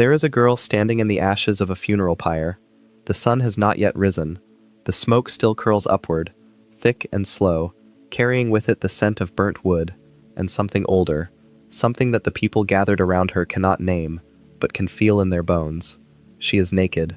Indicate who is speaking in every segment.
Speaker 1: There is a girl standing in the ashes of a funeral pyre. The sun has not yet risen. The smoke still curls upward, thick and slow, carrying with it the scent of burnt wood, and something older, something that the people gathered around her cannot name, but can feel in their bones. She is naked.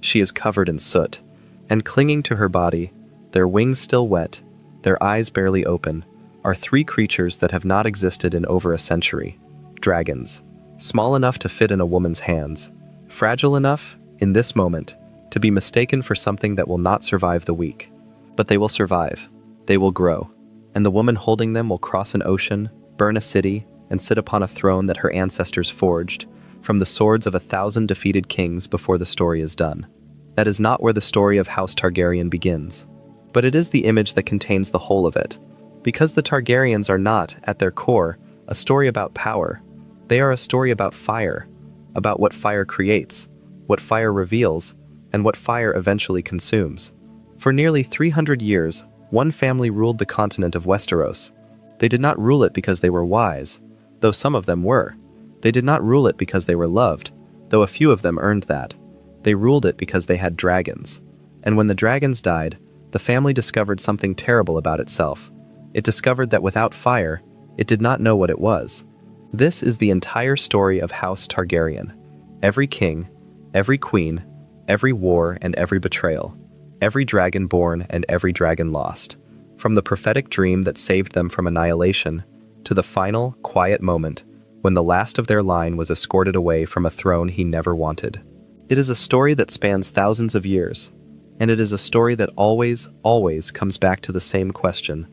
Speaker 1: She is covered in soot, and clinging to her body, their wings still wet, their eyes barely open, are three creatures that have not existed in over a century. Dragons. Small enough to fit in a woman's hands. Fragile enough, in this moment, to be mistaken for something that will not survive the week. But they will survive. They will grow. And the woman holding them will cross an ocean, burn a city, and sit upon a throne that her ancestors forged from the swords of 1,000 defeated kings before the story is done. That is not where the story of House Targaryen begins. But it is the image that contains the whole of it. Because the Targaryens are not, at their core, a story about power. They are a story about fire, about what fire creates, what fire reveals, and what fire eventually consumes. For nearly 300 years, one family ruled the continent of Westeros. They did not rule it because they were wise, though some of them were. They did not rule it because they were loved, though a few of them earned that. They ruled it because they had dragons. And when the dragons died, the family discovered something terrible about itself. It discovered that without fire, it did not know what it was. This is the entire story of House Targaryen. Every king, every queen, every war and every betrayal, every dragon born and every dragon lost. From the prophetic dream that saved them from annihilation, to the final, quiet moment when the last of their line was escorted away from a throne he never wanted. It is a story that spans thousands of years, and it is a story that always comes back to the same question.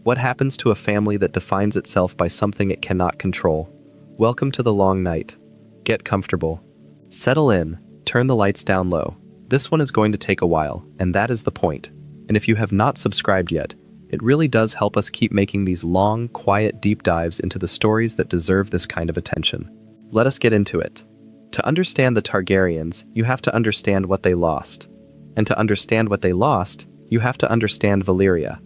Speaker 1: What happens to a family that defines itself by something it cannot control? Welcome to the long night. Get comfortable. Settle in, turn the lights down low. This one is going to take a while, and that is the point. And if you have not subscribed yet, it really does help us keep making these long, quiet deep dives into the stories that deserve this kind of attention. Let us get into it. To understand the Targaryens, you have to understand what they lost. And to understand what they lost, you have to understand Valyria.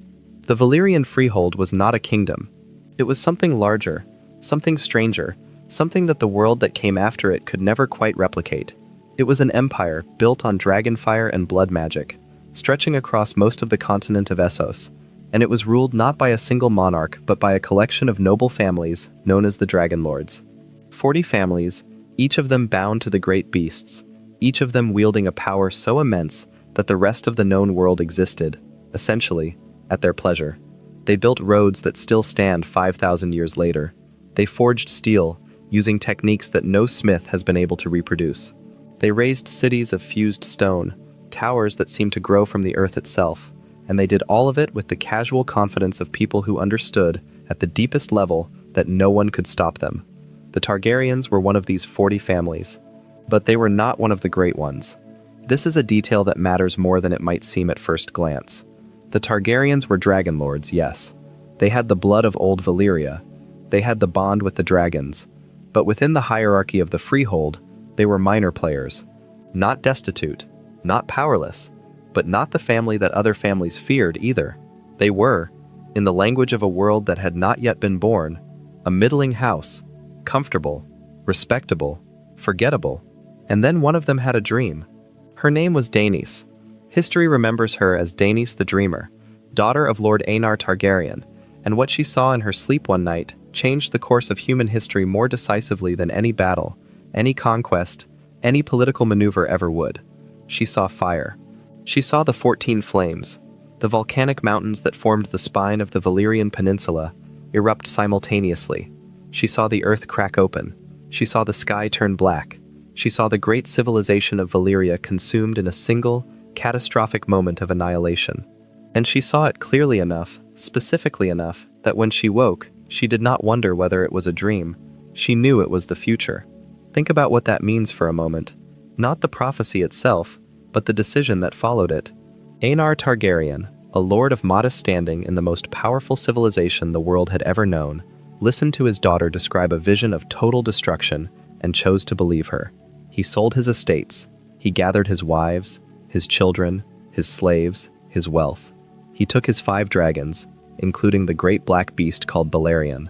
Speaker 1: The Valyrian Freehold was not a kingdom. It was something larger, something stranger, something that the world that came after it could never quite replicate. It was an empire built on dragonfire and blood magic, stretching across most of the continent of Essos, and it was ruled not by a single monarch but by a collection of noble families known as the dragonlords. 40 families, each of them bound to the great beasts, each of them wielding a power so immense that the rest of the known world existed, essentially, at their pleasure. They built roads that still stand 5,000 years later. They forged steel, using techniques that no smith has been able to reproduce. They raised cities of fused stone, towers that seemed to grow from the earth itself, and they did all of it with the casual confidence of people who understood, at the deepest level, that no one could stop them. The Targaryens were one of these 40 families, but they were not one of the great ones. This is a detail that matters more than it might seem at first glance. The Targaryens were dragonlords, yes. They had the blood of old Valyria. They had the bond with the dragons. But within the hierarchy of the Freehold, they were minor players. Not destitute, not powerless, but not the family that other families feared either. They were, in the language of a world that had not yet been born, a middling house, comfortable, respectable, forgettable. And then one of them had a dream. Her name was Daenys. History remembers her as Daenys the Dreamer, daughter of Lord Aegon Targaryen, and what she saw in her sleep one night changed the course of human history more decisively than any battle, any conquest, any political maneuver ever would. She saw fire. She saw the 14 flames, the volcanic mountains that formed the spine of the Valyrian Peninsula, erupt simultaneously. She saw the earth crack open. She saw the sky turn black. She saw the great civilization of Valyria consumed in a single, catastrophic moment of annihilation. And she saw it clearly enough, specifically enough, that when she woke, she did not wonder whether it was a dream. She knew it was the future. Think about what that means for a moment. Not the prophecy itself, but the decision that followed it. Aegon Targaryen, a lord of modest standing in the most powerful civilization the world had ever known, listened to his daughter describe a vision of total destruction and chose to believe her. He sold his estates. He gathered his wives, his children, his slaves, his wealth. He took his 5 dragons, including the great black beast called Balerion.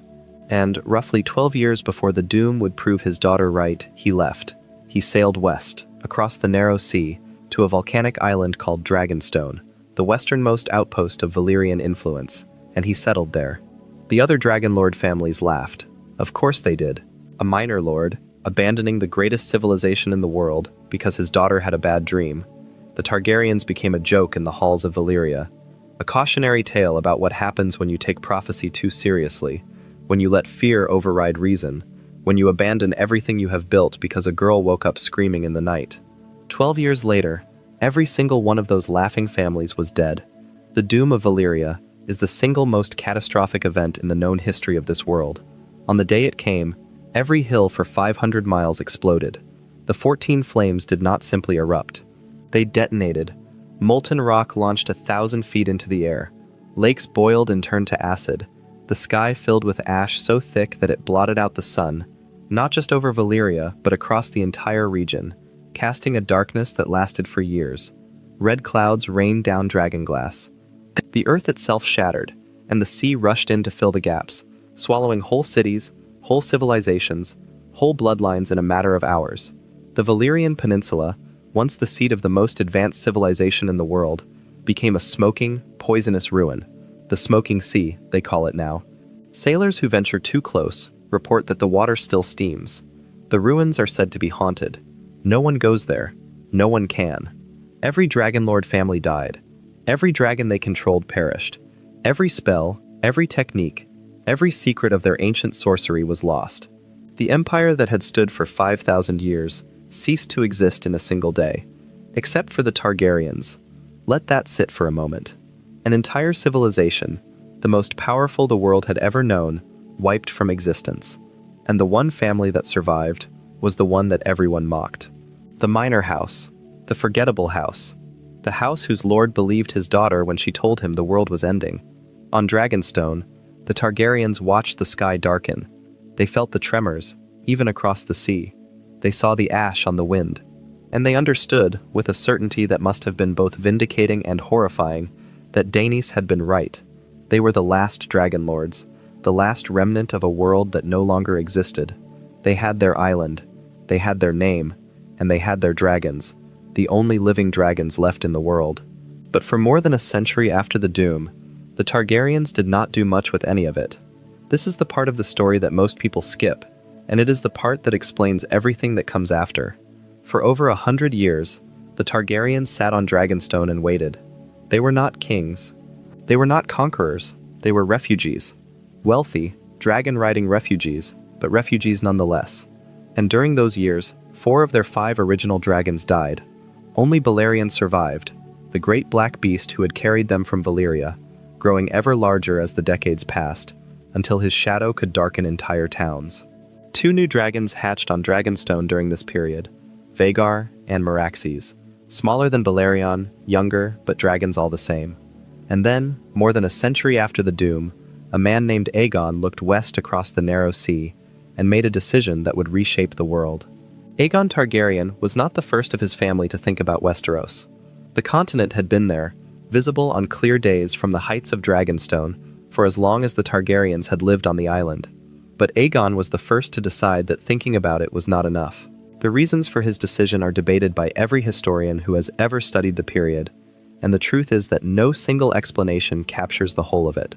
Speaker 1: And, roughly 12 years before the doom would prove his daughter right, he left. he sailed west, across the narrow sea, to a volcanic island called Dragonstone, the westernmost outpost of Valyrian influence, and he settled there. The other dragonlord families laughed. Of course they did. A minor lord, abandoning the greatest civilization in the world because his daughter had a bad dream. The Targaryens became a joke in the halls of Valyria, a cautionary tale about what happens when you take prophecy too seriously, when you let fear override reason, when you abandon everything you have built because a girl woke up screaming in the night. 12 years later, every single one of those laughing families was dead. The Doom of Valyria is the single most catastrophic event in the known history of this world. On the day it came, every hill for 500 miles exploded. The 14 flames did not simply erupt. They detonated. Molten rock launched 1,000 feet into the air. Lakes boiled and turned to acid. The sky filled with ash so thick that it blotted out the sun, not just over Valyria, but across the entire region, casting a darkness that lasted for years. Red clouds rained down dragonglass. The earth itself shattered, and the sea rushed in to fill the gaps, swallowing whole cities, whole civilizations, whole bloodlines in a matter of hours. The Valyrian Peninsula, once the seat of the most advanced civilization in the world, became a smoking, poisonous ruin. The Smoking Sea, they call it now. Sailors who venture too close report that the water still steams. The ruins are said to be haunted. No one goes there. No one can. Every dragonlord family died. Every dragon they controlled perished. Every spell, every technique, every secret of their ancient sorcery was lost. The empire that had stood for 5,000 years ceased to exist in a single day. Except for the Targaryens. Let that sit for a moment. An entire civilization, the most powerful the world had ever known, wiped from existence. And the one family that survived was the one that everyone mocked. The minor house. The forgettable house. The house whose lord believed his daughter when she told him the world was ending. On Dragonstone, the Targaryens watched the sky darken. They felt the tremors, even across the sea. They saw the ash on the wind. And they understood, with a certainty that must have been both vindicating and horrifying, that Daenys had been right. They were the last dragonlords, the last remnant of a world that no longer existed. They had their island, they had their name, and they had their dragons, the only living dragons left in the world. But for more than a century after the Doom, the Targaryens did not do much with any of it. This is the part of the story that most people skip, and it is the part that explains everything that comes after. For over 100 years, the Targaryens sat on Dragonstone and waited. They were not kings. They were not conquerors. They were refugees. Wealthy, dragon-riding refugees, but refugees nonetheless. And during those years, 4 of their 5 original dragons died. Only Balerion survived, the great black beast who had carried them from Valyria, growing ever larger as the decades passed, until his shadow could darken entire towns. 2 new dragons hatched on Dragonstone during this period, Vhagar and Meraxes, smaller than Balerion, younger, but dragons all the same. And then, more than a century after the Doom, a man named Aegon looked west across the narrow sea and made a decision that would reshape the world. Aegon Targaryen was not the first of his family to think about Westeros. The continent had been there, visible on clear days from the heights of Dragonstone, for as long as the Targaryens had lived on the island. But Aegon was the first to decide that thinking about it was not enough. The reasons for his decision are debated by every historian who has ever studied the period, and the truth is that no single explanation captures the whole of it.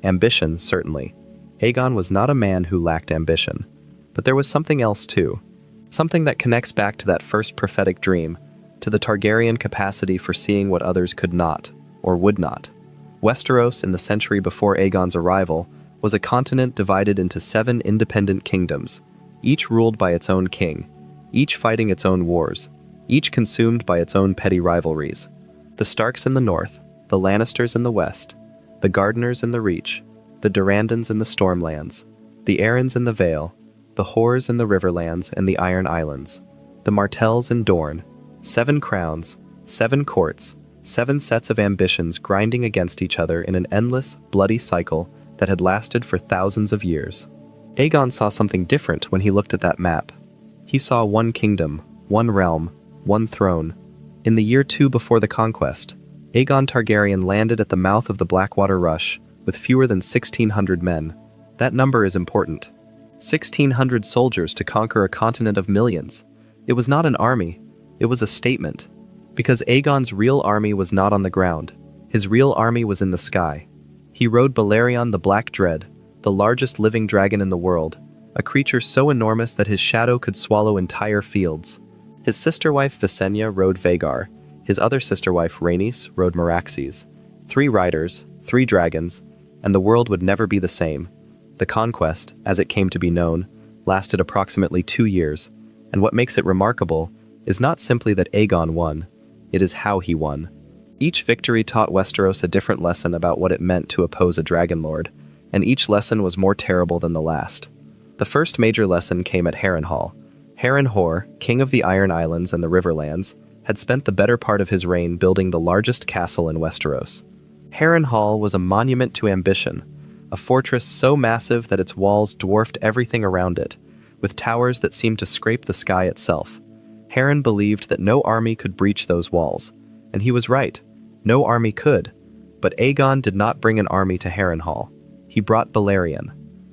Speaker 1: Ambition, certainly. Aegon was not a man who lacked ambition. But there was something else too. Something that connects back to that first prophetic dream, to the Targaryen capacity for seeing what others could not, or would not. Westeros, in the century before Aegon's arrival, was a continent divided into 7 independent kingdoms, each ruled by its own king, each fighting its own wars, each consumed by its own petty rivalries. The Starks in the north, the Lannisters in the west, the Gardeners in the Reach, the Durandons in the Stormlands, the Arryns in the Vale, the Hoars in the Riverlands and the Iron Islands, the Martells in Dorne, 7 crowns, 7 courts, 7 sets of ambitions grinding against each other in an endless, bloody cycle that had lasted for thousands of years. Aegon saw something different when he looked at that map. He saw one kingdom, one realm, one throne. In the year 2 before the conquest, Aegon Targaryen landed at the mouth of the Blackwater Rush with fewer than 1,600 men. That number is important. 1,600 soldiers to conquer a continent of millions. It was not an army, it was a statement. Because Aegon's real army was not on the ground, his real army was in the sky. He rode Balerion the Black Dread, the largest living dragon in the world, a creature so enormous that his shadow could swallow entire fields. His sister wife Visenya rode Vhagar, his other sister wife Rhaenys rode Meraxes. 3 riders, 3 dragons, and the world would never be the same. The conquest, as it came to be known, lasted approximately 2 years, and what makes it remarkable is not simply that Aegon won, it is how he won. Each victory taught Westeros a different lesson about what it meant to oppose a dragonlord, and each lesson was more terrible than the last. The first major lesson came at Harrenhal. Harrenhal, king of the Iron Islands and the Riverlands, had spent the better part of his reign building the largest castle in Westeros. Harrenhal was a monument to ambition, a fortress so massive that its walls dwarfed everything around it, with towers that seemed to scrape the sky itself. Harren believed that no army could breach those walls, and he was right. No army could. But Aegon did not bring an army to Harrenhal. He brought Balerion.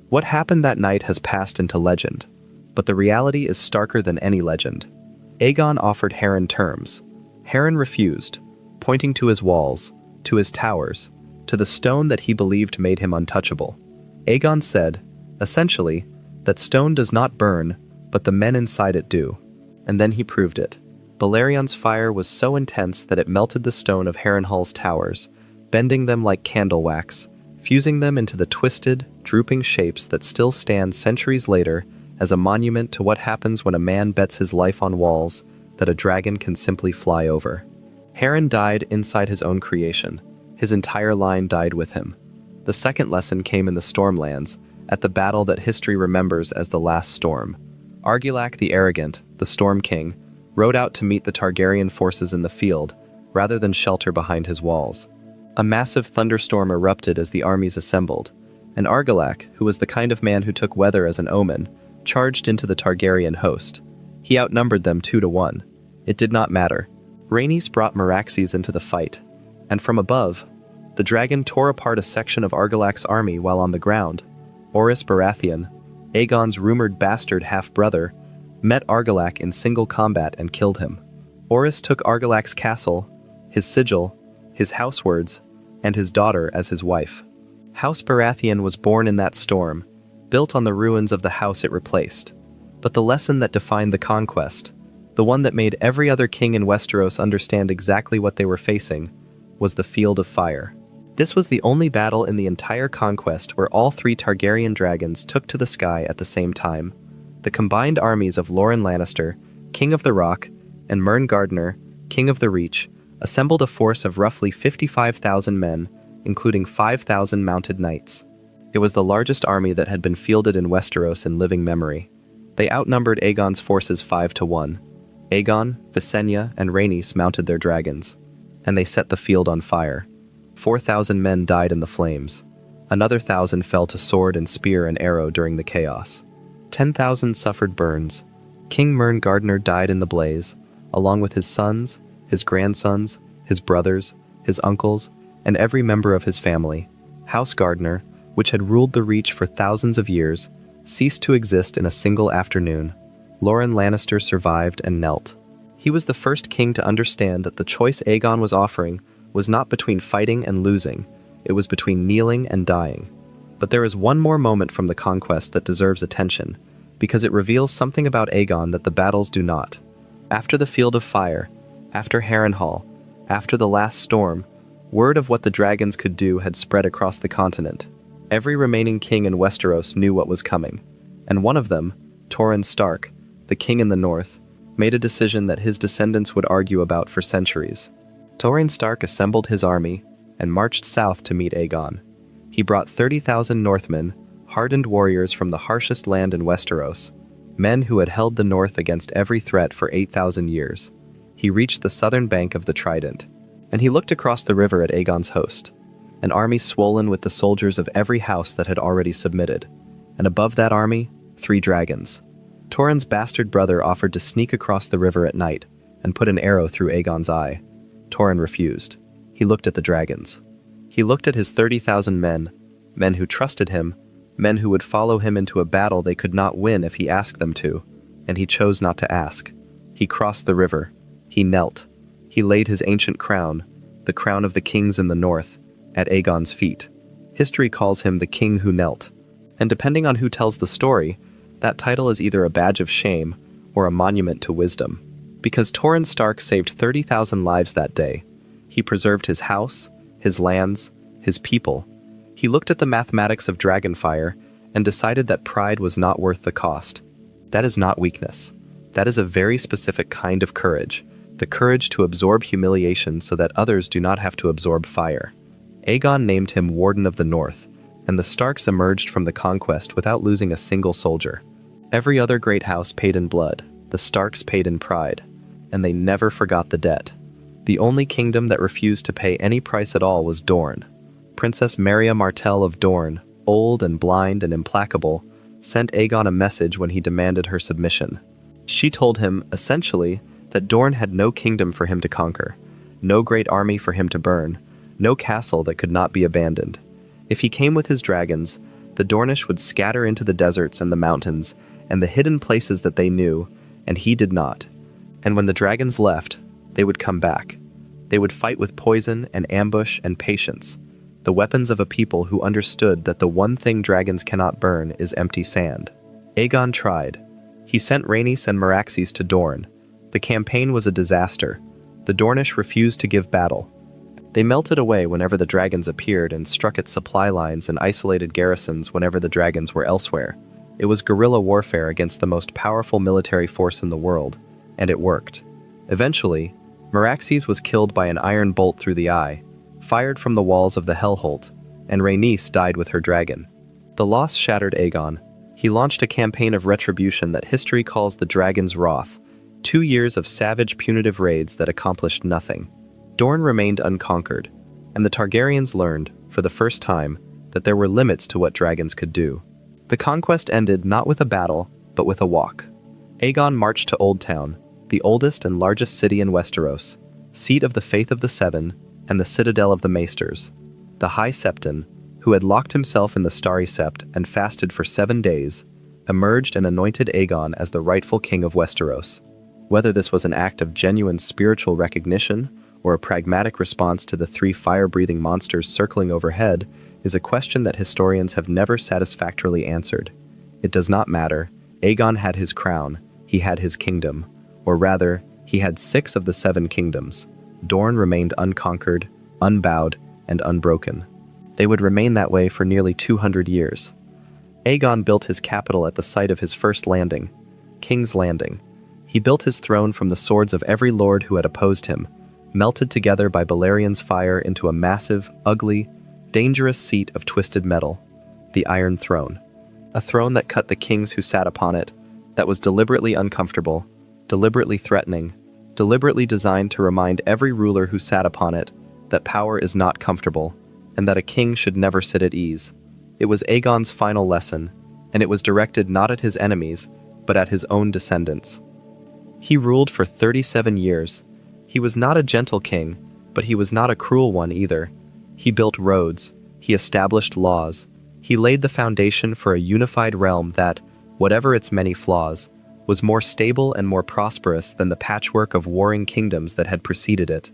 Speaker 1: What happened that night has passed into legend, but the reality is starker than any legend. Aegon offered Harren terms. Harren refused, pointing to his walls, to his towers, to the stone that he believed made him untouchable. Aegon said, essentially, that stone does not burn, but the men inside it do. And then he proved it. Balerion's fire was so intense that it melted the stone of Harrenhal's towers, bending them like candle wax, fusing them into the twisted, drooping shapes that still stand centuries later as a monument to what happens when a man bets his life on walls that a dragon can simply fly over. Harren died inside his own creation. His entire line died with him. The second lesson came in the Stormlands, at the battle that history remembers as the Last Storm. Argilac the Arrogant, the Storm King, rode out to meet the Targaryen forces in the field, rather than shelter behind his walls. A massive thunderstorm erupted as the armies assembled, and Argilac, who was the kind of man who took weather as an omen, charged into the Targaryen host. He outnumbered them 2-1. It did not matter. Rhaenys brought Meraxes into the fight, and from above, the dragon tore apart a section of Argilac's army while on the ground. Orys Baratheon, Aegon's rumored bastard half-brother, met Argilac in single combat and killed him. Orys took Argilac's castle, his sigil, his housewords, and his daughter as his wife. House Baratheon was born in that storm, built on the ruins of the house it replaced. But the lesson that defined the conquest, the one that made every other king in Westeros understand exactly what they were facing, was the Field of Fire. This was the only battle in the entire conquest where all 3 Targaryen dragons took to the sky at the same time. The combined armies of Loren Lannister, King of the Rock, and Mern Gardner, King of the Reach, assembled a force of roughly 55,000 men, including 5,000 mounted knights. It was the largest army that had been fielded in Westeros in living memory. They outnumbered Aegon's forces 5-1. Aegon, Visenya, and Rhaenys mounted their dragons, and they set the field on fire. 4,000 men died in the flames. Another 1,000 fell to sword and spear and arrow during the chaos. 10,000 suffered burns. King Mern Gardner died in the blaze, along with his sons, his grandsons, his brothers, his uncles, and every member of his family. House Gardner, which had ruled the Reach for thousands of years, ceased to exist in a single afternoon. Loren Lannister survived and knelt. He was the first king to understand that the choice Aegon was offering was not between fighting and losing, it was between kneeling and dying. But there is one more moment from the conquest that deserves attention, because it reveals something about Aegon that the battles do not. After the Field of Fire, after Harrenhal, after the Last Storm, word of what the dragons could do had spread across the continent. Every remaining king in Westeros knew what was coming, and one of them, Torrhen Stark, the king in the north, made a decision that his descendants would argue about for centuries. Torrhen Stark assembled his army and marched south to meet Aegon. He brought 30,000 Northmen, hardened warriors from the harshest land in Westeros, men who had held the north against every threat for 8,000 years. He reached the southern bank of the Trident, and he looked across the river at Aegon's host, an army swollen with the soldiers of every house that had already submitted, and above that army, 3 dragons. Torrhen's bastard brother offered to sneak across the river at night and put an arrow through Aegon's eye. Torrhen refused. He looked at the dragons. He looked at his 30,000 men, men who trusted him, men who would follow him into a battle they could not win if he asked them to, and he chose not to ask. He crossed the river. He knelt. He laid his ancient crown, the crown of the kings in the north, at Aegon's feet. History calls him the king who knelt. And depending on who tells the story, that title is either a badge of shame or a monument to wisdom. Because Torrhen Stark saved 30,000 lives that day, he preserved his house, his lands, his people. He looked at the mathematics of dragonfire and decided that pride was not worth the cost. That is not weakness. That is a very specific kind of courage, the courage to absorb humiliation so that others do not have to absorb fire. Aegon named him Warden of the North, and the Starks emerged from the conquest without losing a single soldier. Every other great house paid in blood, the Starks paid in pride, and they never forgot the debt. The only kingdom that refused to pay any price at all was Dorne. Princess Maria Martell of Dorne, old and blind and implacable, sent Aegon a message when he demanded her submission. She told him, essentially, that Dorne had no kingdom for him to conquer, no great army for him to burn, no castle that could not be abandoned. If he came with his dragons, the Dornish would scatter into the deserts and the mountains and the hidden places that they knew, and he did not. And when the dragons left, they would come back. They would fight with poison and ambush and patience, the weapons of a people who understood that the one thing dragons cannot burn is empty sand. Aegon tried. He sent Rhaenys and Meraxes to Dorne. The campaign was a disaster. The Dornish refused to give battle. They melted away whenever the dragons appeared and struck at supply lines and isolated garrisons whenever the dragons were elsewhere. It was guerrilla warfare against the most powerful military force in the world, and it worked. Eventually, Meraxes was killed by an iron bolt through the eye, fired from the walls of the Hellholt, and Rhaenys died with her dragon. The loss shattered Aegon. He launched a campaign of retribution that history calls the Dragon's Wrath, 2 years of savage punitive raids that accomplished nothing. Dorne remained unconquered, and the Targaryens learned, for the first time, that there were limits to what dragons could do. The conquest ended not with a battle, but with a walk. Aegon marched to Old Town, the oldest and largest city in Westeros, seat of the Faith of the Seven, and the citadel of the Maesters. The High Septon, who had locked himself in the Starry Sept and fasted for 7 days, emerged and anointed Aegon as the rightful king of Westeros. Whether this was an act of genuine spiritual recognition or a pragmatic response to the 3 fire-breathing monsters circling overhead is a question that historians have never satisfactorily answered. It does not matter. Aegon had his crown, he had his kingdom, or rather, he had 6 of the 7 kingdoms. Dorne remained unconquered, unbowed, and unbroken. They would remain that way for nearly 200 years. Aegon built his capital at the site of his first landing, King's Landing. He built his throne from the swords of every lord who had opposed him, melted together by Balerian's fire into a massive, ugly, dangerous seat of twisted metal, the Iron Throne. A throne that cut the kings who sat upon it, that was deliberately uncomfortable, deliberately threatening, deliberately designed to remind every ruler who sat upon it that power is not comfortable, and that a king should never sit at ease. It was Aegon's final lesson, and it was directed not at his enemies, but at his own descendants. He ruled for 37 years. He was not a gentle king, but he was not a cruel one either. He built roads, he established laws, he laid the foundation for a unified realm that, whatever its many flaws, was more stable and more prosperous than the patchwork of warring kingdoms that had preceded it.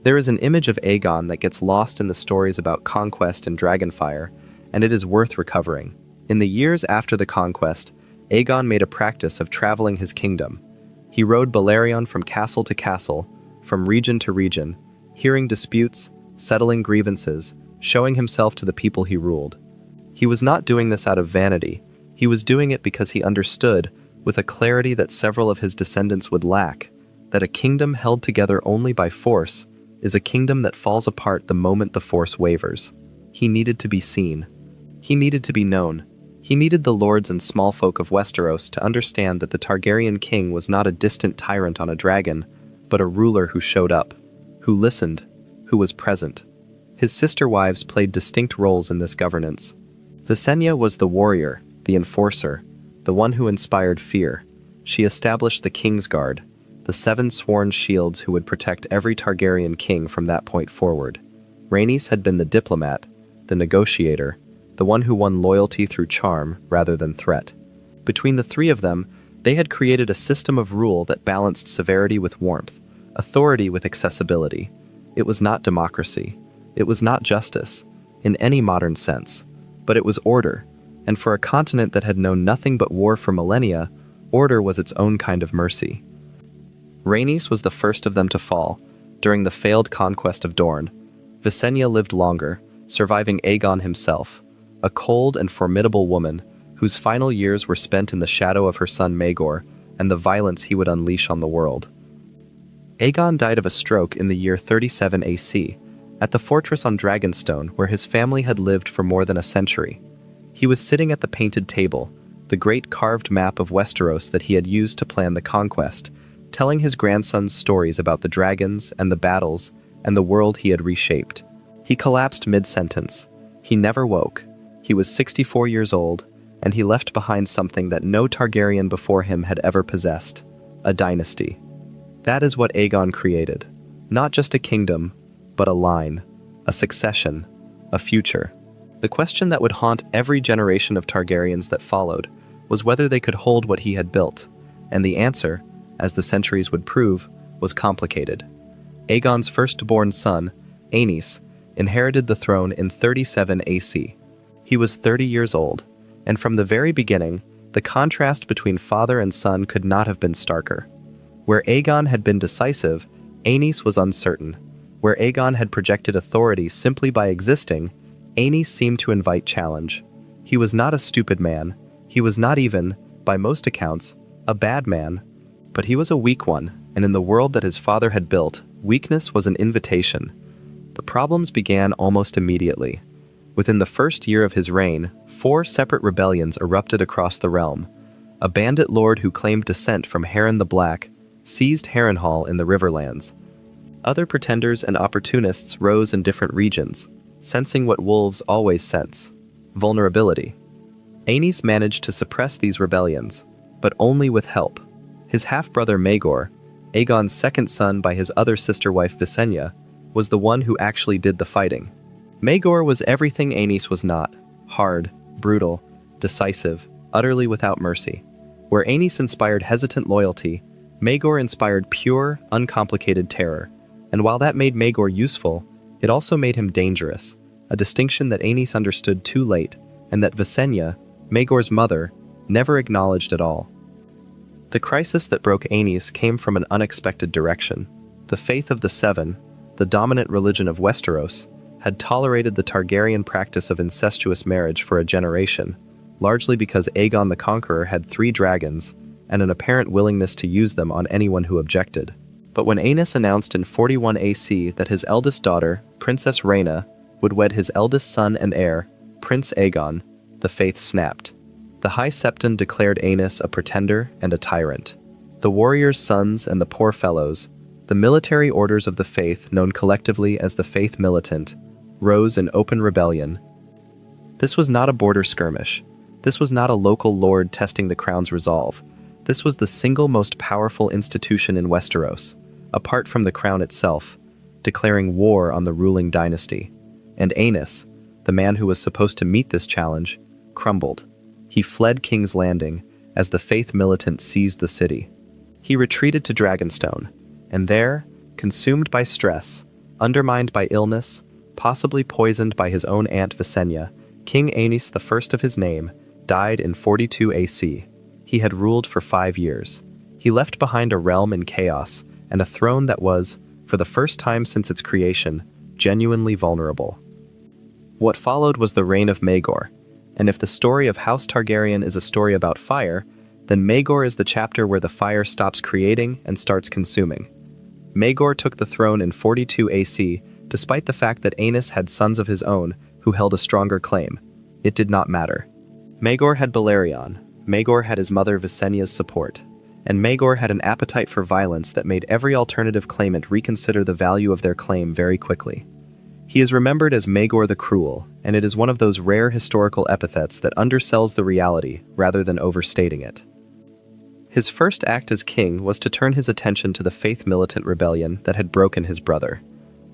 Speaker 1: There is an image of Aegon that gets lost in the stories about conquest and dragonfire, and it is worth recovering. In the years after the conquest, Aegon made a practice of traveling his kingdom. He rode Balerion from castle to castle, from region to region, hearing disputes, settling grievances, showing himself to the people he ruled. He was not doing this out of vanity. He was doing it because he understood, with a clarity that several of his descendants would lack, that a kingdom held together only by force is a kingdom that falls apart the moment the force wavers. He needed to be seen. He needed to be known. He needed the lords and small folk of Westeros to understand that the Targaryen king was not a distant tyrant on a dragon, but a ruler who showed up, who listened, who was present. His sister wives played distinct roles in this governance. Visenya was the warrior, the enforcer, the one who inspired fear. She established the Kingsguard, the 7 sworn shields who would protect every Targaryen king from that point forward. Rhaenys had been the diplomat, the negotiator, the one who won loyalty through charm rather than threat. Between the 3 of them, They had created a system of rule that balanced severity with warmth, authority with accessibility. It was not democracy. It was not justice, in any modern sense, but it was order, and for a continent that had known nothing but war for millennia, order was its own kind of mercy. Rhaenys was the first of them to fall, during the failed conquest of Dorne. Visenya lived longer, surviving Aegon himself, a cold and formidable woman whose final years were spent in the shadow of her son Maegor and the violence he would unleash on the world. Aegon died of a stroke in the year 37 AC, at the fortress on Dragonstone where his family had lived for more than a century. He was sitting at the painted table, the great carved map of Westeros that he had used to plan the conquest, telling his grandsons stories about the dragons and the battles and the world he had reshaped. He collapsed mid-sentence. He never woke. He was 64 years old, and he left behind something that no Targaryen before him had ever possessed: a dynasty. That is what Aegon created. Not just a kingdom, but a line, a succession, a future. The question that would haunt every generation of Targaryens that followed was whether they could hold what he had built, and the answer, as the centuries would prove, was complicated. Aegon's firstborn son, Aenys, inherited the throne in 37 AC. He was 30 years old, and from the very beginning, the contrast between father and son could not have been starker. Where Aegon had been decisive, Aenys was uncertain. Where Aegon had projected authority simply by existing, Aenys seemed to invite challenge. He was not a stupid man. He was not even, by most accounts, a bad man. But he was a weak one, and in the world that his father had built, weakness was an invitation. The problems began almost immediately. Within the first year of his reign, 4 separate rebellions erupted across the realm. A bandit lord who claimed descent from Harren the Black seized Harrenhal in the Riverlands. Other pretenders and opportunists rose in different regions, sensing what wolves always sense: vulnerability. Aenys managed to suppress these rebellions, but only with help. His half-brother Maegor, Aegon's second son by his other sister-wife Visenya, was the one who actually did the fighting. Maegor was everything Aenys was not: hard, brutal, decisive, utterly without mercy. Where Aenys inspired hesitant loyalty, Maegor inspired pure, uncomplicated terror. And while that made Maegor useful, it also made him dangerous, a distinction that Aenys understood too late, and that Visenya, Maegor's mother, never acknowledged at all. The crisis that broke Aenys came from an unexpected direction. The faith of the Seven, the dominant religion of Westeros, had tolerated the Targaryen practice of incestuous marriage for a generation, largely because Aegon the Conqueror had 3 dragons and an apparent willingness to use them on anyone who objected. But when Aenys announced in 41 AC that his eldest daughter, Princess Rhaena, would wed his eldest son and heir, Prince Aegon, the faith snapped. The High Septon declared Aenys a pretender and a tyrant. The warriors' sons and the poor fellows, the military orders of the faith known collectively as the Faith Militant, rose in open rebellion. This was not a border skirmish. This was not a local lord testing the crown's resolve. This was the single most powerful institution in Westeros, apart from the crown itself, declaring war on the ruling dynasty. And Aenys, the man who was supposed to meet this challenge, crumbled. He fled King's Landing as the Faith Militant seized the city. He retreated to Dragonstone, and there, consumed by stress, undermined by illness, possibly poisoned by his own aunt Visenya, King Aenys the first of his name, died in 42 AC. He had ruled for 5 years. He left behind a realm in chaos and a throne that was, for the first time since its creation, genuinely vulnerable. What followed was the reign of Maegor, and if the story of House Targaryen is a story about fire, then Maegor is the chapter where the fire stops creating and starts consuming. Maegor took the throne in 42 AC, despite the fact that Aenys had sons of his own who held a stronger claim. It did not matter. Maegor had Balerion, Maegor had his mother Visenya's support, and Maegor had an appetite for violence that made every alternative claimant reconsider the value of their claim very quickly. He is remembered as Maegor the Cruel, and it is one of those rare historical epithets that undersells the reality rather than overstating it. His first act as king was to turn his attention to the Faith Militant rebellion that had broken his brother.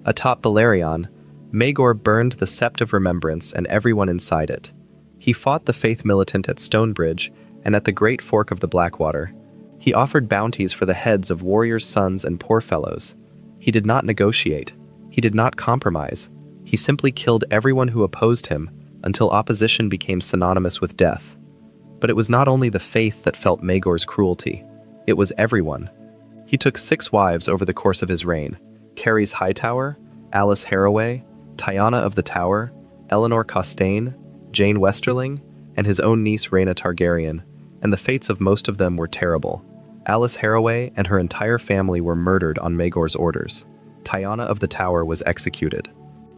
Speaker 1: Atop Balerion, Maegor burned the Sept of Remembrance and everyone inside it. He fought the Faith Militant at Stonebridge and at the Great Fork of the Blackwater, He offered bounties for the heads of warriors' sons and poor fellows. He did not negotiate. He did not compromise. He simply killed everyone who opposed him until opposition became synonymous with death. But it was not only the faith that felt Maegor's cruelty. It was everyone. He took 6 wives over the course of his reign: Carys Hightower, Alice Harroway, Tyanna of the Tower, Eleanor Costane, Jane Westerling, and his own niece Rhaena Targaryen, and the fates of most of them were terrible. Alice Harroway and her entire family were murdered on Maegor's orders. Tyanna of the Tower was executed.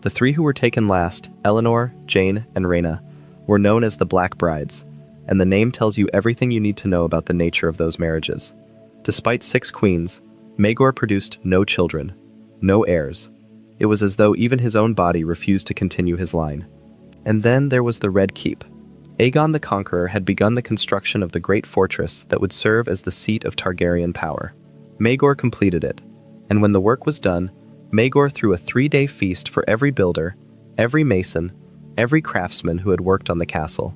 Speaker 1: The 3 who were taken last, Eleanor, Jane, and Rhaena, were known as the Black Brides, and the name tells you everything you need to know about the nature of those marriages. Despite 6 queens, Maegor produced no children, no heirs. It was as though even his own body refused to continue his line. And then there was the Red Keep. Aegon the Conqueror had begun the construction of the great fortress that would serve as the seat of Targaryen power. Maegor completed it, and when the work was done, Maegor threw a 3-day feast for every builder, every mason, every craftsman who had worked on the castle.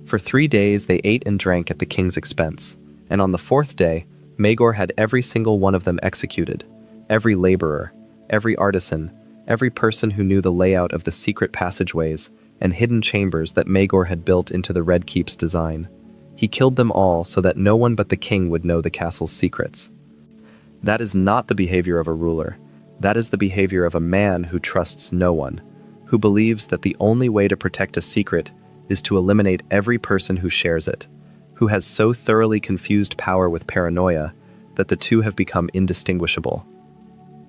Speaker 1: For 3 days they ate and drank at the king's expense, and on the 4th day, Maegor had every single one of them executed. Every laborer, every artisan, every person who knew the layout of the secret passageways and hidden chambers that Maegor had built into the Red Keep's design. He killed them all so that no one but the king would know the castle's secrets. That is not the behavior of a ruler. That is the behavior of a man who trusts no one, who believes that the only way to protect a secret is to eliminate every person who shares it, who has so thoroughly confused power with paranoia that the two have become indistinguishable.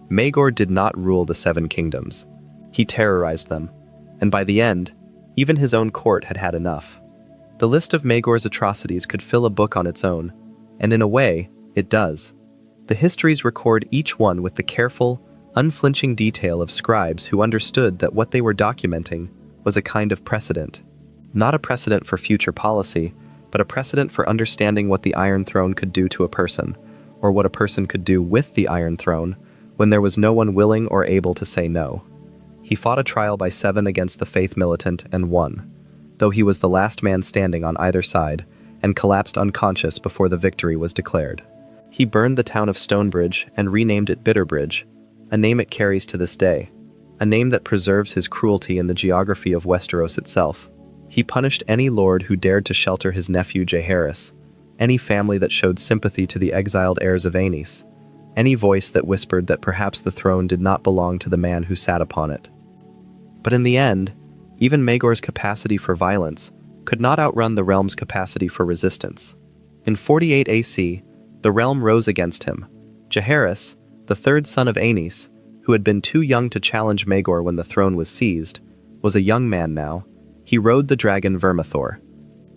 Speaker 1: Maegor did not rule the 7 kingdoms. He terrorized them, and by the end, even his own court had had enough. The list of Maegor's atrocities could fill a book on its own, and in a way, it does. The histories record each one with the careful, unflinching detail of scribes who understood that what they were documenting was a kind of precedent. Not a precedent for future policy, but a precedent for understanding what the Iron Throne could do to a person, or what a person could do with the Iron Throne when there was no one willing or able to say no. He fought a trial by 7 against the Faith Militant and won, though he was the last man standing on either side and collapsed unconscious before the victory was declared. He burned the town of Stonebridge and renamed it Bitterbridge, a name it carries to this day, a name that preserves his cruelty in the geography of Westeros itself. He punished any lord who dared to shelter his nephew Jaehaerys, any family that showed sympathy to the exiled heirs of Aenys, any voice that whispered that perhaps the throne did not belong to the man who sat upon it. But in the end, even Maegor's capacity for violence could not outrun the realm's capacity for resistance. In 48 AC, the realm rose against him. Jaehaerys, the 3rd son of Aenys, who had been too young to challenge Maegor when the throne was seized, was a young man now. He rode the dragon Vermithor.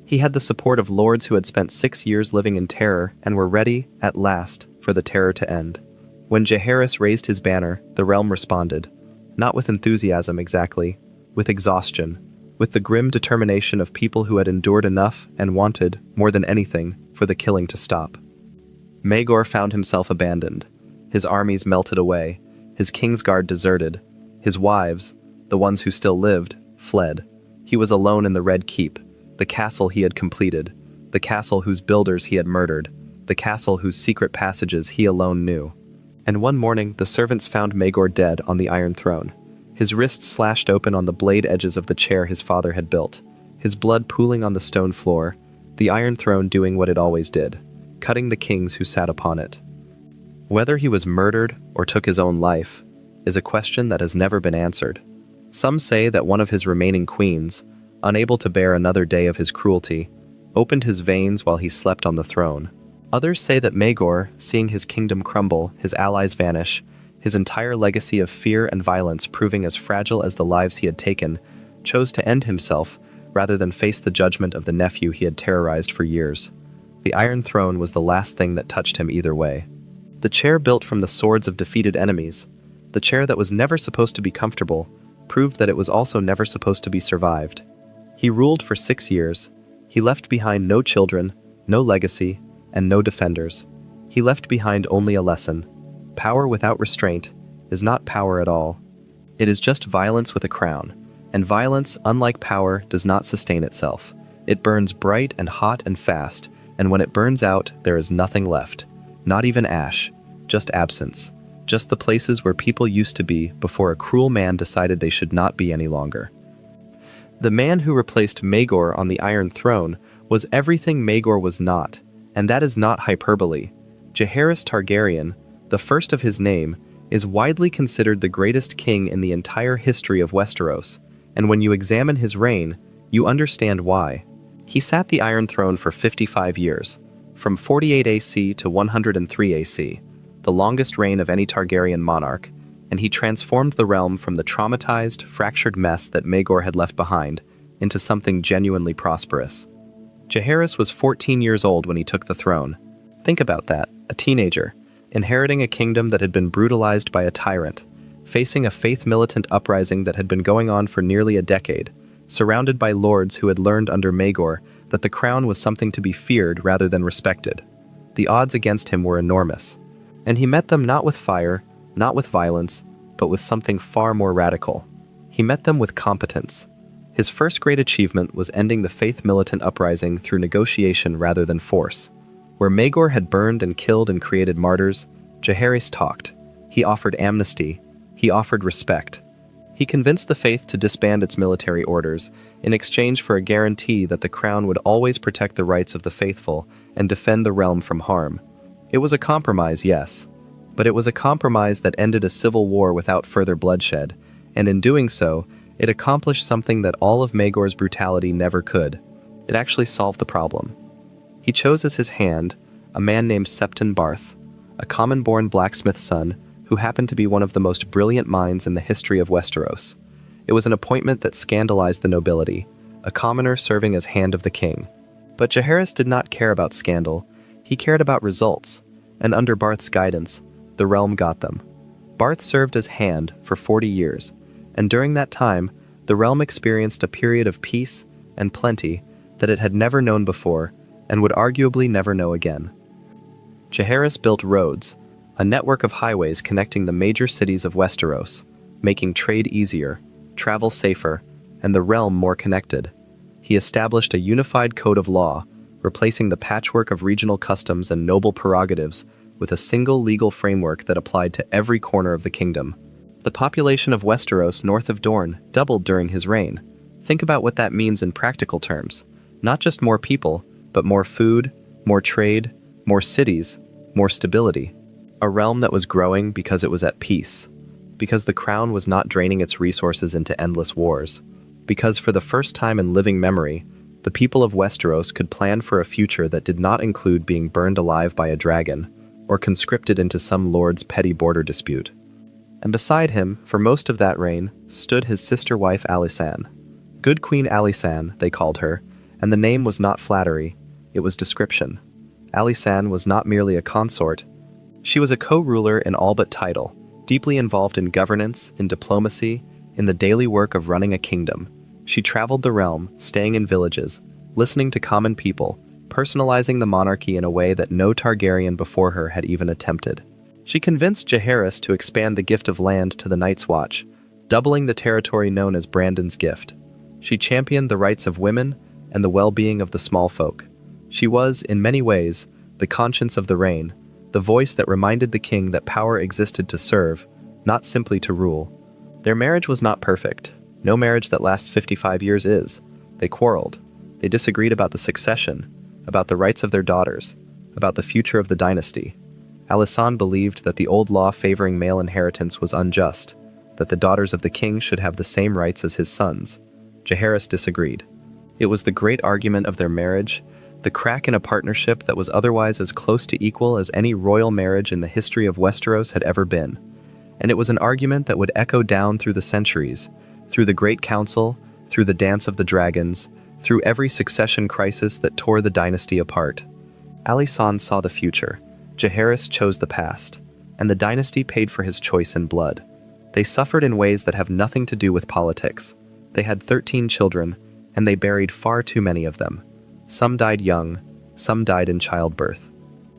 Speaker 1: He had the support of lords who had spent 6 years living in terror and were ready, at last, for the terror to end. When Jaehaerys raised his banner, the realm responded, not with enthusiasm exactly, with exhaustion, with the grim determination of people who had endured enough and wanted, more than anything, for the killing to stop. Maegor found himself abandoned. His armies melted away, his Kingsguard deserted, his wives, the ones who still lived, fled. He was alone in the Red Keep, the castle he had completed, the castle whose builders he had murdered, the castle whose secret passages he alone knew. And one morning the servants found Maegor dead on the Iron Throne, his wrists slashed open on the blade edges of the chair his father had built, his blood pooling on the stone floor, the Iron Throne doing what it always did, cutting the kings who sat upon it. Whether he was murdered or took his own life is a question that has never been answered. Some say that one of his remaining queens, unable to bear another day of his cruelty, opened his veins while he slept on the throne. Others say that Maegor, seeing his kingdom crumble, his allies vanish, his entire legacy of fear and violence proving as fragile as the lives he had taken, chose to end himself rather than face the judgment of the nephew he had terrorized for years. The Iron Throne was the last thing that touched him either way. The chair built from the swords of defeated enemies, the chair that was never supposed to be comfortable, proved that it was also never supposed to be survived. He ruled for 6 years. He left behind no children, no legacy, and no defenders. He left behind only a lesson. Power without restraint is not power at all. It is just violence with a crown, and violence, unlike power, does not sustain itself. It burns bright and hot and fast, and when it burns out, there is nothing left. Not even ash, just absence. Just the places where people used to be before a cruel man decided they should not be any longer. The man who replaced Maegor on the Iron Throne was everything Maegor was not, and that is not hyperbole. Jaehaerys Targaryen, the first of his name, is widely considered the greatest king in the entire history of Westeros, and when you examine his reign, you understand why. He sat the Iron Throne for 55 years, from 48 AC to 103 AC, the longest reign of any Targaryen monarch, and he transformed the realm from the traumatized, fractured mess that Maegor had left behind into something genuinely prosperous. Jaehaerys was 14 years old when he took the throne. Think about that, a teenager, inheriting a kingdom that had been brutalized by a tyrant, facing a faith-militant uprising that had been going on for nearly a decade, surrounded by lords who had learned under Maegor that the crown was something to be feared rather than respected. The odds against him were enormous, and he met them not with fire, not with violence, but with something far more radical. He met them with competence. His first great achievement was ending the faith-militant uprising through negotiation rather than force. Where Maegor had burned and killed and created martyrs, Jaehaerys talked. He offered amnesty. He offered respect. He convinced the faith to disband its military orders in exchange for a guarantee that the crown would always protect the rights of the faithful and defend the realm from harm. It was a compromise, yes, but it was a compromise that ended a civil war without further bloodshed, and in doing so, it accomplished something that all of Maegor's brutality never could. It actually solved the problem. He chose as his hand a man named Septon Barth, a common-born blacksmith's son who happened to be one of the most brilliant minds in the history of Westeros. It was an appointment that scandalized the nobility, a commoner serving as hand of the king. But Jaehaerys did not care about scandal. He cared about results, and under Barth's guidance, the realm got them. Barth served as hand for 40 years, and during that time, the realm experienced a period of peace and plenty that it had never known before and would arguably never know again. Jaehaerys built roads, a network of highways connecting the major cities of Westeros, making trade easier, travel safer, and the realm more connected. He established a unified code of law, replacing the patchwork of regional customs and noble prerogatives with a single legal framework that applied to every corner of the kingdom. The population of Westeros north of Dorne doubled during his reign. Think about what that means in practical terms. Not just more people, but more food, more trade, more cities, more stability. A realm that was growing because it was at peace. Because the crown was not draining its resources into endless wars. Because for the first time in living memory, the people of Westeros could plan for a future that did not include being burned alive by a dragon, or conscripted into some lord's petty border dispute. And beside him, for most of that reign, stood his sister wife Alysanne. Good Queen Alysanne, they called her, and the name was not flattery, it was description. Alysanne was not merely a consort. She was a co-ruler in all but title, deeply involved in governance, in diplomacy, in the daily work of running a kingdom. She traveled the realm, staying in villages, listening to common people, personalizing the monarchy in a way that no Targaryen before her had even attempted. She convinced Jaehaerys to expand the gift of land to the Night's Watch, doubling the territory known as Brandon's Gift. She championed the rights of women and the well-being of the small folk. She was, in many ways, the conscience of the reign, the voice that reminded the king that power existed to serve, not simply to rule. Their marriage was not perfect. No marriage that lasts 55 years is. They quarreled. They disagreed about the succession, about the rights of their daughters, about the future of the dynasty. Alysanne believed that the old law favoring male inheritance was unjust, that the daughters of the king should have the same rights as his sons. Jaehaerys disagreed. It was the great argument of their marriage, the crack in a partnership that was otherwise as close to equal as any royal marriage in the history of Westeros had ever been. And it was an argument that would echo down through the centuries, through the Great Council, through the Dance of the Dragons, through every succession crisis that tore the dynasty apart. Alysanne saw the future. Jaehaerys chose the past, and the dynasty paid for his choice in blood. They suffered in ways that have nothing to do with politics. They had 13 children, and they buried far too many of them. Some died young, some died in childbirth.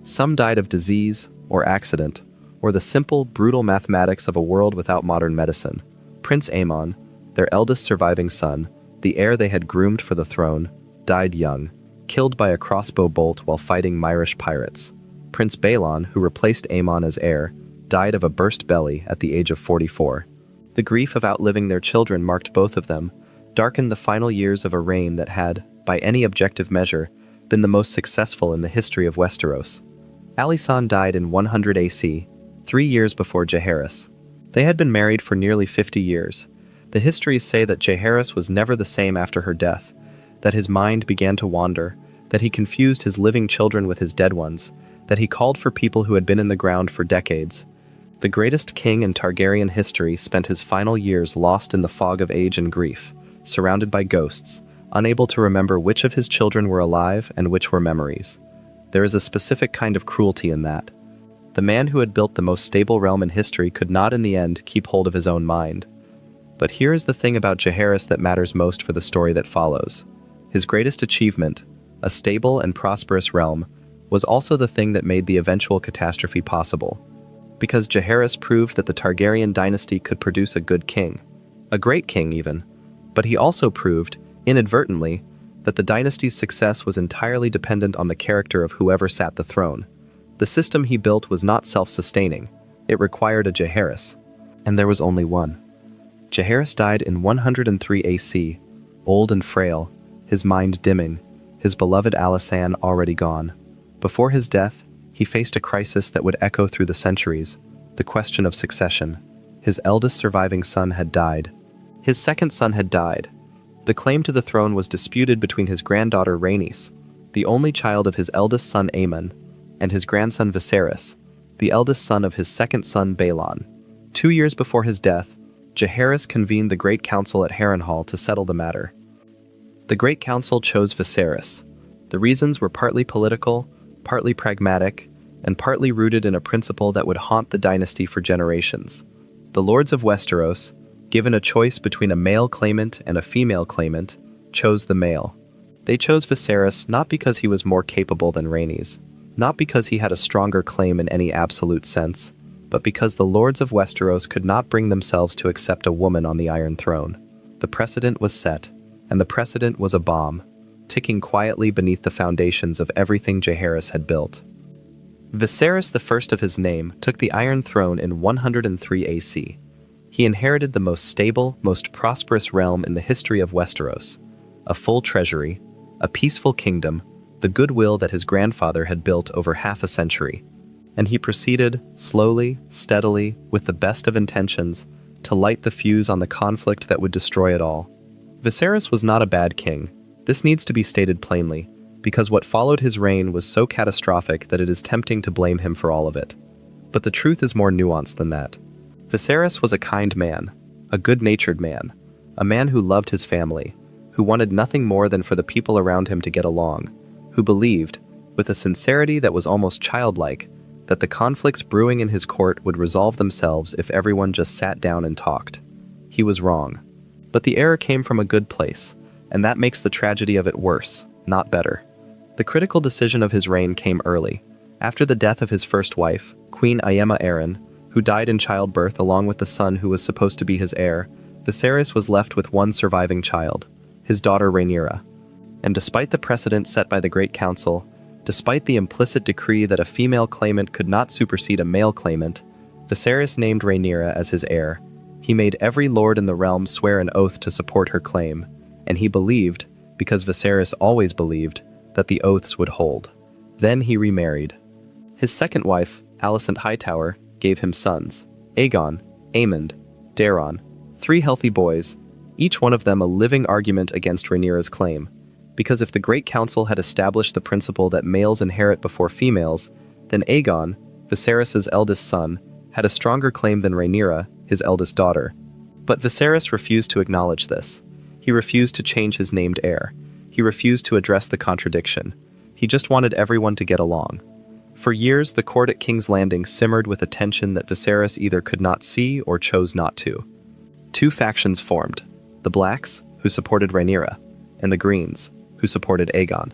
Speaker 1: Some died of disease or accident, or the simple, brutal mathematics of a world without modern medicine. Prince Aemon, their eldest surviving son, the heir they had groomed for the throne, died young. killed by a crossbow bolt while fighting Myrish pirates. Prince Balon, who replaced Aemon as heir, died of a burst belly at the age of 44. The grief of outliving their children marked both of them, darkened the final years of a reign that had, by any objective measure, been the most successful in the history of Westeros. Alysanne died in 100 AC, 3 years before Jaehaerys. They had been married for nearly 50 years. The histories say that Jaehaerys was never the same after her death, that his mind began to wander, that he confused his living children with his dead ones, that he called for people who had been in the ground for decades. The greatest king in Targaryen history spent his final years lost in the fog of age and grief, surrounded by ghosts, unable to remember which of his children were alive and which were memories. There is a specific kind of cruelty in that. The man who had built the most stable realm in history could not in the end keep hold of his own mind. But here is the thing about Jaehaerys that matters most for the story that follows. His greatest achievement, a stable and prosperous realm, was also the thing that made the eventual catastrophe possible. Because Jaehaerys proved that the Targaryen dynasty could produce a good king. A great king, even. But he also proved, inadvertently, that the dynasty's success was entirely dependent on the character of whoever sat the throne. The system he built was not self-sustaining. It required a Jaehaerys. And there was only one. Jaehaerys died in 103 AC, old and frail, his mind dimming, his beloved Alysanne already gone. Before his death, he faced a crisis that would echo through the centuries, the question of succession. His eldest surviving son had died. His second son had died. The claim to the throne was disputed between his granddaughter Rhaenys, the only child of his eldest son Aemon, and his grandson Viserys, the eldest son of his second son Balon. 2 years before his death, Jaehaerys convened the Great Council at Harrenhal to settle the matter. The Great Council chose Viserys. The reasons were partly political, partly pragmatic, and partly rooted in a principle that would haunt the dynasty for generations. The Lords of Westeros, given a choice between a male claimant and a female claimant, chose the male. They chose Viserys not because he was more capable than Rhaenys, not because he had a stronger claim in any absolute sense, but because the Lords of Westeros could not bring themselves to accept a woman on the Iron Throne. The precedent was set, and the precedent was a bomb, ticking quietly beneath the foundations of everything Jaehaerys had built. Viserys, the first of his name, took the Iron Throne in 103 AC. He inherited the most stable, most prosperous realm in the history of Westeros, a full treasury, a peaceful kingdom, the goodwill that his grandfather had built over half a century. And he proceeded, slowly, steadily, with the best of intentions, to light the fuse on the conflict that would destroy it all. Viserys was not a bad king. This needs to be stated plainly, because what followed his reign was so catastrophic that it is tempting to blame him for all of it. But the truth is more nuanced than that. Viserys was a kind man, a good-natured man, a man who loved his family, who wanted nothing more than for the people around him to get along, who believed, with a sincerity that was almost childlike, that the conflicts brewing in his court would resolve themselves if everyone just sat down and talked. He was wrong. But the error came from a good place, and that makes the tragedy of it worse, not better. The critical decision of his reign came early, after the death of his first wife, Queen Aemma Arryn, who died in childbirth along with the son who was supposed to be his heir. Viserys was left with one surviving child, his daughter Rhaenyra. And despite the precedent set by the Great Council, despite the implicit decree that a female claimant could not supersede a male claimant, Viserys named Rhaenyra as his heir. He made every lord in the realm swear an oath to support her claim, and he believed, because Viserys always believed, that the oaths would hold. Then he remarried. His second wife, Alicent Hightower, gave him sons, Aegon, Aemond, Daeron, 3 healthy boys, each one of them a living argument against Rhaenyra's claim. Because if the Great Council had established the principle that males inherit before females, then Aegon, Viserys' eldest son, had a stronger claim than Rhaenyra, his eldest daughter. But Viserys refused to acknowledge this. He refused to change his named heir. He refused to address the contradiction. He just wanted everyone to get along. For years, the court at King's Landing simmered with a tension that Viserys either could not see or chose not to. 2 factions formed, the Blacks, who supported Rhaenyra, and the Greens, who supported Aegon.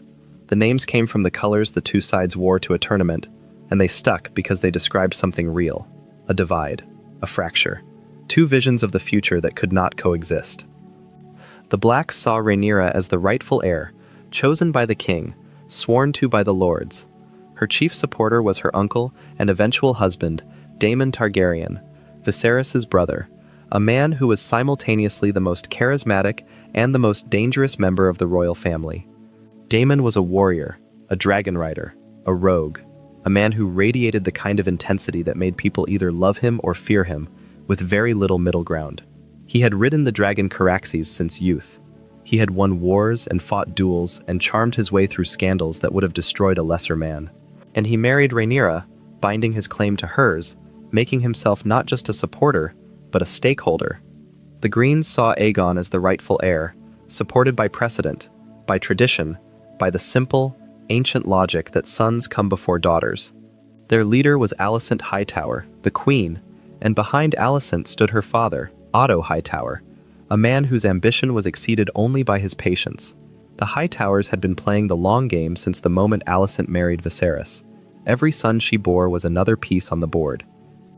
Speaker 1: The names came from the colors the 2 sides wore to a tournament, and they stuck because they described something real, a divide, a fracture, 2 visions of the future that could not coexist. The Blacks saw Rhaenyra as the rightful heir, chosen by the king, sworn to by the lords. Her chief supporter was her uncle and eventual husband, Daemon Targaryen, Viserys' brother, a man who was simultaneously the most charismatic and the most dangerous member of the royal family. Daemon was a warrior, a dragon rider, a rogue, a man who radiated the kind of intensity that made people either love him or fear him, with very little middle ground. He had ridden the dragon Caraxes since youth. He had won wars and fought duels and charmed his way through scandals that would have destroyed a lesser man. And he married Rhaenyra, binding his claim to hers, making himself not just a supporter, but a stakeholder. The Greens saw Aegon as the rightful heir, supported by precedent, by tradition, by the simple, ancient logic that sons come before daughters. Their leader was Alicent Hightower, the queen, and behind Alicent stood her father, Otto Hightower, a man whose ambition was exceeded only by his patience. The Hightowers had been playing the long game since the moment Alicent married Viserys. Every son she bore was another piece on the board.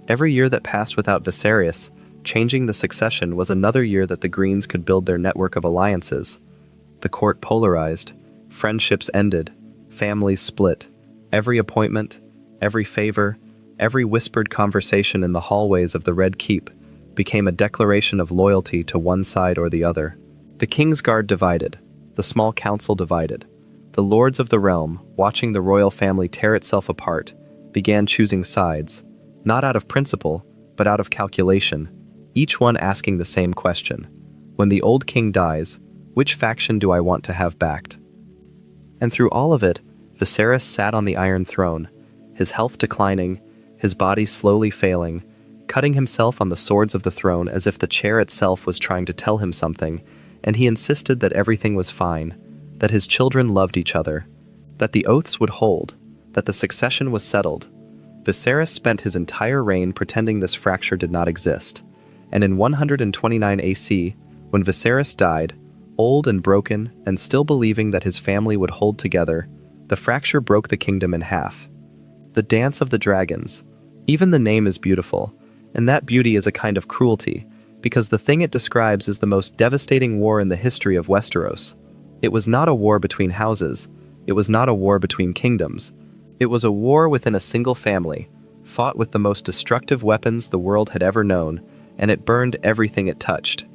Speaker 1: Every year that passed without Viserys, changing the succession, was another year that the Greens could build their network of alliances. The court polarized, friendships ended, families split. Every appointment, every favor, every whispered conversation in the hallways of the Red Keep became a declaration of loyalty to one side or the other. The Kingsguard divided, the small council divided. The lords of the realm, watching the royal family tear itself apart, began choosing sides, not out of principle, but out of calculation, each one asking the same question. When the old king dies, which faction do I want to have backed? And through all of it, Viserys sat on the Iron Throne, his health declining, his body slowly failing, cutting himself on the swords of the throne as if the chair itself was trying to tell him something, and he insisted that everything was fine, that his children loved each other, that the oaths would hold, that the succession was settled. Viserys spent his entire reign pretending this fracture did not exist, and in 129 AC, when Viserys died, old and broken and still believing that his family would hold together, the fracture broke the kingdom in half. The Dance of the Dragons. Even the name is beautiful, and that beauty is a kind of cruelty, because the thing it describes is the most devastating war in the history of Westeros. It was not a war between houses, it was not a war between kingdoms. It was a war within a single family, fought with the most destructive weapons the world had ever known, and it burned everything it touched.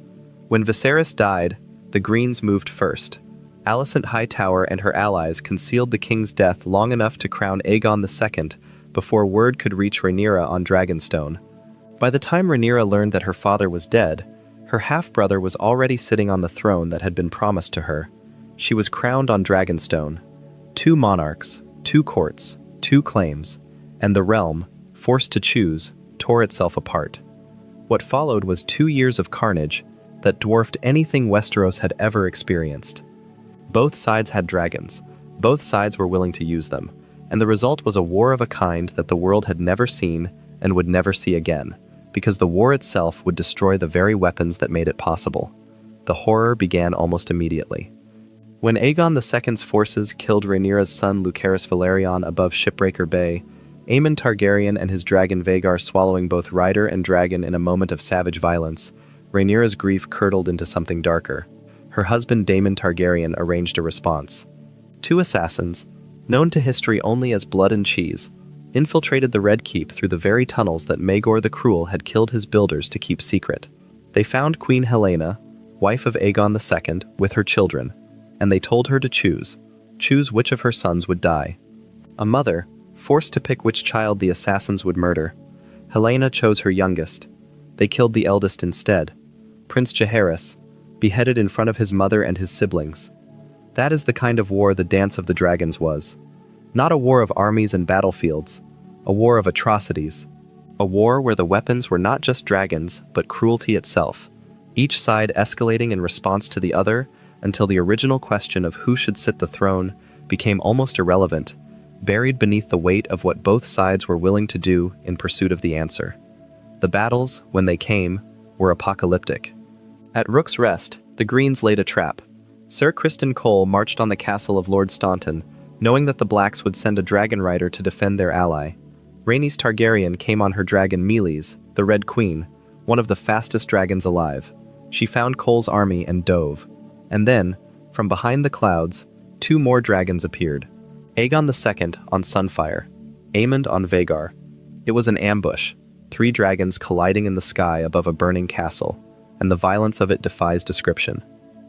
Speaker 1: When Viserys died, the Greens moved first. Alicent Hightower and her allies concealed the king's death long enough to crown Aegon II before word could reach Rhaenyra on Dragonstone. By the time Rhaenyra learned that her father was dead, her half-brother was already sitting on the throne that had been promised to her. She was crowned on Dragonstone. 2 monarchs, 2 courts, 2 claims, and the realm, forced to choose, tore itself apart. What followed was 2 years of carnage that dwarfed anything Westeros had ever experienced. Both sides had dragons, both sides were willing to use them, and the result was a war of a kind that the world had never seen and would never see again, because the war itself would destroy the very weapons that made it possible. The horror began almost immediately. When Aegon II's forces killed Rhaenyra's son Lucerys Valerion above Shipbreaker Bay, Aemon Targaryen and his dragon Vhagar swallowing both rider and dragon in a moment of savage violence, Rhaenyra's grief curdled into something darker. Her husband Daemon Targaryen arranged a response. 2 assassins, known to history only as Blood and Cheese, infiltrated the Red Keep through the very tunnels that Maegor the Cruel had killed his builders to keep secret. They found Queen Helaena, wife of Aegon II, with her children, and they told her to choose which of her sons would die. A mother, forced to pick which child the assassins would murder. Helaena chose her youngest. They killed the eldest instead, Prince Jaehaerys, beheaded in front of his mother and his siblings. That is the kind of war the Dance of the Dragons was. Not a war of armies and battlefields, a war of atrocities. A war where the weapons were not just dragons, but cruelty itself, each side escalating in response to the other until the original question of who should sit the throne became almost irrelevant, buried beneath the weight of what both sides were willing to do in pursuit of the answer. The battles, when they came, were apocalyptic. At Rook's Rest, the Greens laid a trap. Sir Criston Cole marched on the castle of Lord Staunton, knowing that the Blacks would send a dragon rider to defend their ally. Rhaenys Targaryen came on her dragon Meleys, the Red Queen, one of the fastest dragons alive. She found Cole's army and dove. And then, from behind the clouds, 2 more dragons appeared. Aegon II on Sunfire, Aemond on Vhagar. It was an ambush, 3 dragons colliding in the sky above a burning castle, and the violence of it defies description.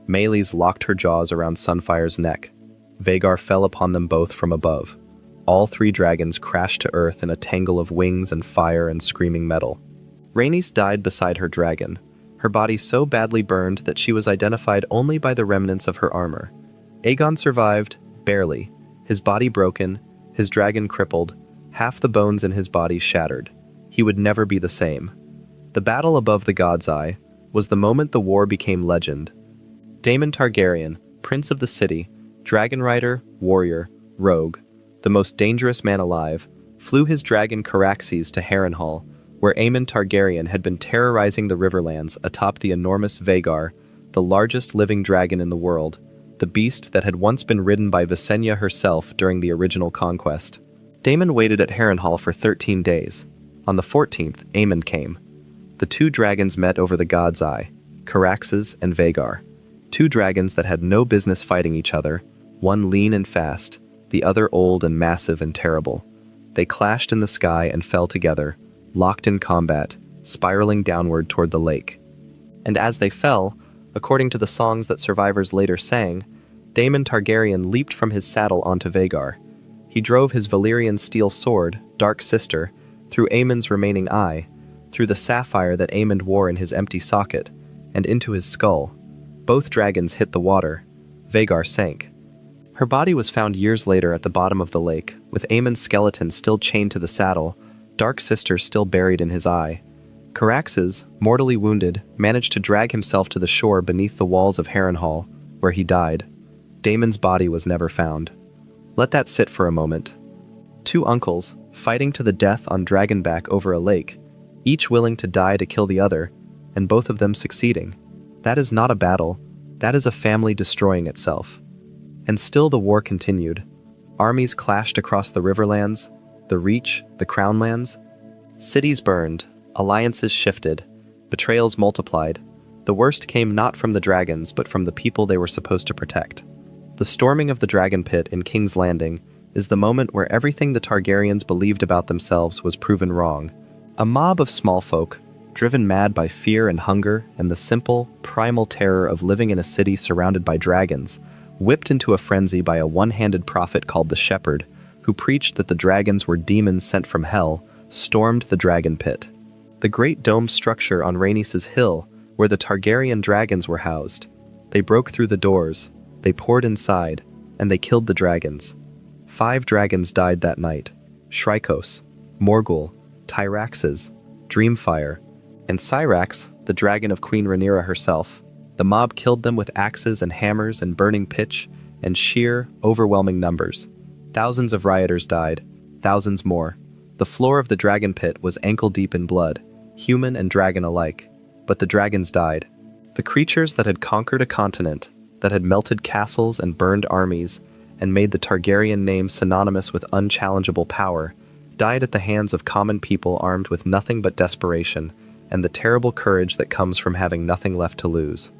Speaker 1: Meleys locked her jaws around Sunfire's neck. Vhagar fell upon them both from above. All 3 dragons crashed to earth in a tangle of wings and fire and screaming metal. Rhaenys died beside her dragon, her body so badly burned that she was identified only by the remnants of her armor. Aegon survived, barely, his body broken, his dragon crippled, half the bones in his body shattered. He would never be the same. The battle above the God's Eye was the moment the war became legend. Daemon Targaryen, Prince of the City, dragon rider, warrior, rogue, the most dangerous man alive, flew his dragon Caraxes to Harrenhal, where Aemon Targaryen had been terrorizing the Riverlands atop the enormous Vhagar, the largest living dragon in the world, the beast that had once been ridden by Visenya herself during the original conquest. Daemon waited at Harrenhal for 13 days. On the 14th, Aemon came. The 2 dragons met over the God's Eye, Caraxes and Vhagar. 2 dragons that had no business fighting each other, one lean and fast, the other old and massive and terrible. They clashed in the sky and fell together, locked in combat, spiraling downward toward the lake. And as they fell, according to the songs that survivors later sang, Daemon Targaryen leaped from his saddle onto Vhagar. He drove his Valyrian steel sword, Dark Sister, through Aemon's remaining eye, through the sapphire that Aemond wore in his empty socket, and into his skull. Both dragons hit the water. Vhagar sank. Her body was found years later at the bottom of the lake, with Aemon's skeleton still chained to the saddle, Dark Sister still buried in his eye. Caraxes, mortally wounded, managed to drag himself to the shore beneath the walls of Harrenhal, where he died. Daemon's body was never found. Let that sit for a moment. 2 uncles, fighting to the death on Dragonback over a lake, each willing to die to kill the other, and both of them succeeding. That is not a battle, that is a family destroying itself. And still the war continued. Armies clashed across the Riverlands, the Reach, the Crownlands. Cities burned, alliances shifted, betrayals multiplied. The worst came not from the dragons but from the people they were supposed to protect. The storming of the Dragon Pit in King's Landing is the moment where everything the Targaryens believed about themselves was proven wrong. A mob of small folk, driven mad by fear and hunger and the simple, primal terror of living in a city surrounded by dragons, whipped into a frenzy by a one-handed prophet called the Shepherd, who preached that the dragons were demons sent from hell, stormed the Dragon Pit. The great dome structure on Rhaenys' hill, where the Targaryen dragons were housed. They broke through the doors, they poured inside, and they killed the dragons. 5 dragons died that night: Shrykos, Morgul, Tyraxes, Dreamfire, and Syrax, the dragon of Queen Rhaenyra herself. The mob killed them with axes and hammers and burning pitch, and sheer, overwhelming numbers. Thousands of rioters died, thousands more. The floor of the Dragon Pit was ankle-deep in blood, human and dragon alike. But the dragons died. The creatures that had conquered a continent, that had melted castles and burned armies, and made the Targaryen name synonymous with unchallengeable power, died at the hands of common people armed with nothing but desperation, and the terrible courage that comes from having nothing left to lose.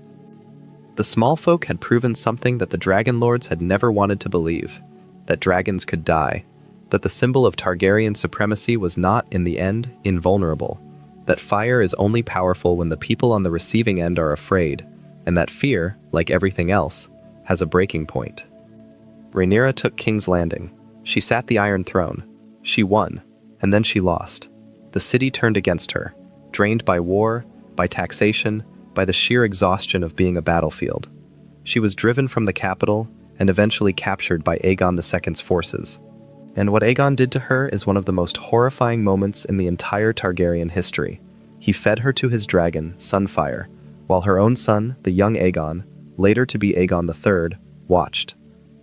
Speaker 1: The small folk had proven something that the dragonlords had never wanted to believe, that dragons could die, that the symbol of Targaryen supremacy was not, in the end, invulnerable, that fire is only powerful when the people on the receiving end are afraid, and that fear, like everything else, has a breaking point. Rhaenyra took King's Landing. She sat the Iron Throne. She won, and then she lost. The city turned against her, drained by war, by taxation, by the sheer exhaustion of being a battlefield. She was driven from the capital and eventually captured by Aegon II's forces. And what Aegon did to her is one of the most horrifying moments in the entire Targaryen history. He fed her to his dragon, Sunfire, while her own son, the young Aegon, later to be Aegon III, watched.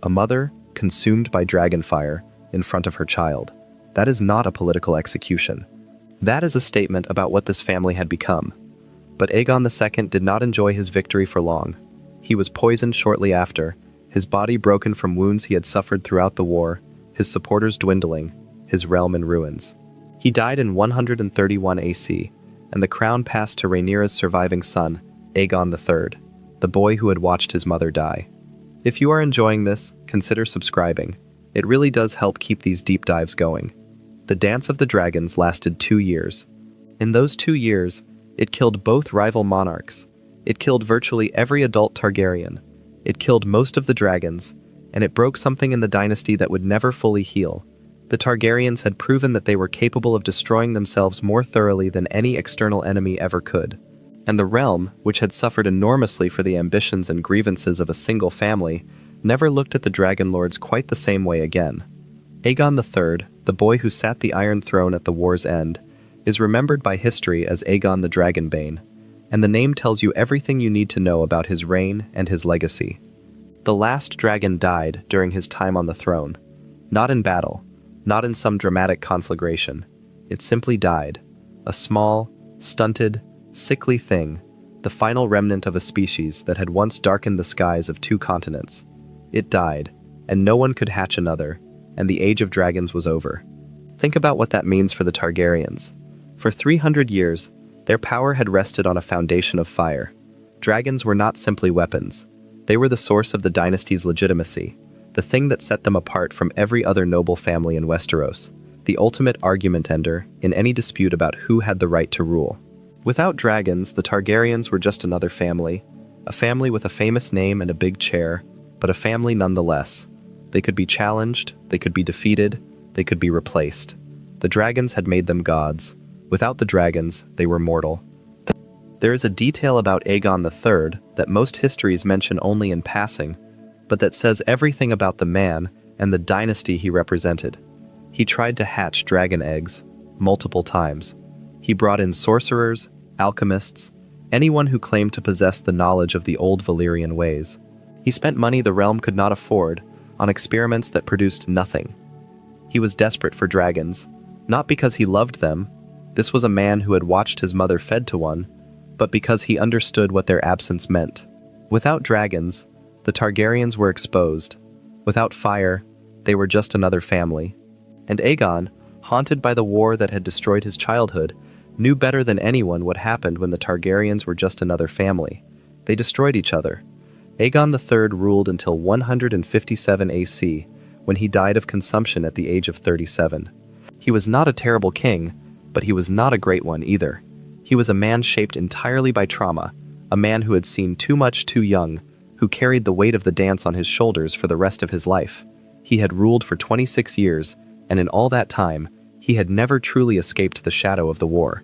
Speaker 1: A mother, consumed by dragonfire, in front of her child. That is not a political execution. That is a statement about what this family had become. But Aegon II did not enjoy his victory for long. He was poisoned shortly after, his body broken from wounds he had suffered throughout the war, his supporters dwindling, his realm in ruins. He died in 131 AC, and the crown passed to Rhaenyra's surviving son, Aegon III, the boy who had watched his mother die. If you are enjoying this, consider subscribing. It really does help keep these deep dives going. The Dance of the Dragons lasted 2 years. In those 2 years, it killed both rival monarchs. It killed virtually every adult Targaryen. It killed most of the dragons, and it broke something in the dynasty that would never fully heal. The Targaryens had proven that they were capable of destroying themselves more thoroughly than any external enemy ever could. And the realm, which had suffered enormously for the ambitions and grievances of a single family, never looked at the dragonlords quite the same way again. Aegon III, the boy who sat the Iron Throne at the war's end, is remembered by history as Aegon the Dragonbane, and the name tells you everything you need to know about his reign and his legacy. The last dragon died during his time on the throne. Not in battle, not in some dramatic conflagration. It simply died. A small, stunted, sickly thing, the final remnant of a species that had once darkened the skies of 2 continents. It died, and no one could hatch another, and the age of dragons was over. Think about what that means for the Targaryens. For 300 years, their power had rested on a foundation of fire. Dragons were not simply weapons. They were the source of the dynasty's legitimacy, the thing that set them apart from every other noble family in Westeros, the ultimate argument ender in any dispute about who had the right to rule. Without dragons, the Targaryens were just another family, a family with a famous name and a big chair, but a family nonetheless. They could be challenged, they could be defeated, they could be replaced. The dragons had made them gods. Without the dragons, they were mortal. There is a detail about Aegon III that most histories mention only in passing, but that says everything about the man and the dynasty he represented. He tried to hatch dragon eggs multiple times. He brought in sorcerers, alchemists, anyone who claimed to possess the knowledge of the old Valyrian ways. He spent money the realm could not afford on experiments that produced nothing. He was desperate for dragons, not because he loved them. This was a man who had watched his mother fed to one, but because he understood what their absence meant. Without dragons, the Targaryens were exposed. Without fire, they were just another family. And Aegon, haunted by the war that had destroyed his childhood, knew better than anyone what happened when the Targaryens were just another family. They destroyed each other. Aegon III ruled until 157 AC, when he died of consumption at the age of 37. He was not a terrible king, but he was not a great one either. He was a man shaped entirely by trauma, a man who had seen too much too young, who carried the weight of the dance on his shoulders for the rest of his life. He had ruled for 26 years, and in all that time, he had never truly escaped the shadow of the war.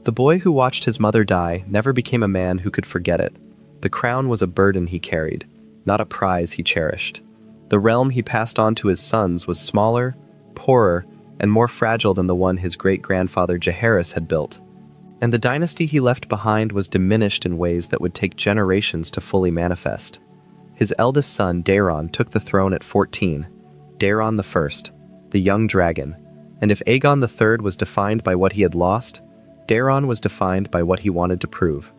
Speaker 1: The boy who watched his mother die never became a man who could forget it. The crown was a burden he carried, not a prize he cherished. The realm he passed on to his sons was smaller, poorer, and more fragile than the one his great-grandfather Jaehaerys had built. And the dynasty he left behind was diminished in ways that would take generations to fully manifest. His eldest son, Daeron, took the throne at 14, Daeron I, the young dragon, and if Aegon III was defined by what he had lost, Daeron was defined by what he wanted to prove.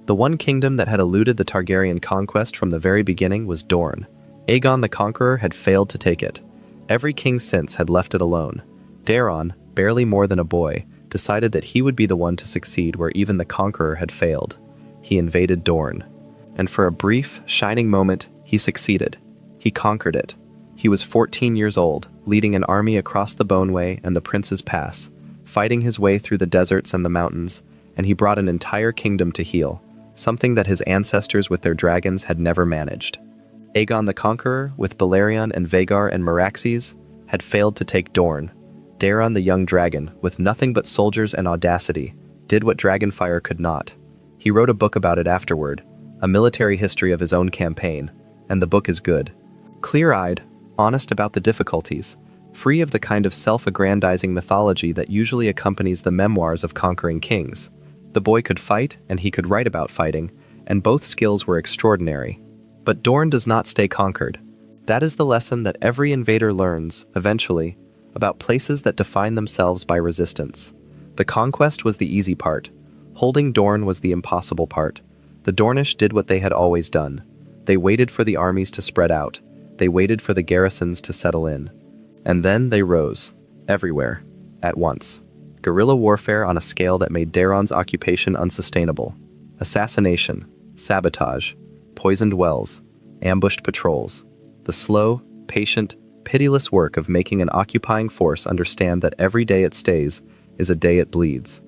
Speaker 1: The one kingdom that had eluded the Targaryen conquest from the very beginning was Dorne. Aegon the Conqueror had failed to take it. Every king since had left it alone. Daeron, barely more than a boy, decided that he would be the one to succeed where even the Conqueror had failed. He invaded Dorne. And for a brief, shining moment, he succeeded. He conquered it. He was 14 years old, leading an army across the Boneway and the Prince's Pass, fighting his way through the deserts and the mountains, and he brought an entire kingdom to heel, something that his ancestors with their dragons had never managed. Aegon the Conqueror, with Balerion and Vhagar and Meraxes, had failed to take Dorne. Daeron the young dragon, with nothing but soldiers and audacity, did what Dragonfire could not. He wrote a book about it afterward, a military history of his own campaign, and the book is good. Clear-eyed, honest about the difficulties, free of the kind of self-aggrandizing mythology that usually accompanies the memoirs of conquering kings. The boy could fight, and he could write about fighting, and both skills were extraordinary. But Dorne does not stay conquered. That is the lesson that every invader learns, eventually, about places that define themselves by resistance. The conquest was the easy part. Holding Dorne was the impossible part. The Dornish did what they had always done. They waited for the armies to spread out. They waited for the garrisons to settle in. And then they rose. Everywhere. At once. Guerrilla warfare on a scale that made Daeron's occupation unsustainable. Assassination. Sabotage. Poisoned wells. ambushed patrols. The slow, patient, pitiless work of making an occupying force understand that every day it stays is a day it bleeds.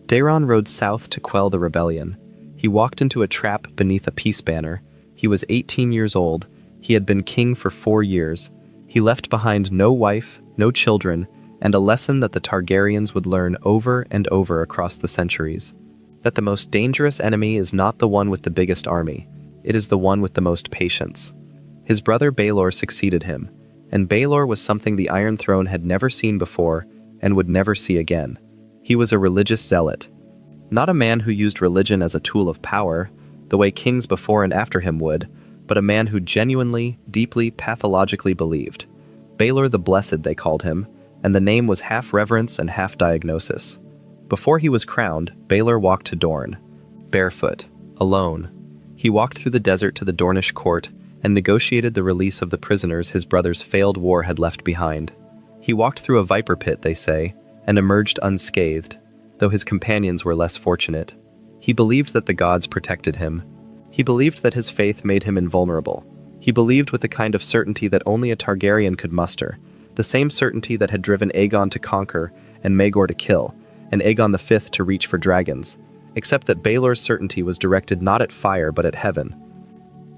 Speaker 1: Daeron rode south to quell the rebellion. He walked into a trap beneath a peace banner. He was 18 years old. He had been king for 4 years. He left behind no wife, no children, and a lesson that the Targaryens would learn over and over across the centuries. That the most dangerous enemy is not the one with the biggest army. It is the one with the most patience. His brother Baelor succeeded him, and Baelor was something the Iron Throne had never seen before and would never see again. He was a religious zealot. Not a man who used religion as a tool of power, the way kings before and after him would, but a man who genuinely, deeply, pathologically believed. Baelor the Blessed, they called him, and the name was half reverence and half diagnosis. Before he was crowned, Baelor walked to Dorne, barefoot, alone. He walked through the desert to the Dornish court and negotiated the release of the prisoners his brother's failed war had left behind. He walked through a viper pit, they say, and emerged unscathed, though his companions were less fortunate. He believed that the gods protected him. He believed that his faith made him invulnerable. He believed with the kind of certainty that only a Targaryen could muster, the same certainty that had driven Aegon to conquer and Maegor to kill, and Aegon V to reach for dragons, except that Baelor's certainty was directed not at fire but at heaven.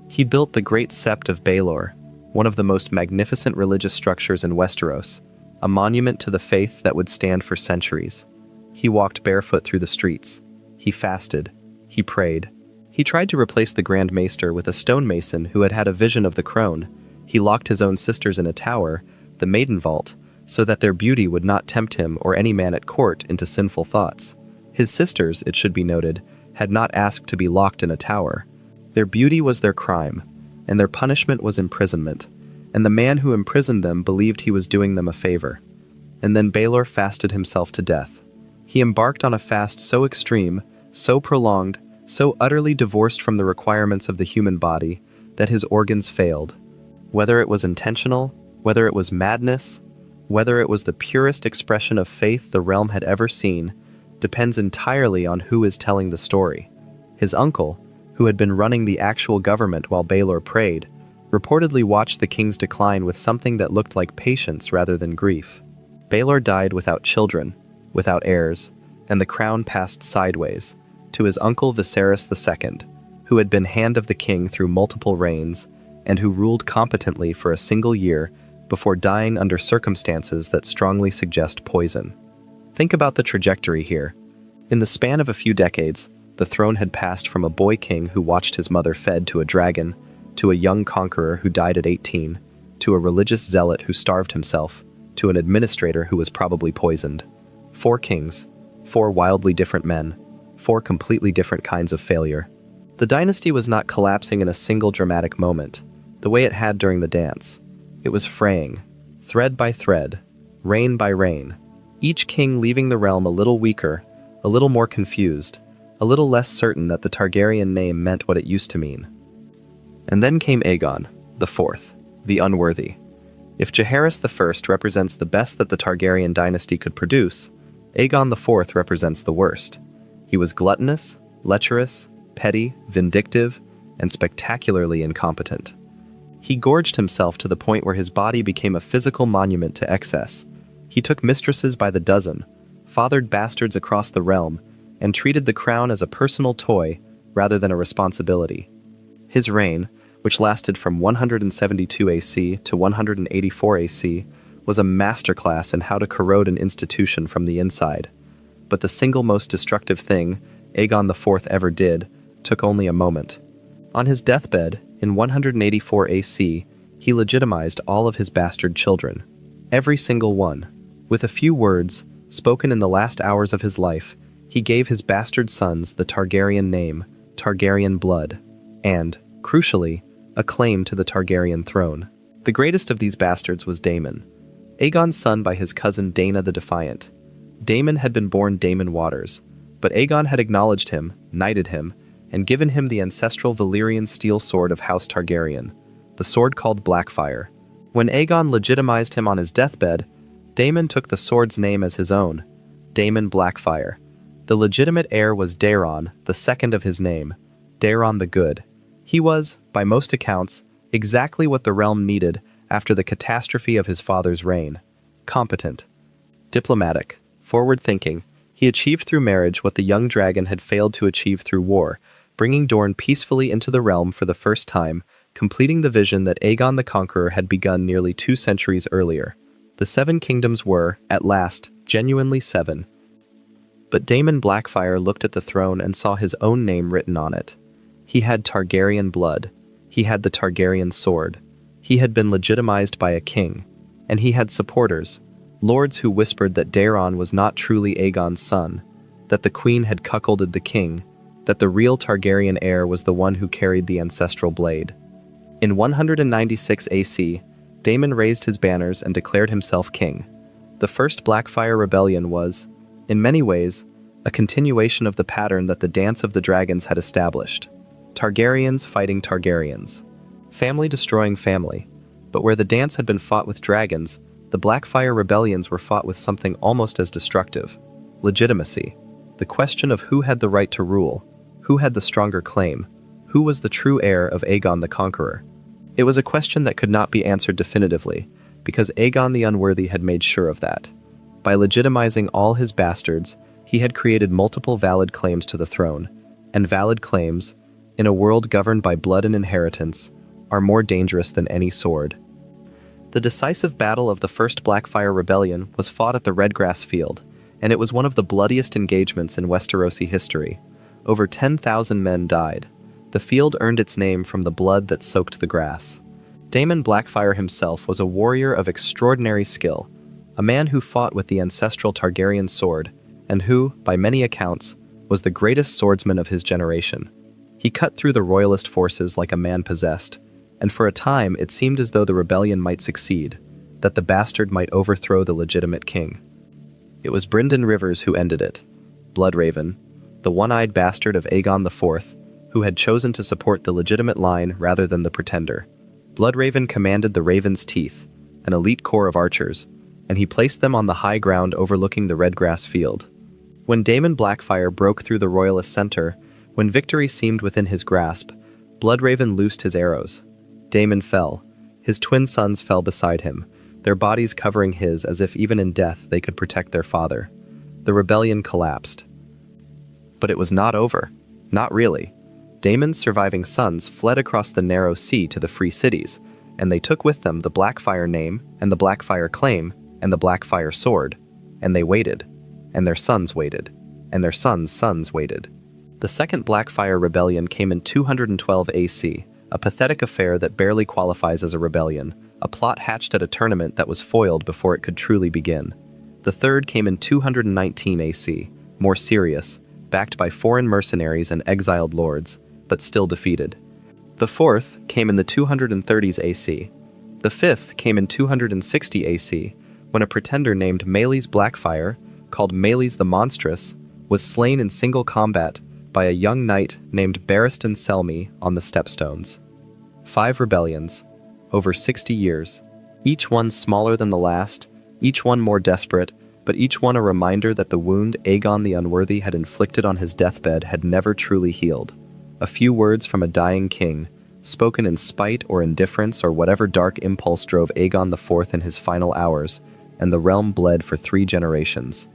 Speaker 1: He built the Great Sept of Baelor, one of the most magnificent religious structures in Westeros, a monument to the faith that would stand for centuries. He walked barefoot through the streets. He fasted. He prayed. He tried to replace the Grand Maester with a stonemason who had had a vision of the crone. He locked his own sisters in a tower, the Maiden Vault, so that their beauty would not tempt him or any man at court into sinful thoughts. His sisters, it should be noted, had not asked to be locked in a tower. Their beauty was their crime, and their punishment was imprisonment, and the man who imprisoned them believed he was doing them a favor. And then Baelor fasted himself to death. He embarked on a fast so extreme, so prolonged, so utterly divorced from the requirements of the human body, that his organs failed. Whether it was intentional, whether it was madness, whether it was the purest expression of faith the realm had ever seen, depends entirely on who is telling the story. His uncle, who had been running the actual government while Baelor prayed, reportedly watched the king's decline with something that looked like patience rather than grief. Baelor died without children, without heirs, and the crown passed sideways to his uncle Viserys II, who had been hand of the king through multiple reigns and who ruled competently for a single year before dying under circumstances that strongly suggest poison. Think about the trajectory here. In the span of a few decades, the throne had passed from a boy king who watched his mother fed to a dragon, to a young conqueror who died at 18, to a religious zealot who starved himself, to an administrator who was probably poisoned. 4 kings, 4 wildly different men, 4 completely different kinds of failure. The dynasty was not collapsing in a single dramatic moment, the way it had during the dance. It was fraying, thread by thread, reign by reign, each king leaving the realm a little weaker, a little more confused, a little less certain that the Targaryen name meant what it used to mean. And then came Aegon, the Fourth, the unworthy. If Jaehaerys I represents the best that the Targaryen dynasty could produce, Aegon IV represents the worst. He was gluttonous, lecherous, petty, vindictive, and spectacularly incompetent. He gorged himself to the point where his body became a physical monument to excess. He took mistresses by the dozen, fathered bastards across the realm, and treated the crown as a personal toy rather than a responsibility. His reign, which lasted from 172 AC to 184 AC, was a masterclass in how to corrode an institution from the inside. But the single most destructive thing Aegon IV ever did took only a moment. On his deathbed, in 184 AC, he legitimized all of his bastard children. Every single one. With a few words, spoken in the last hours of his life, he gave his bastard sons the Targaryen name, Targaryen blood, and, crucially, a claim to the Targaryen throne. The greatest of these bastards was Daemon, Aegon's son by his cousin Daena the Defiant. Daemon had been born Daemon Waters, but Aegon had acknowledged him, knighted him, and given him the ancestral Valyrian steel sword of House Targaryen, the sword called Blackfire. When Aegon legitimized him on his deathbed, Daemon took the sword's name as his own, Daemon Blackfire. The legitimate heir was Daeron, the second of his name, Daeron the Good. He was, by most accounts, exactly what the realm needed after the catastrophe of his father's reign. Competent, diplomatic, forward-thinking, he achieved through marriage what the young dragon had failed to achieve through war, bringing Dorne peacefully into the realm for the first time, completing the vision that Aegon the Conqueror had begun nearly 2 centuries earlier. The 7 kingdoms were, at last, genuinely 7. But Daemon Blackfyre looked at the throne and saw his own name written on it. He had Targaryen blood. He had the Targaryen sword. He had been legitimized by a king. And he had supporters, lords who whispered that Daeron was not truly Aegon's son, that the queen had cuckolded the king, that the real Targaryen heir was the one who carried the ancestral blade. In 196 AC, Daemon raised his banners and declared himself king. The first Blackfyre rebellion was, in many ways, a continuation of the pattern that the Dance of the Dragons had established. Targaryens fighting Targaryens. Family destroying family. But where the dance had been fought with dragons, the Blackfyre rebellions were fought with something almost as destructive. Legitimacy. The question of who had the right to rule, who had the stronger claim, who was the true heir of Aegon the Conqueror. It was a question that could not be answered definitively, because Aegon the Unworthy had made sure of that. By legitimizing all his bastards, he had created multiple valid claims to the throne, and valid claims, in a world governed by blood and inheritance, are more dangerous than any sword. The decisive battle of the First Blackfyre Rebellion was fought at the Redgrass Field, and it was one of the bloodiest engagements in Westerosi history. Over 10,000 men died. The field earned its name from the blood that soaked the grass. Daemon Blackfyre himself was a warrior of extraordinary skill, a man who fought with the ancestral Targaryen sword, and who, by many accounts, was the greatest swordsman of his generation. He cut through the royalist forces like a man possessed, and for a time it seemed as though the rebellion might succeed, that the bastard might overthrow the legitimate king. It was Brynden Rivers who ended it. Bloodraven, the one-eyed bastard of Aegon IV, who had chosen to support the legitimate line rather than the pretender. Bloodraven commanded the Raven's Teeth, an elite corps of archers, and he placed them on the high ground overlooking the Redgrass Field. When Daemon Blackfyre broke through the royalist center, when victory seemed within his grasp, Bloodraven loosed his arrows. Daemon fell. His twin sons fell beside him, their bodies covering his as if even in death they could protect their father. The rebellion collapsed. But it was not over. Not really. Daemon's surviving sons fled across the narrow sea to the free cities, and they took with them the Blackfyre name, and the Blackfyre claim, and the Blackfyre sword. And they waited. And their sons waited. And their sons' sons waited. The Second Blackfyre Rebellion came in 212 AC, a pathetic affair that barely qualifies as a rebellion, a plot hatched at a tournament that was foiled before it could truly begin. The third came in 219 AC, more serious, backed by foreign mercenaries and exiled lords, but still defeated. The fourth came in the 230s AC. The fifth came in 260 AC, when a pretender named Meleys Blackfyre, called Meleys the Monstrous, was slain in single combat by a young knight named Barristan Selmy on the Stepstones. 5 rebellions, over 60 years, each one smaller than the last, each one more desperate, but each one a reminder that the wound Aegon the Unworthy had inflicted on his deathbed had never truly healed. A few words from a dying king, spoken in spite or indifference or whatever dark impulse drove Aegon IV in his final hours, and the realm bled for 3 generations.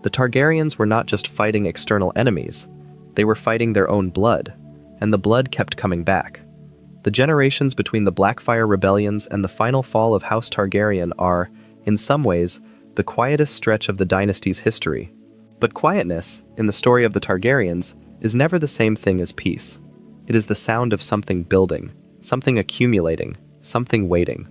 Speaker 1: The Targaryens were not just fighting external enemies, they were fighting their own blood, and the blood kept coming back. The generations between the Blackfyre rebellions and the final fall of House Targaryen are, in some ways, the quietest stretch of the dynasty's history. But quietness, in the story of the Targaryens, is never the same thing as peace. It is the sound of something building, something accumulating, something waiting.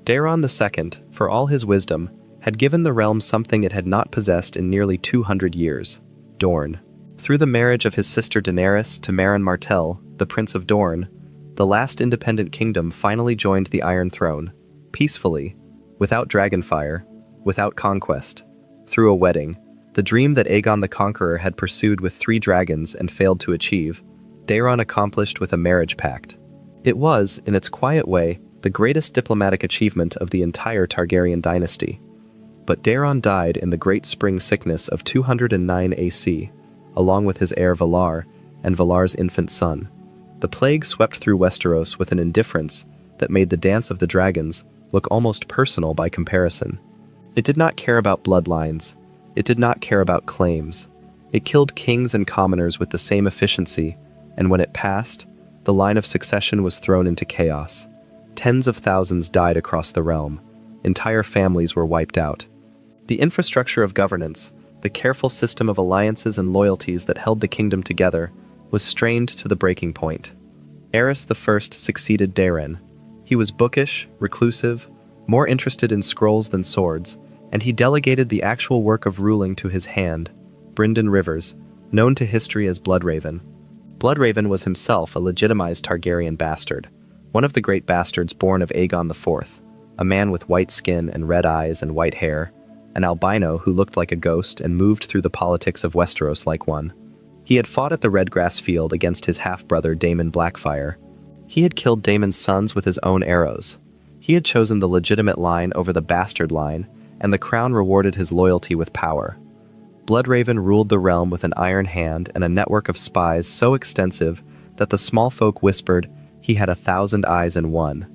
Speaker 1: Daeron II, for all his wisdom, had given the realm something it had not possessed in nearly 200 years: Dorne. Through the marriage of his sister Daenerys to Maron Martell, the Prince of Dorne, the last independent kingdom finally joined the Iron Throne, peacefully, without dragonfire, without conquest, through a wedding, the dream that Aegon the Conqueror had pursued with 3 dragons and failed to achieve, Daeron accomplished with a marriage pact. It was, in its quiet way, the greatest diplomatic achievement of the entire Targaryen dynasty. But Daeron died in the Great Spring Sickness of 209 AC, along with his heir Valar and Valar's infant son. The plague swept through Westeros with an indifference that made the Dance of the Dragons look almost personal by comparison. It did not care about bloodlines. It did not care about claims. It killed kings and commoners with the same efficiency, and when it passed, the line of succession was thrown into chaos. Tens of thousands died across the realm. Entire families were wiped out. The infrastructure of governance, the careful system of alliances and loyalties that held the kingdom together, was strained to the breaking point. Aerys I succeeded Daeron. He was bookish, reclusive, more interested in scrolls than swords, and he delegated the actual work of ruling to his hand, Brynden Rivers, known to history as Bloodraven. Bloodraven was himself a legitimized Targaryen bastard, one of the great bastards born of Aegon IV, a man with white skin and red eyes and white hair, an albino who looked like a ghost and moved through the politics of Westeros like one. He had fought at the Redgrass Field against his half-brother Daemon Blackfyre. He had killed Daemon's sons with his own arrows. He had chosen the legitimate line over the bastard line, and the crown rewarded his loyalty with power. Bloodraven ruled the realm with an iron hand and a network of spies so extensive that the small folk whispered he had 1,000 eyes in one.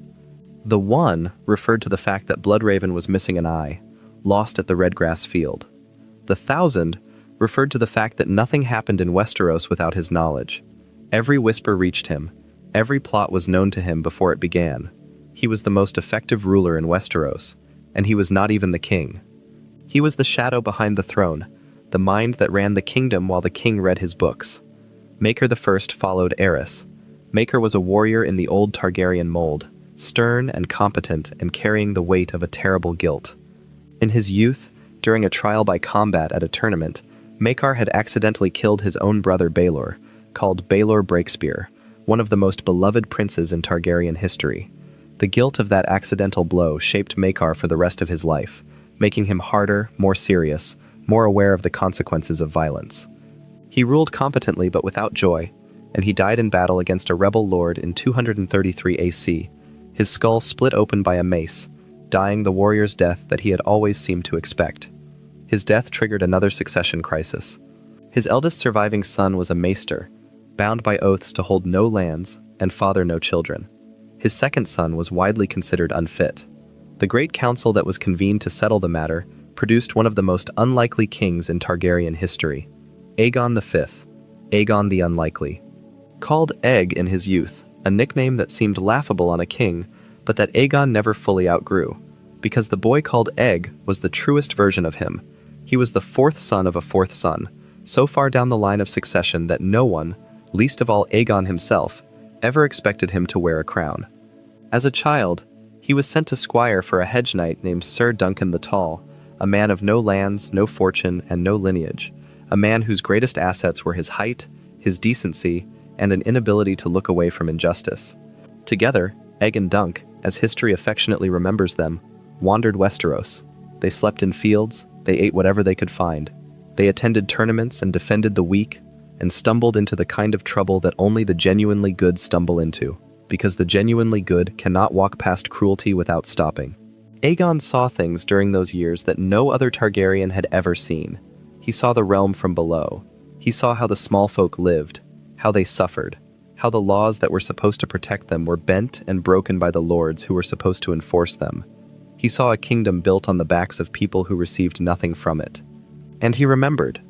Speaker 1: The one referred to the fact that Bloodraven was missing an eye, lost at the Redgrass Field. The 1,000 referred to the fact that nothing happened in Westeros without his knowledge. Every whisper reached him. Every plot was known to him before it began. He was the most effective ruler in Westeros, and he was not even the king. He was the shadow behind the throne, the mind that ran the kingdom while the king read his books. Maegor I followed Aerys. Maegor was a warrior in the old Targaryen mold, stern and competent and carrying the weight of a terrible guilt. In his youth, during a trial by combat at a tournament, Maegor had accidentally killed his own brother Baelor, called Baelor Breakspear, one of the most beloved princes in Targaryen history. The guilt of that accidental blow shaped Maegor for the rest of his life, making him harder, more serious, more aware of the consequences of violence. He ruled competently but without joy, and he died in battle against a rebel lord in 233 AC, his skull split open by a mace, dying the warrior's death that he had always seemed to expect. His death triggered another succession crisis. His eldest surviving son was a maester, bound by oaths to hold no lands and father no children. His second son was widely considered unfit. The great council that was convened to settle the matter produced one of the most unlikely kings in Targaryen history, Aegon V, Aegon the Unlikely. Called Egg in his youth, a nickname that seemed laughable on a king, but that Aegon never fully outgrew, because the boy called Egg was the truest version of him. He was the fourth son of a fourth son, so far down the line of succession that no one, least of all Aegon himself, ever expected him to wear a crown. As a child, he was sent to squire for a hedge knight named Sir Duncan the Tall, a man of no lands, no fortune, and no lineage, a man whose greatest assets were his height, his decency, and an inability to look away from injustice. Together, Egg and Dunk, as history affectionately remembers them, wandered Westeros. They slept in fields, they ate whatever they could find. They attended tournaments and defended the weak, and stumbled into the kind of trouble that only the genuinely good stumble into, because the genuinely good cannot walk past cruelty without stopping. Aegon saw things during those years that no other Targaryen had ever seen. He saw the realm from below. He saw how the small folk lived, how they suffered, how the laws that were supposed to protect them were bent and broken by the lords who were supposed to enforce them. He saw a kingdom built on the backs of people who received nothing from it. And he remembered.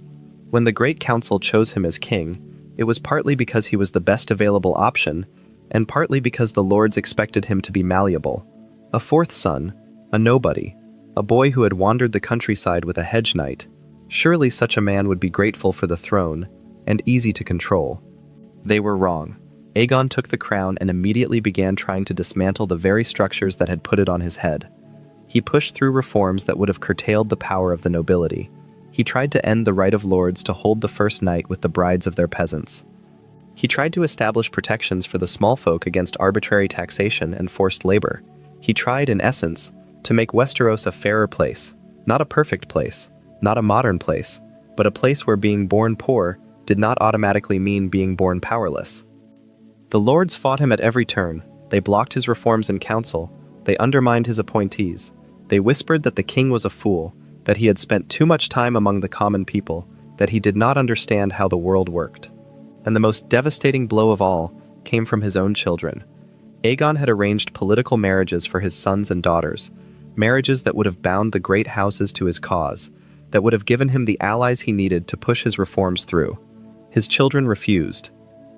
Speaker 1: When the Great Council chose him as king, it was partly because he was the best available option, and partly because the lords expected him to be malleable. A fourth son, a nobody, a boy who had wandered the countryside with a hedge knight. Surely such a man would be grateful for the throne, and easy to control. They were wrong. Aegon took the crown and immediately began trying to dismantle the very structures that had put it on his head. He pushed through reforms that would have curtailed the power of the nobility. He tried to end the right of lords to hold the first night with the brides of their peasants. He tried to establish protections for the small folk against arbitrary taxation and forced labor. He tried, in essence, to make Westeros a fairer place, not a perfect place, not a modern place, but a place where being born poor did not automatically mean being born powerless. The lords fought him at every turn. They blocked his reforms in council. They undermined his appointees. They whispered that the king was a fool, that he had spent too much time among the common people, that he did not understand how the world worked. And the most devastating blow of all came from his own children. Aegon had arranged political marriages for his sons and daughters, marriages that would have bound the great houses to his cause, that would have given him the allies he needed to push his reforms through. His children refused.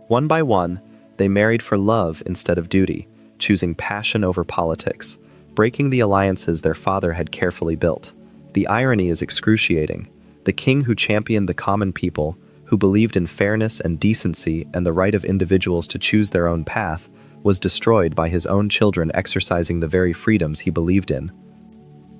Speaker 1: One by one, they married for love instead of duty, choosing passion over politics, breaking the alliances their father had carefully built. The irony is excruciating. The king who championed the common people, who believed in fairness and decency and the right of individuals to choose their own path, was destroyed by his own children exercising the very freedoms he believed in.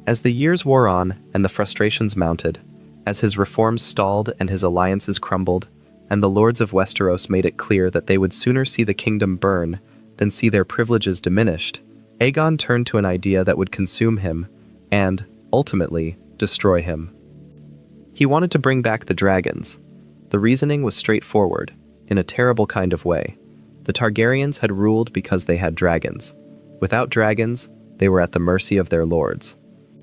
Speaker 1: As the years wore on and the frustrations mounted, as his reforms stalled and his alliances crumbled, and the lords of Westeros made it clear that they would sooner see the kingdom burn than see their privileges diminished, Aegon turned to an idea that would consume him and, ultimately, destroy him. He wanted to bring back the dragons. The reasoning was straightforward, in a terrible kind of way. The Targaryens had ruled because they had dragons. Without dragons, they were at the mercy of their lords.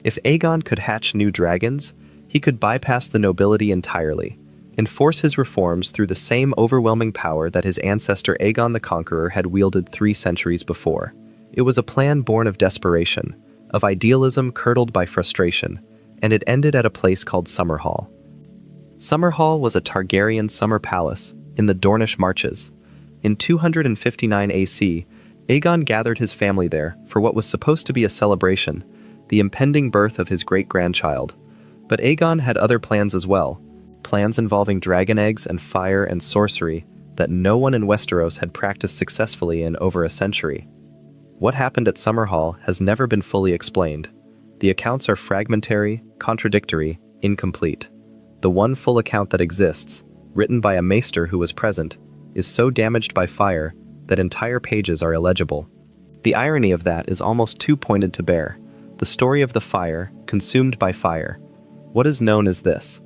Speaker 1: If Aegon could hatch new dragons, he could bypass the nobility entirely, enforce his reforms through the same overwhelming power that his ancestor Aegon the Conqueror had wielded 3 centuries before. It was a plan born of desperation, of idealism curdled by frustration, and it ended at a place called Summerhall. Summerhall was a Targaryen summer palace in the Dornish Marches. In 259 AC, Aegon gathered his family there for what was supposed to be a celebration, the impending birth of his great-grandchild. But Aegon had other plans as well, plans involving dragon eggs and fire and sorcery that no one in Westeros had practiced successfully in over a century. What happened at Summerhall has never been fully explained. The accounts are fragmentary, contradictory, incomplete. The one full account that exists, written by a maester who was present, is so damaged by fire that entire pages are illegible. The irony of that is almost too pointed to bear. The story of the fire, consumed by fire. What is known as this?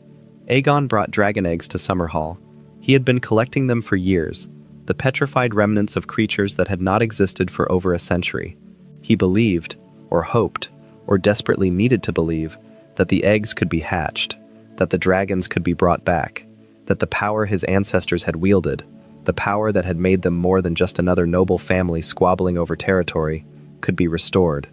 Speaker 1: Aegon brought dragon eggs to Summerhall. He had been collecting them for years, the petrified remnants of creatures that had not existed for over a century. He believed, or hoped, or desperately needed to believe, that the eggs could be hatched, that the dragons could be brought back, that the power his ancestors had wielded, the power that had made them more than just another noble family squabbling over territory, could be restored.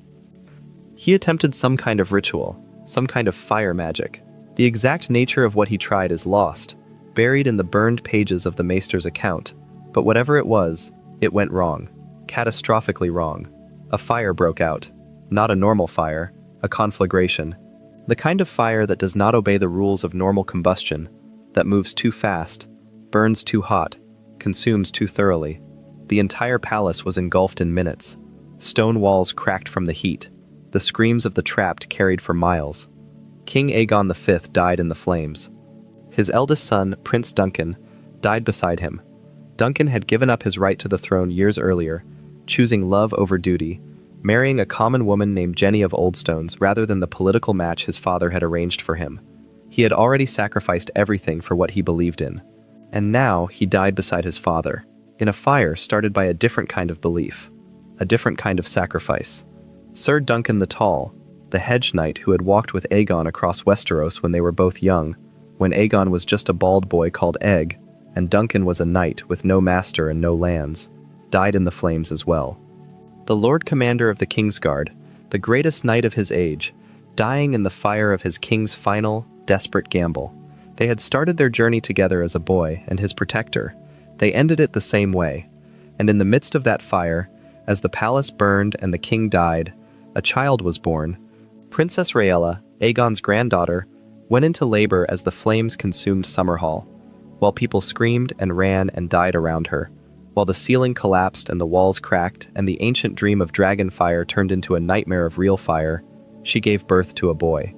Speaker 1: He attempted some kind of ritual, some kind of fire magic. The exact nature of what he tried is lost, buried in the burned pages of the maester's account, but whatever it was, it went wrong, catastrophically wrong. A fire broke out, not a normal fire, a conflagration. The kind of fire that does not obey the rules of normal combustion, that moves too fast, burns too hot, consumes too thoroughly. The entire palace was engulfed in minutes. Stone walls cracked from the heat. The screams of the trapped carried for miles. King Aegon V died in the flames. His eldest son, Prince Duncan, died beside him. Duncan had given up his right to the throne years earlier, choosing love over duty, marrying a common woman named Jenny of Oldstones rather than the political match his father had arranged for him. He had already sacrificed everything for what he believed in. And now he died beside his father, in a fire started by a different kind of belief, a different kind of sacrifice. Sir Duncan the Tall, the hedge knight who had walked with Aegon across Westeros when they were both young, when Aegon was just a bald boy called Egg, and Duncan was a knight with no master and no lands, died in the flames as well. The Lord Commander of the Kingsguard, the greatest knight of his age, dying in the fire of his king's final, desperate gamble. They had started their journey together as a boy and his protector. They ended it the same way. And in the midst of that fire, as the palace burned and the king died, a child was born. Princess Rhaella, Aegon's granddaughter, went into labor as the flames consumed Summerhall, while people screamed and ran and died around her, while the ceiling collapsed and the walls cracked and the ancient dream of dragon fire turned into a nightmare of real fire. She gave birth to a boy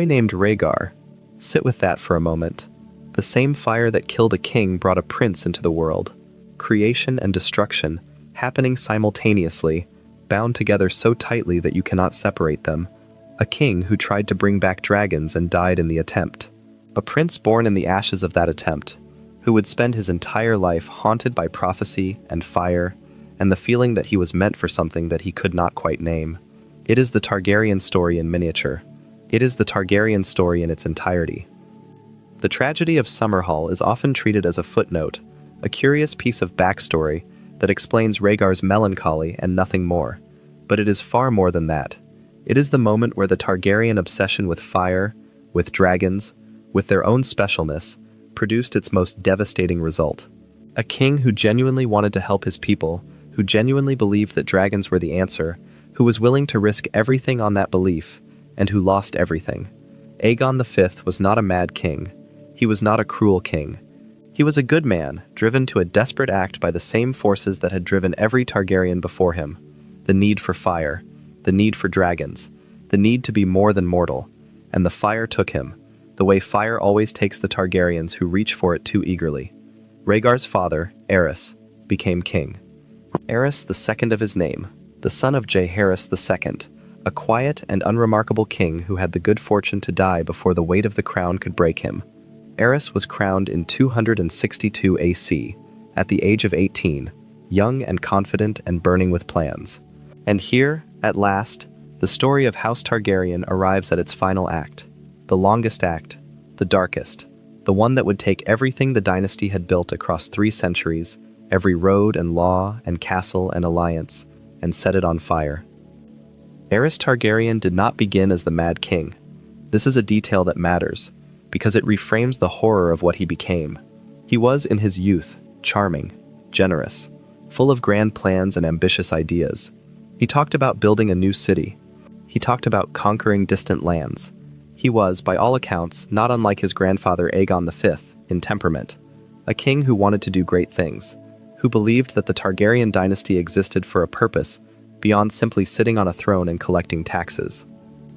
Speaker 1: named Rhaegar. Sit with that for a moment. The same fire that killed a king brought a prince into the world. Creation and destruction, happening simultaneously, bound together so tightly that you cannot separate them. A king who tried to bring back dragons and died in the attempt. A prince born in the ashes of that attempt, who would spend his entire life haunted by prophecy and fire, and the feeling that he was meant for something that he could not quite name. It is the Targaryen story in miniature. It is the Targaryen story in its entirety. The tragedy of Summerhall is often treated as a footnote, a curious piece of backstory that explains Rhaegar's melancholy and nothing more. But it is far more than that. It is the moment where the Targaryen obsession with fire, with dragons, with their own specialness, produced its most devastating result. A king who genuinely wanted to help his people, who genuinely believed that dragons were the answer, who was willing to risk everything on that belief, and who lost everything. Aegon V was not a mad king. He was not a cruel king. He was a good man, driven to a desperate act by the same forces that had driven every Targaryen before him. The need for fire, the need for dragons, the need to be more than mortal. And the fire took him, the way fire always takes the Targaryens who reach for it too eagerly. Rhaegar's father, Aerys, became king. Aerys, the second of his name, the son of Jaehaerys II, a quiet and unremarkable king who had the good fortune to die before the weight of the crown could break him. Aerys was crowned in 262 AC, at the age of 18, young and confident and burning with plans. And here, at last, the story of House Targaryen arrives at its final act. The longest act, the darkest, the one that would take everything the dynasty had built across 3 centuries, every road and law and castle and alliance, and set it on fire. Aerys Targaryen did not begin as the Mad King. This is a detail that matters, because it reframes the horror of what he became. He was, in his youth, charming, generous, full of grand plans and ambitious ideas. He talked about building a new city. He talked about conquering distant lands. He was, by all accounts, not unlike his grandfather Aegon V in temperament, a king who wanted to do great things, who believed that the Targaryen dynasty existed for a purpose beyond simply sitting on a throne and collecting taxes.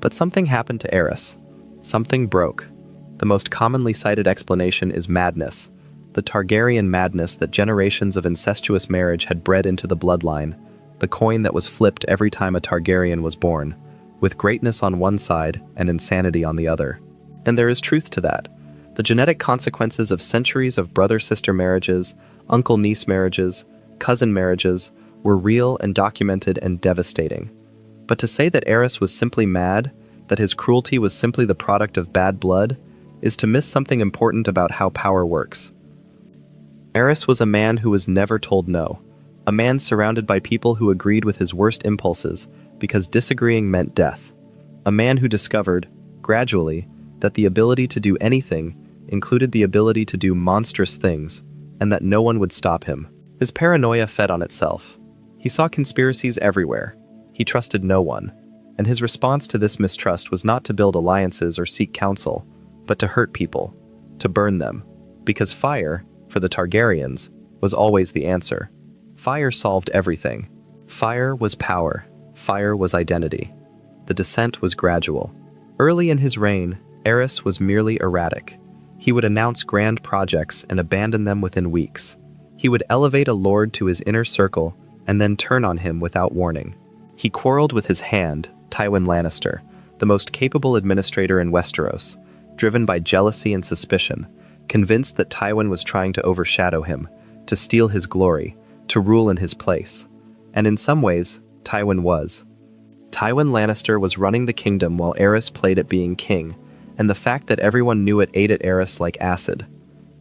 Speaker 1: But something happened to Aerys. Something broke. The most commonly cited explanation is madness, the Targaryen madness that generations of incestuous marriage had bred into the bloodline, the coin that was flipped every time a Targaryen was born, with greatness on one side and insanity on the other. And there is truth to that. The genetic consequences of centuries of brother-sister marriages, uncle-niece marriages, cousin marriages, were real and documented and devastating. But to say that Aerys was simply mad, that his cruelty was simply the product of bad blood, is to miss something important about how power works. Aerys was a man who was never told no, a man surrounded by people who agreed with his worst impulses because disagreeing meant death, a man who discovered, gradually, that the ability to do anything included the ability to do monstrous things, and that no one would stop him. His paranoia fed on itself. He saw conspiracies everywhere. He trusted no one, and his response to this mistrust was not to build alliances or seek counsel, but to hurt people, to burn them, because fire, for the Targaryens, was always the answer. Fire solved everything. Fire was power. Fire was identity. The descent was gradual. Early in his reign, Aerys was merely erratic. He would announce grand projects and abandon them within weeks. He would elevate a lord to his inner circle and then turn on him without warning. He quarreled with his hand, Tywin Lannister, the most capable administrator in Westeros, driven by jealousy and suspicion, convinced that Tywin was trying to overshadow him, to steal his glory, to rule in his place. And in some ways, Tywin was. Tywin Lannister was running the kingdom while Aerys played at being king, and the fact that everyone knew it ate at Aerys like acid.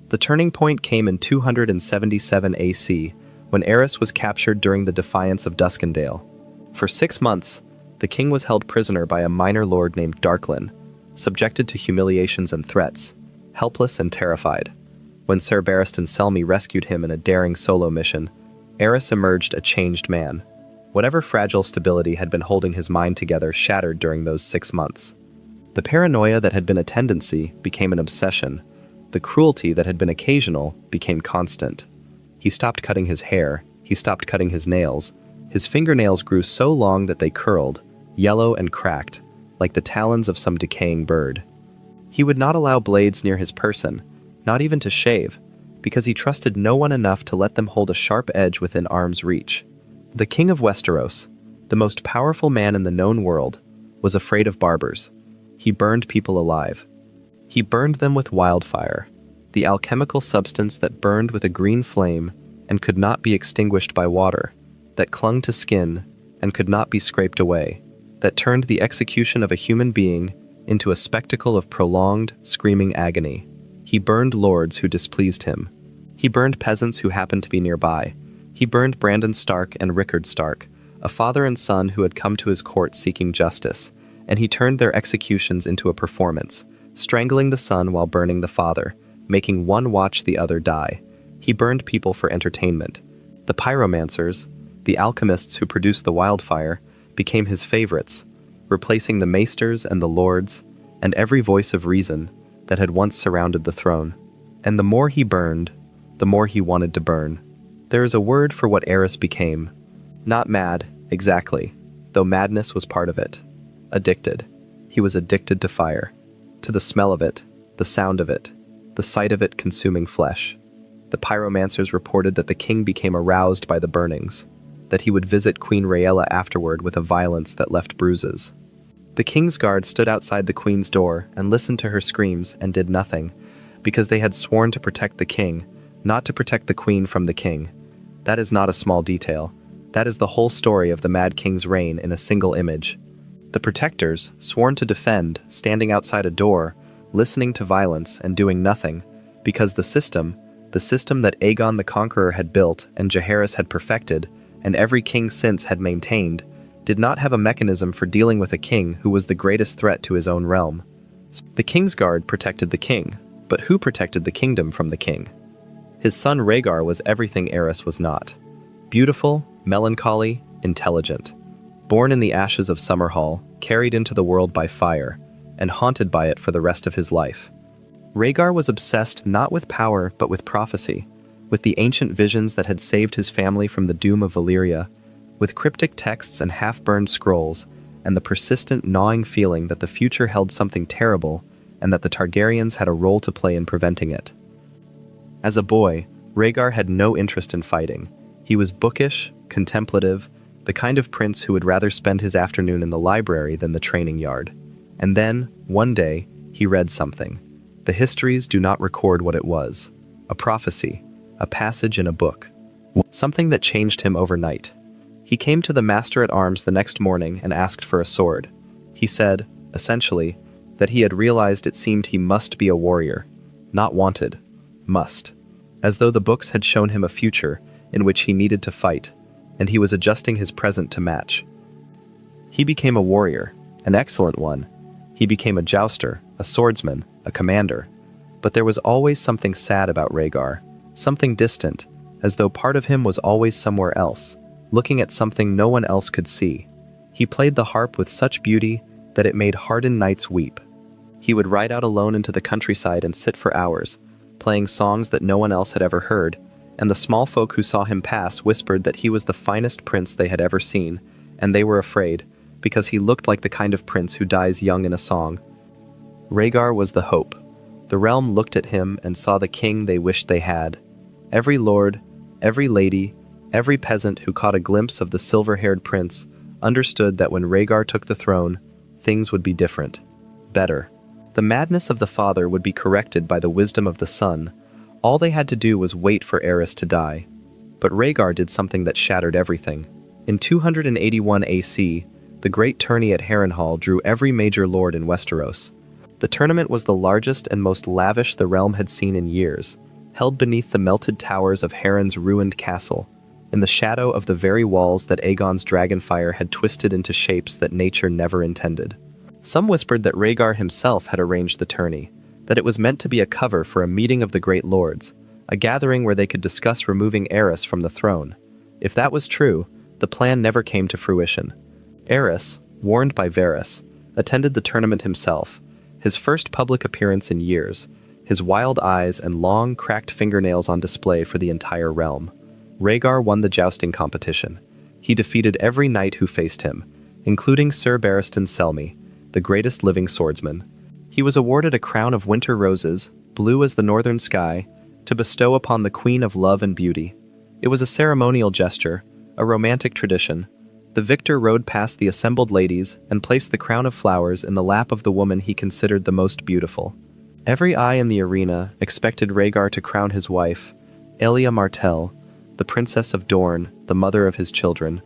Speaker 1: The turning point came in 277 AC, when Aerys was captured during the defiance of Duskendale. For 6 months, the king was held prisoner by a minor lord named Darklyn, subjected to humiliations and threats, helpless and terrified. When Ser Barristan Selmy rescued him in a daring solo mission, Aerys emerged a changed man. Whatever fragile stability had been holding his mind together shattered during those 6 months. The paranoia that had been a tendency became an obsession. The cruelty that had been occasional became constant. He stopped cutting his hair, he stopped cutting his nails. His fingernails grew so long that they curled, yellow and cracked, like the talons of some decaying bird. He would not allow blades near his person, not even to shave, because he trusted no one enough to let them hold a sharp edge within arm's reach. The king of Westeros, the most powerful man in the known world, was afraid of barbers. He burned people alive. He burned them with wildfire, the alchemical substance that burned with a green flame and could not be extinguished by water, that clung to skin and could not be scraped away, that turned the execution of a human being into a spectacle of prolonged, screaming agony. He burned lords who displeased him. He burned peasants who happened to be nearby. He He burned Brandon Stark and Rickard Stark, a father and son who had come to his court seeking justice, and he turned their executions into a performance, strangling the son while burning the father, making one watch the other die. He burned people for entertainment. The pyromancers, the alchemists who produced the wildfire, became his favorites, replacing the maesters and the lords, and every voice of reason that had once surrounded the throne. And the more he burned, the more he wanted to burn. There is a word for what Aerys became. Not mad, exactly, though madness was part of it. Addicted. He was addicted to fire. To the smell of it, the sound of it, the sight of it consuming flesh. The pyromancers reported that the king became aroused by the burnings, that he would visit Queen Rhaella afterward with a violence that left bruises. The king's guard stood outside the queen's door and listened to her screams and did nothing, because they had sworn to protect the king, not to protect the queen from the king. That is not a small detail. That is the whole story of the Mad King's reign in a single image. The protectors, sworn to defend, standing outside a door, listening to violence and doing nothing, because the system that Aegon the Conqueror had built and Jaehaerys had perfected, and every king since had maintained, did not have a mechanism for dealing with a king who was the greatest threat to his own realm. The king's guard protected the king, but who protected the kingdom from the king? His son Rhaegar was everything Aerys was not. Beautiful, melancholy, intelligent. Born in the ashes of Summerhall, carried into the world by fire, and haunted by it for the rest of his life. Rhaegar was obsessed not with power but with prophecy, with the ancient visions that had saved his family from the Doom of Valyria, with cryptic texts and half-burned scrolls, and the persistent gnawing feeling that the future held something terrible and that the Targaryens had a role to play in preventing it. As a boy, Rhaegar had no interest in fighting. He was bookish, contemplative, the kind of prince who would rather spend his afternoon in the library than the training yard. And then, one day, he read something. The histories do not record what it was. A prophecy, a passage in a book. Something that changed him overnight. He came to the master-at-arms the next morning and asked for a sword. He said, essentially, that he had realized it seemed he must be a warrior. Not wanted. Must. As though the books had shown him a future in which he needed to fight, and he was adjusting his present to match. He became a warrior, an excellent one. He became a jouster, a swordsman, a commander. But there was always something sad about Rhaegar, something distant, as though part of him was always somewhere else, looking at something no one else could see. He played the harp with such beauty that it made hardened knights weep. He would ride out alone into the countryside and sit for hours, playing songs that no one else had ever heard, and the small folk who saw him pass whispered that he was the finest prince they had ever seen, and they were afraid, because he looked like the kind of prince who dies young in a song. Rhaegar was the hope. The realm looked at him and saw the king they wished they had. Every lord, every lady, every peasant who caught a glimpse of the silver-haired prince understood that when Rhaegar took the throne, things would be different. Better. The madness of the father would be corrected by the wisdom of the son. All they had to do was wait for Aerys to die. But Rhaegar did something that shattered everything. In 281 AC, the great tourney at Harrenhal drew every major lord in Westeros. The tournament was the largest and most lavish the realm had seen in years, held beneath the melted towers of Harren's ruined castle, in the shadow of the very walls that Aegon's dragonfire had twisted into shapes that nature never intended. Some whispered that Rhaegar himself had arranged the tourney, that it was meant to be a cover for a meeting of the great lords, a gathering where they could discuss removing Aerys from the throne. If that was true, the plan never came to fruition. Aerys, warned by Varys, attended the tournament himself, his first public appearance in years, his wild eyes and long, cracked fingernails on display for the entire realm. Rhaegar won the jousting competition. He defeated every knight who faced him, including Sir Barristan Selmy, the greatest living swordsman. He was awarded a crown of winter roses, blue as the northern sky, to bestow upon the Queen of Love and Beauty. It was a ceremonial gesture, a romantic tradition. The victor rode past the assembled ladies and placed the crown of flowers in the lap of the woman he considered the most beautiful. Every eye in the arena expected Rhaegar to crown his wife, Elia Martell, the Princess of Dorne, the mother of his children.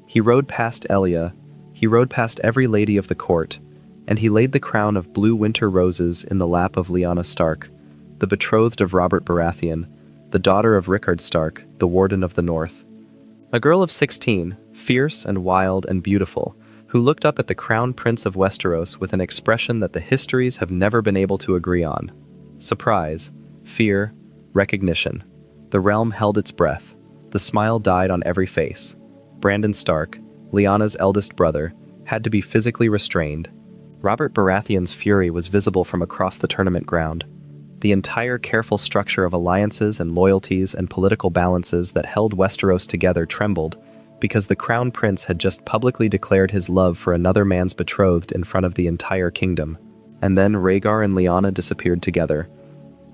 Speaker 1: He rode past Elia, he rode past every lady of the court, and he laid the crown of blue winter roses in the lap of Lyanna Stark, the betrothed of Robert Baratheon, the daughter of Rickard Stark, the Warden of the North. A girl of 16, fierce and wild and beautiful, who looked up at the crown prince of Westeros with an expression that the histories have never been able to agree on. Surprise, fear, recognition. The realm held its breath. The smile died on every face. Brandon Stark, Lyanna's eldest brother, had to be physically restrained. Robert Baratheon's fury was visible from across the tournament ground. The entire careful structure of alliances and loyalties and political balances that held Westeros together trembled because the crown prince had just publicly declared his love for another man's betrothed in front of the entire kingdom. And then Rhaegar and Lyanna disappeared together.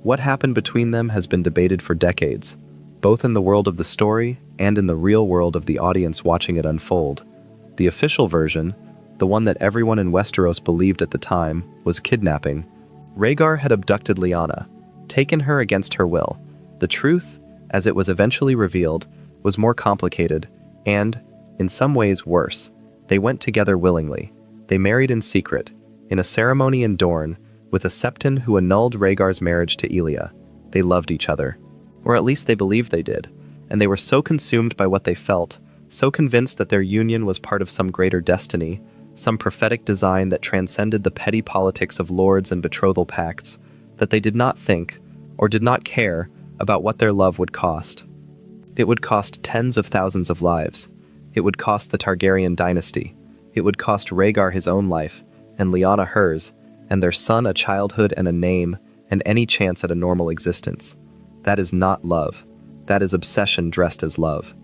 Speaker 1: What happened between them has been debated for decades, both in the world of the story and in the real world of the audience watching it unfold. The official version, the one that everyone in Westeros believed at the time, was kidnapping. Rhaegar had abducted Lyanna, taken her against her will. The truth, as it was eventually revealed, was more complicated and, in some ways, worse. They went together willingly. They married in secret, in a ceremony in Dorne, with a septon who annulled Rhaegar's marriage to Elia. They loved each other. Or at least they believed they did, and they were so consumed by what they felt, so convinced that their union was part of some greater destiny, some prophetic design that transcended the petty politics of lords and betrothal pacts, that they did not think, or did not care, about what their love would cost. It would cost tens of thousands of lives. It would cost the Targaryen dynasty. It would cost Rhaegar his own life, and Lyanna hers, and their son a childhood and a name, and any chance at a normal existence. That is not love. That is obsession dressed as love.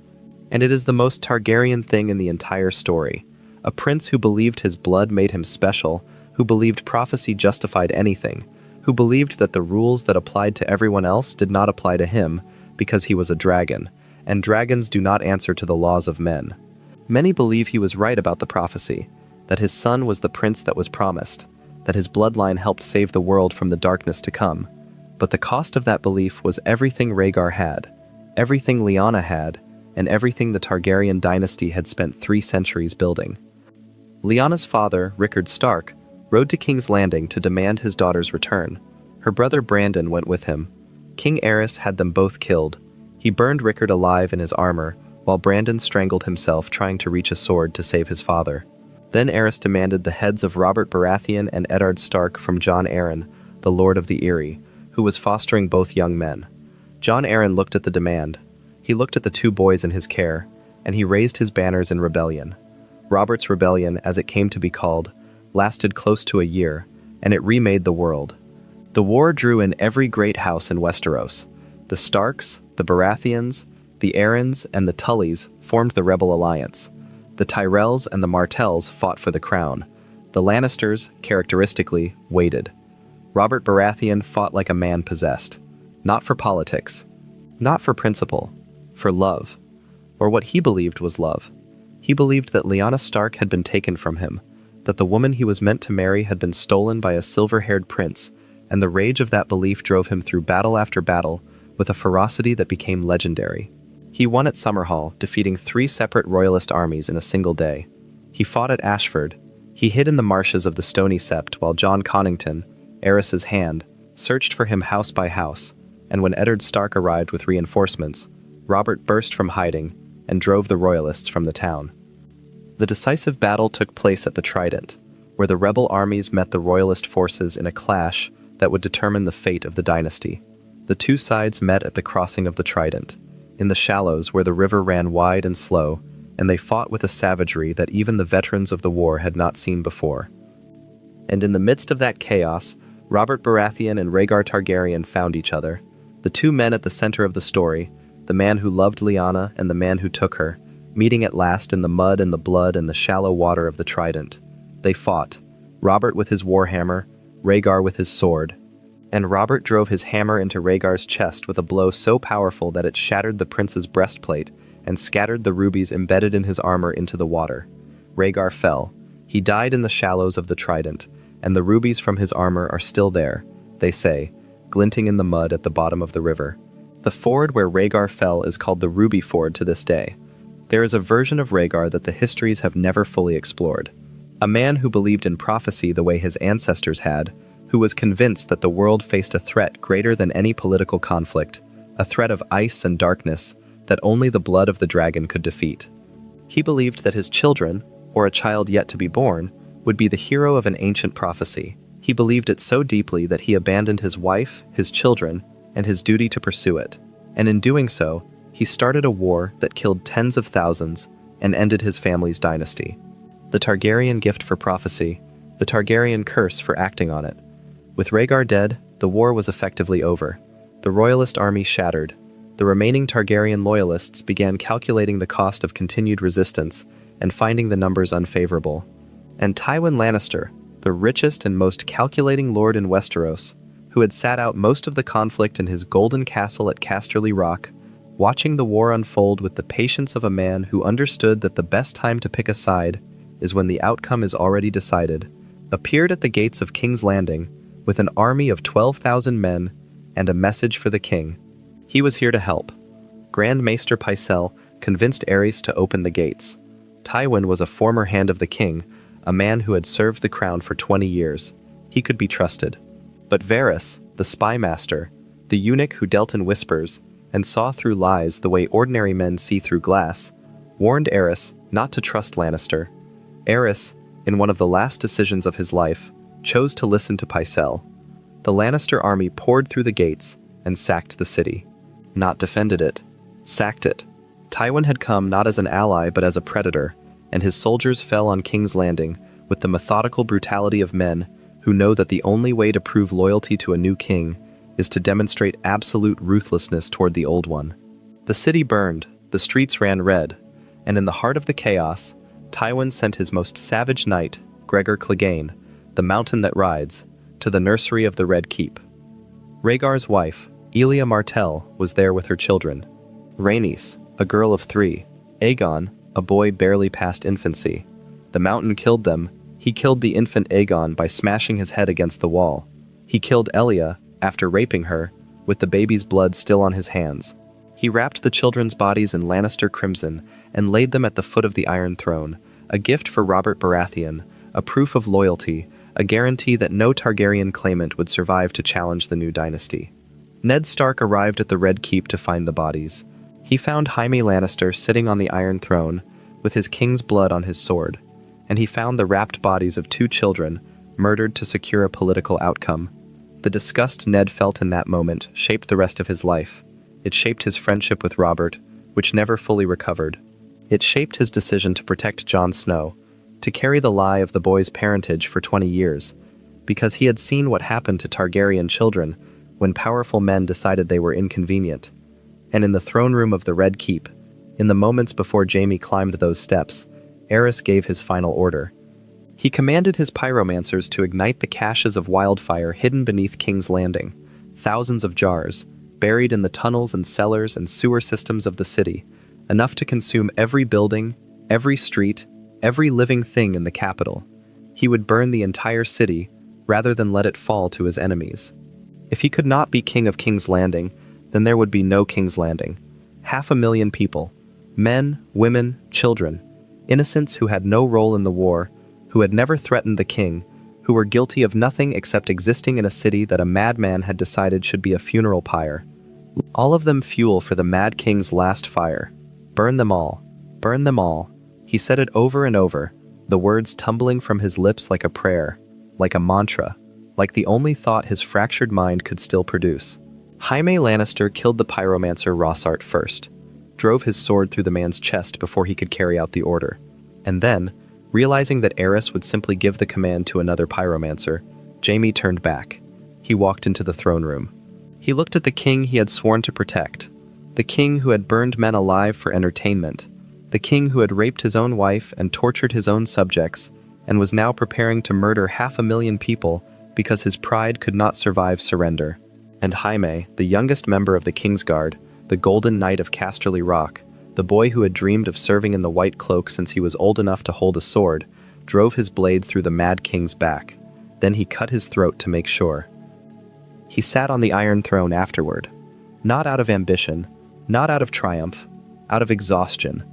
Speaker 1: And it is the most Targaryen thing in the entire story. A prince who believed his blood made him special, who believed prophecy justified anything, who believed that the rules that applied to everyone else did not apply to him because he was a dragon, and dragons do not answer to the laws of men. Many believe he was right about the prophecy, that his son was the prince that was promised, that his bloodline helped save the world from the darkness to come. But the cost of that belief was everything Rhaegar had, everything Lyanna had, and everything the Targaryen dynasty had spent 3 centuries building. Lyanna's father, Rickard Stark, rode to King's Landing to demand his daughter's return. Her brother Brandon went with him. King Aerys had them both killed. He burned Rickard alive in his armor, while Brandon strangled himself trying to reach a sword to save his father. Then Aerys demanded the heads of Robert Baratheon and Eddard Stark from Jon Arryn, the Lord of the Eyrie, who was fostering both young men. Jon Arryn looked at the demand. He looked at the 2 boys in his care, and he raised his banners in rebellion. Robert's rebellion, as it came to be called, lasted close to a year, and it remade the world. The war drew in every great house in Westeros. The Starks, the Baratheons, the Arryns, and the Tullys formed the rebel alliance. The Tyrells and the Martells fought for the crown. The Lannisters, characteristically, waited. Robert Baratheon fought like a man possessed. Not for politics. Not for principle. For love. Or what he believed was love. He believed that Lyanna Stark had been taken from him, that the woman he was meant to marry had been stolen by a silver-haired prince, and the rage of that belief drove him through battle after battle with a ferocity that became legendary. He won at Summerhall, defeating 3 separate royalist armies in a single day. He fought at Ashford. He hid in the marshes of the Stony Sept while Jon Connington, Aerys's hand, searched for him house by house, and when Eddard Stark arrived with reinforcements, Robert burst from hiding and drove the royalists from the town. The decisive battle took place at the Trident, where the rebel armies met the royalist forces in a clash that would determine the fate of the dynasty. The 2 sides met at the crossing of the Trident, in the shallows where the river ran wide and slow, and they fought with a savagery that even the veterans of the war had not seen before. And in the midst of that chaos, Robert Baratheon and Rhaegar Targaryen found each other. The 2 men at the center of the story, the man who loved Lyanna and the man who took her, meeting at last in the mud and the blood and the shallow water of the Trident. They fought, Robert with his warhammer, Rhaegar with his sword. And Robert drove his hammer into Rhaegar's chest with a blow so powerful that it shattered the prince's breastplate and scattered the rubies embedded in his armor into the water. Rhaegar fell. He died in the shallows of the Trident, and the rubies from his armor are still there, they say, glinting in the mud at the bottom of the river. The ford where Rhaegar fell is called the Ruby Ford to this day. There is a version of Rhaegar that the histories have never fully explored. A man who believed in prophecy the way his ancestors had, who was convinced that the world faced a threat greater than any political conflict, a threat of ice and darkness that only the blood of the dragon could defeat. He believed that his children, or a child yet to be born, would be the hero of an ancient prophecy. He believed it so deeply that he abandoned his wife, his children, and his duty to pursue it. And in doing so, he started a war that killed tens of thousands and ended his family's dynasty. The Targaryen gift for prophecy, the Targaryen curse for acting on it. With Rhaegar dead, the war was effectively over. The royalist army shattered. The remaining Targaryen loyalists began calculating the cost of continued resistance and finding the numbers unfavorable. And Tywin Lannister, the richest and most calculating lord in Westeros, who had sat out most of the conflict in his golden castle at Casterly Rock, watching the war unfold with the patience of a man who understood that the best time to pick a side is when the outcome is already decided, appeared at the gates of King's Landing with an army of 12,000 men and a message for the king. He was here to help. Grand Maester Pycelle convinced Aerys to open the gates. Tywin was a former hand of the king, a man who had served the crown for 20 years. He could be trusted. But Varys, the spy master, the eunuch who dealt in whispers and saw through lies the way ordinary men see through glass, warned Aerys not to trust Lannister. Aerys, in one of the last decisions of his life, chose to listen to Pycelle. The Lannister army poured through the gates and sacked the city. Not defended it. Sacked it. Tywin had come not as an ally but as a predator, and his soldiers fell on King's Landing with the methodical brutality of men who know that the only way to prove loyalty to a new king is to demonstrate absolute ruthlessness toward the old one. The city burned, the streets ran red, and in the heart of the chaos, Tywin sent his most savage knight, Gregor Clegane, the mountain that rides, to the nursery of the Red Keep. Rhaegar's wife, Elia Martell, was there with her children. Rhaenys, a girl of 3, Aegon, a boy barely past infancy. The mountain killed them. He killed the infant Aegon by smashing his head against the wall. He killed Elia, after raping her, with the baby's blood still on his hands. He wrapped the children's bodies in Lannister crimson and laid them at the foot of the Iron Throne, a gift for Robert Baratheon, a proof of loyalty, a guarantee that no Targaryen claimant would survive to challenge the new dynasty. Ned Stark arrived at the Red Keep to find the bodies. He found Jaime Lannister sitting on the Iron Throne, with his king's blood on his sword, and he found the wrapped bodies of 2 children, murdered to secure a political outcome. The disgust Ned felt in that moment shaped the rest of his life. It shaped his friendship with Robert, which never fully recovered. It shaped his decision to protect Jon Snow, to carry the lie of the boy's parentage for 20 years, because he had seen what happened to Targaryen children when powerful men decided they were inconvenient. And in the throne room of the Red Keep, in the moments before Jaime climbed those steps, Aerys gave his final order. He commanded his pyromancers to ignite the caches of wildfire hidden beneath King's Landing, thousands of jars, buried in the tunnels and cellars and sewer systems of the city, enough to consume every building, every street, every living thing in the capital. He would burn the entire city, rather than let it fall to his enemies. If he could not be king of King's Landing, then there would be no King's Landing. 500,000 people, men, women, children, innocents who had no role in the war, who had never threatened the king, who were guilty of nothing except existing in a city that a madman had decided should be a funeral pyre. All of them fuel for the Mad King's last fire. Burn them all. Burn them all. He said it over and over, the words tumbling from his lips like a prayer, like a mantra, like the only thought his fractured mind could still produce. Jaime Lannister killed the pyromancer Rossart first, drove his sword through the man's chest before he could carry out the order, and then, realizing that Aerys would simply give the command to another pyromancer, Jaime turned back. He walked into the throne room. He looked at the king he had sworn to protect, the king who had burned men alive for entertainment, the king who had raped his own wife and tortured his own subjects, and was now preparing to murder 500,000 people because his pride could not survive surrender. And Jaime, the youngest member of the Kingsguard, the Golden Knight of Casterly Rock, the boy who had dreamed of serving in the White Cloak since he was old enough to hold a sword, drove his blade through the Mad King's back. Then he cut his throat to make sure. He sat on the Iron Throne afterward, not out of ambition, not out of triumph, out of exhaustion,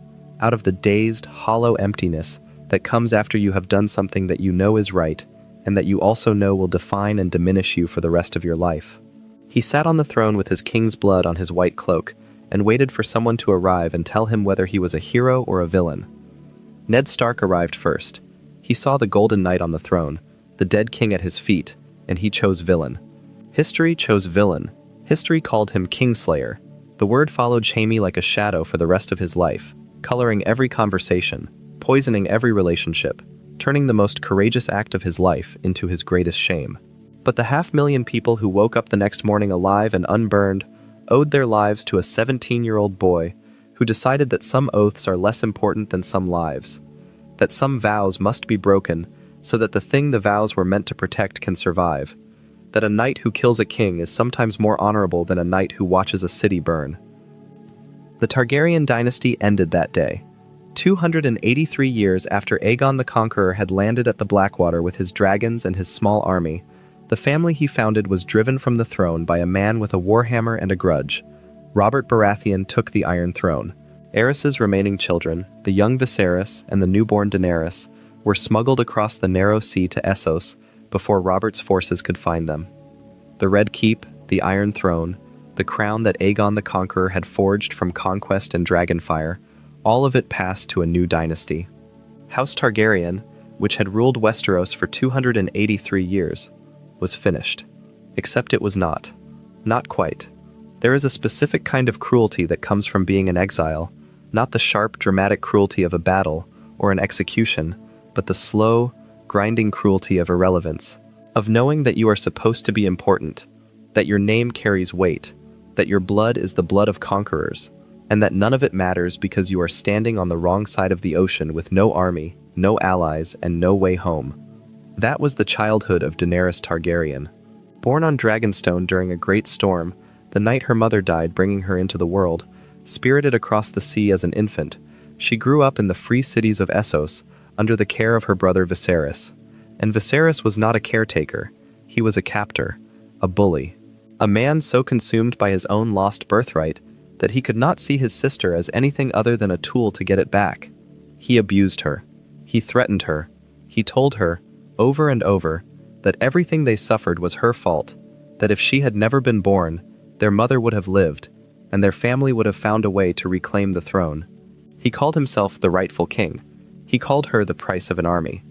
Speaker 1: out of the dazed, hollow emptiness that comes after you have done something that you know is right, and that you also know will define and diminish you for the rest of your life. He sat on the throne with his king's blood on his white cloak, and waited for someone to arrive and tell him whether he was a hero or a villain. Ned Stark arrived first. He saw the Golden Knight on the throne, the dead king at his feet, and he chose villain. History chose villain. History called him Kingslayer. The word followed Jaime like a shadow for the rest of his life, coloring every conversation, poisoning every relationship, turning the most courageous act of his life into his greatest shame. But the 500,000 people who woke up the next morning alive and unburned owed their lives to a 17-year-old boy who decided that some oaths are less important than some lives, that some vows must be broken so that the thing the vows were meant to protect can survive, that a knight who kills a king is sometimes more honorable than a knight who watches a city burn. The Targaryen dynasty ended that day. 283 years after Aegon the Conqueror had landed at the Blackwater with his dragons and his small army, the family he founded was driven from the throne by a man with a warhammer and a grudge. Robert Baratheon took the Iron Throne. Aerys's remaining children, the young Viserys and the newborn Daenerys, were smuggled across the narrow sea to Essos before Robert's forces could find them. The Red Keep, the Iron Throne, the crown that Aegon the Conqueror had forged from conquest and dragonfire, all of it passed to a new dynasty. House Targaryen, which had ruled Westeros for 283 years, was finished. Except it was not. Not quite. There is a specific kind of cruelty that comes from being in exile, not the sharp, dramatic cruelty of a battle or an execution, but the slow, grinding cruelty of irrelevance, of knowing that you are supposed to be important, that your name carries weight, that your blood is the blood of conquerors, and that none of it matters because you are standing on the wrong side of the ocean with no army, no allies, and no way home. That was the childhood of Daenerys Targaryen. Born on Dragonstone during a great storm, the night her mother died bringing her into the world, spirited across the sea as an infant, she grew up in the free cities of Essos, under the care of her brother Viserys. And Viserys was not a caretaker, he was a captor, a bully. A man so consumed by his own lost birthright that he could not see his sister as anything other than a tool to get it back. He abused her. He threatened her. He told her, over and over, that everything they suffered was her fault, that if she had never been born, their mother would have lived, and their family would have found a way to reclaim the throne. He called himself the rightful king. He called her the price of an army.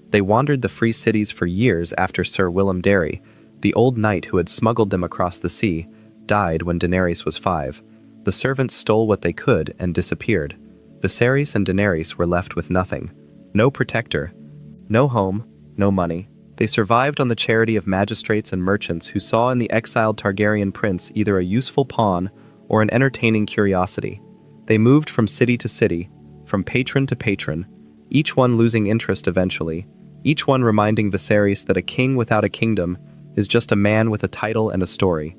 Speaker 1: They wandered the free cities for years after Sir Willem Darry, the old knight who had smuggled them across the sea, died when Daenerys was 5. The servants stole what they could and disappeared. Viserys and Daenerys were left with nothing. No protector. No home. No money. They survived on the charity of magistrates and merchants who saw in the exiled Targaryen prince either a useful pawn or an entertaining curiosity. They moved from city to city, from patron to patron, each one losing interest eventually, each one reminding Viserys that a king without a kingdom is just a man with a title and a story.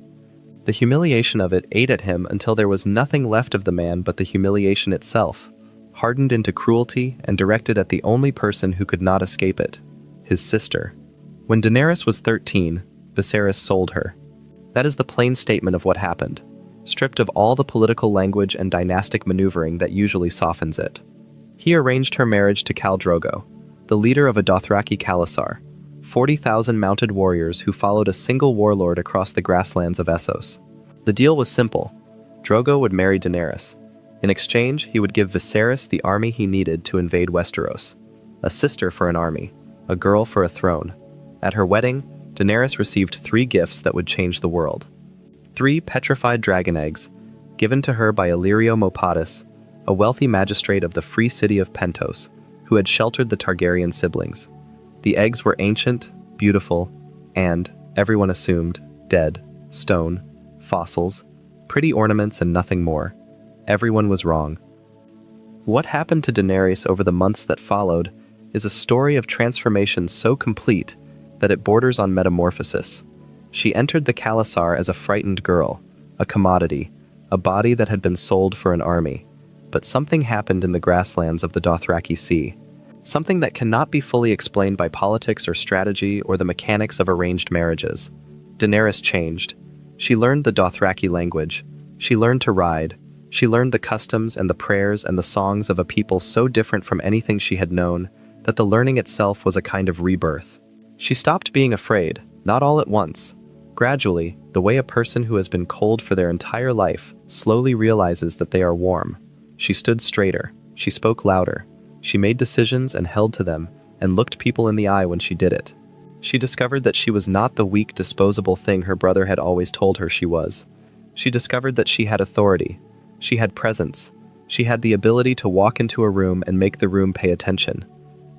Speaker 1: The humiliation of it ate at him until there was nothing left of the man but the humiliation itself, hardened into cruelty and directed at the only person who could not escape it, his sister. When Daenerys was 13, Viserys sold her. That is the plain statement of what happened, stripped of all the political language and dynastic maneuvering that usually softens it. He arranged her marriage to Khal Drogo, the leader of a Dothraki Khalasar, 40,000 mounted warriors who followed a single warlord across the grasslands of Essos. The deal was simple. Drogo would marry Daenerys. In exchange, he would give Viserys the army he needed to invade Westeros, a sister for an army, a girl for a throne. At her wedding, Daenerys received 3 gifts that would change the world. 3 petrified dragon eggs, given to her by Illyrio Mopatis, a wealthy magistrate of the free city of Pentos, who had sheltered the Targaryen siblings. The eggs were ancient, beautiful, and, everyone assumed, dead, stone, fossils, pretty ornaments and nothing more. Everyone was wrong. What happened to Daenerys over the months that followed is a story of transformation so complete that it borders on metamorphosis. She entered the Khalasar as a frightened girl, a commodity, a body that had been sold for an army. But something happened in the grasslands of the Dothraki Sea. Something that cannot be fully explained by politics or strategy or the mechanics of arranged marriages. Daenerys changed. She learned the Dothraki language. She learned to ride. She learned the customs and the prayers and the songs of a people so different from anything she had known that the learning itself was a kind of rebirth. She stopped being afraid, not all at once. Gradually, the way a person who has been cold for their entire life slowly realizes that they are warm. She stood straighter, she spoke louder, she made decisions and held to them, and looked people in the eye when she did it. She discovered that she was not the weak, disposable thing her brother had always told her she was. She discovered that she had authority, she had presence, she had the ability to walk into a room and make the room pay attention.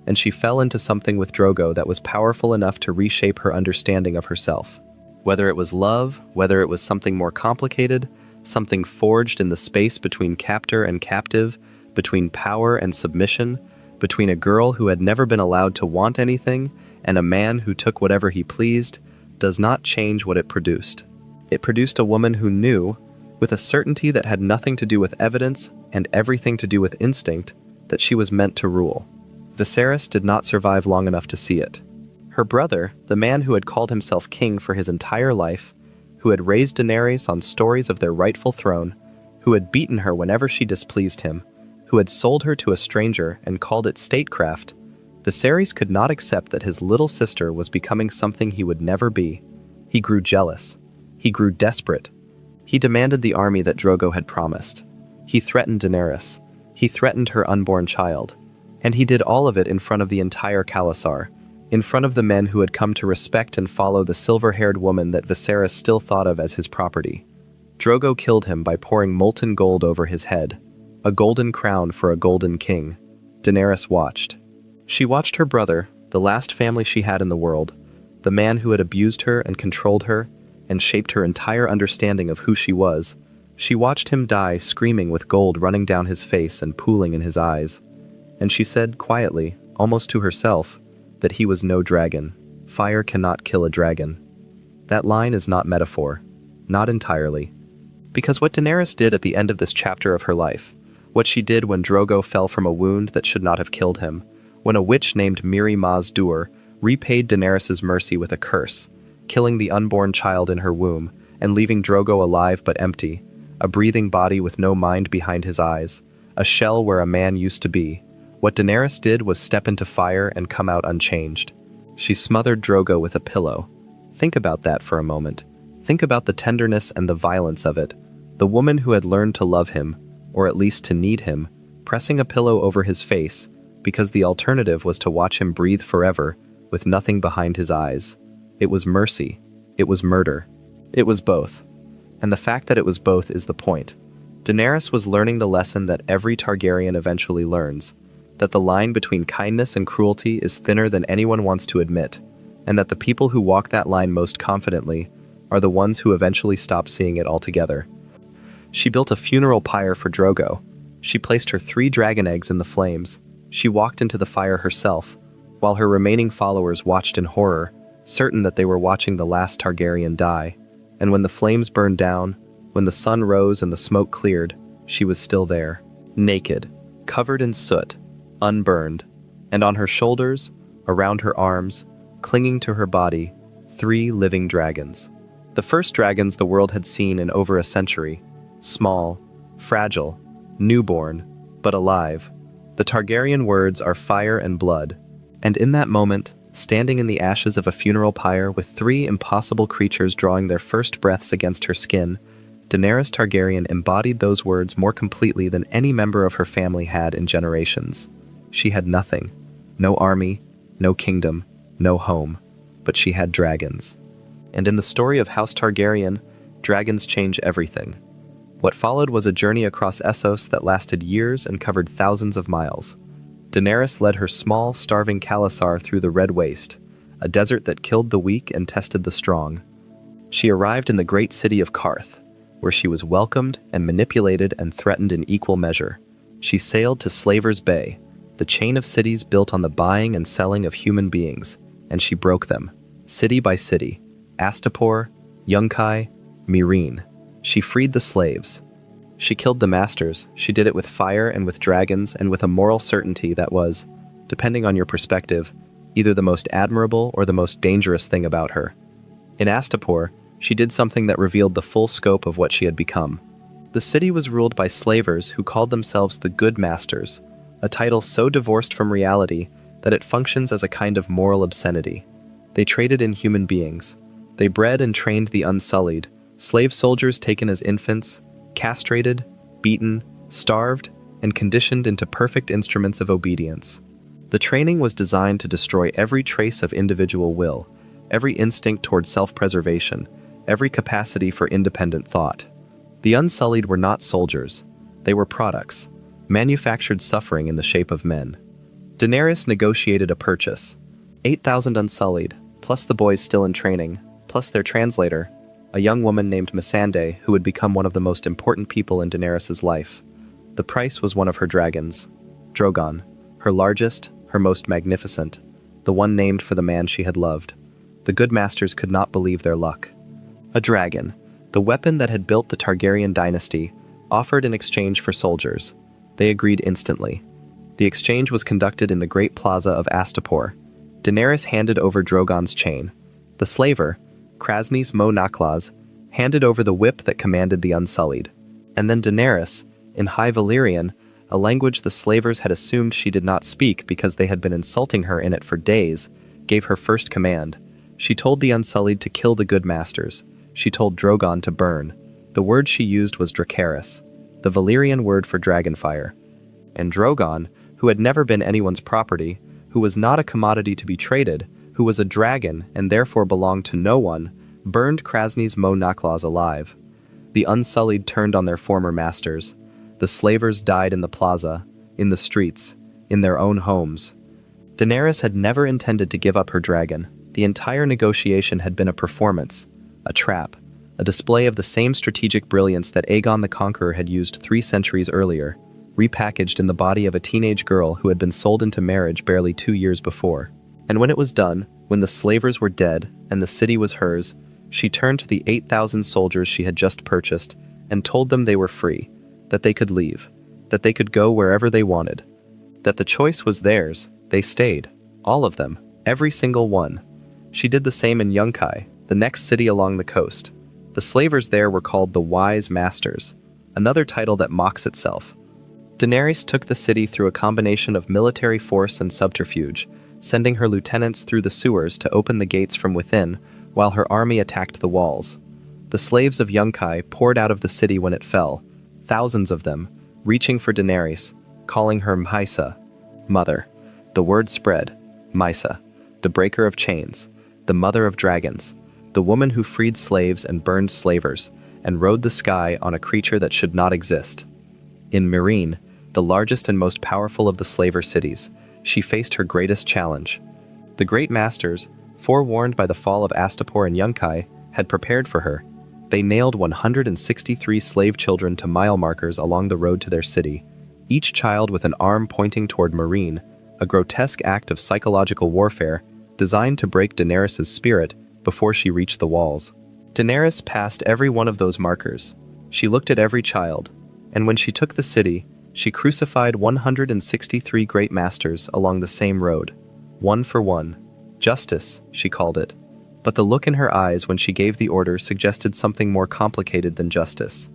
Speaker 1: And she fell into something with Drogo that was powerful enough to reshape her understanding of herself. Whether it was love, whether it was something more complicated, something forged in the space between captor and captive, between power and submission, between a girl who had never been allowed to want anything and a man who took whatever he pleased, does not change what it produced. It produced a woman who knew, with a certainty that had nothing to do with evidence and everything to do with instinct, that she was meant to rule. Viserys did not survive long enough to see it. Her brother, the man who had called himself king for his entire life, who had raised Daenerys on stories of their rightful throne, who had beaten her whenever she displeased him, who had sold her to a stranger and called it statecraft, Viserys could not accept that his little sister was becoming something he would never be. He grew jealous. He grew desperate. He demanded the army that Drogo had promised. He threatened Daenerys. He threatened her unborn child. And he did all of it in front of the entire Khalasar, in front of the men who had come to respect and follow the silver-haired woman that Viserys still thought of as his property. Drogo killed him by pouring molten gold over his head, a golden crown for a golden king. Daenerys watched. She watched her brother, the last family she had in the world, the man who had abused her and controlled her, and shaped her entire understanding of who she was. She watched him die screaming with gold running down his face and pooling in his eyes. And she said quietly, almost to herself, that he was no dragon. Fire cannot kill a dragon. That line is not metaphor. Not entirely. Because what Daenerys did at the end of this chapter of her life, what she did when Drogo fell from a wound that should not have killed him, when a witch named Miri Maz-Dur repaid Daenerys' mercy with a curse, killing the unborn child in her womb and leaving Drogo alive but empty, a breathing body with no mind behind his eyes, a shell where a man used to be. What Daenerys did was step into fire and come out unchanged. She smothered Drogo with a pillow. Think about that for a moment. Think about the tenderness and the violence of it. The woman who had learned to love him, or at least to need him, pressing a pillow over his face, because the alternative was to watch him breathe forever, with nothing behind his eyes. It was mercy. It was murder. It was both. And the fact that it was both is the point. Daenerys was learning the lesson that every Targaryen eventually learns, that the line between kindness and cruelty is thinner than anyone wants to admit, and that the people who walk that line most confidently are the ones who eventually stop seeing it altogether. She built a funeral pyre for Drogo. She placed her 3 dragon eggs in the flames. She walked into the fire herself, while her remaining followers watched in horror, certain that they were watching the last Targaryen die. And when the flames burned down, when the sun rose and the smoke cleared, she was still there, naked, covered in soot, unburned, and on her shoulders, around her arms, clinging to her body, 3 living dragons. The first dragons the world had seen in over a century, small, fragile, newborn, but alive. The Targaryen words are fire and blood, and in that moment, standing in the ashes of a funeral pyre with 3 impossible creatures drawing their first breaths against her skin, Daenerys Targaryen embodied those words more completely than any member of her family had in generations. She had nothing, no army, no kingdom, no home, but she had dragons. And in the story of House Targaryen, dragons change everything. What followed was a journey across Essos that lasted years and covered thousands of miles. Daenerys led her small, starving Khalasar through the Red Waste, a desert that killed the weak and tested the strong. She arrived in the great city of Qarth, where she was welcomed and manipulated and threatened in equal measure. She sailed to Slaver's Bay, the chain of cities built on the buying and selling of human beings, and she broke them, city by city. Astapor, Yunkai, Meereen. She freed the slaves. She killed the masters. She did it with fire and with dragons and with a moral certainty that was, depending on your perspective, either the most admirable or the most dangerous thing about her. In Astapor, she did something that revealed the full scope of what she had become. The city was ruled by slavers who called themselves the Good Masters, a title so divorced from reality that it functions as a kind of moral obscenity. They traded in human beings. They bred and trained the unsullied, slave soldiers taken as infants, castrated, beaten, starved, and conditioned into perfect instruments of obedience. The training was designed to destroy every trace of individual will, every instinct toward self-preservation, every capacity for independent thought. The unsullied were not soldiers. They were products, manufactured suffering in the shape of men. Daenerys negotiated a purchase. 8,000 unsullied, plus the boys still in training, plus their translator, a young woman named Missandei who would become one of the most important people in Daenerys' life. The price was one of her dragons, Drogon, her largest, her most magnificent, the one named for the man she had loved. The good masters could not believe their luck. A dragon, the weapon that had built the Targaryen dynasty, offered in exchange for soldiers. They agreed instantly. The exchange was conducted in the great plaza of Astapor. Daenerys handed over Drogon's chain. The slaver, Krasny's Mo Naklaz, handed over the whip that commanded the unsullied. And then Daenerys, in High Valyrian, a language the slavers had assumed she did not speak because they had been insulting her in it for days, gave her first command. She told the unsullied to kill the good masters. She told Drogon to burn. The word she used was Dracarys, the Valyrian word for dragonfire. And Drogon, who had never been anyone's property, who was not a commodity to be traded, who was a dragon and therefore belonged to no one, burned Krasny's Mo Naklaz alive. The unsullied turned on their former masters. The slavers died in the plaza, in the streets, in their own homes. Daenerys had never intended to give up her dragon. The entire negotiation had been a performance, a trap, a display of the same strategic brilliance that Aegon the Conqueror had used 3 centuries earlier, repackaged in the body of a teenage girl who had been sold into marriage barely 2 years before. And when it was done, when the slavers were dead and the city was hers, she turned to the 8,000 soldiers she had just purchased and told them they were free, that they could leave, that they could go wherever they wanted, that the choice was theirs. They stayed, all of them, every single one. She did the same in Yunkai, the next city along the coast. The slavers there were called the Wise Masters, another title that mocks itself. Daenerys took the city through a combination of military force and subterfuge, sending her lieutenants through the sewers to open the gates from within, while her army attacked the walls. The slaves of Yunkai poured out of the city when it fell, thousands of them, reaching for Daenerys, calling her Mhysa, mother. The word spread, Mysa, the breaker of chains, the mother of dragons, the woman who freed slaves and burned slavers, and rode the sky on a creature that should not exist. In Meereen, the largest and most powerful of the slaver cities, she faced her greatest challenge. The great masters, forewarned by the fall of Astapor and Yunkai, had prepared for her. They nailed 163 slave children to mile markers along the road to their city, each child with an arm pointing toward Meereen, a grotesque act of psychological warfare designed to break Daenerys' spirit before she reached the walls. Daenerys passed every one of those markers. She looked at every child, and when she took the city, she crucified 163 great masters along the same road, one for one. Justice, she called it. But the look in her eyes when she gave the order suggested something more complicated than justice.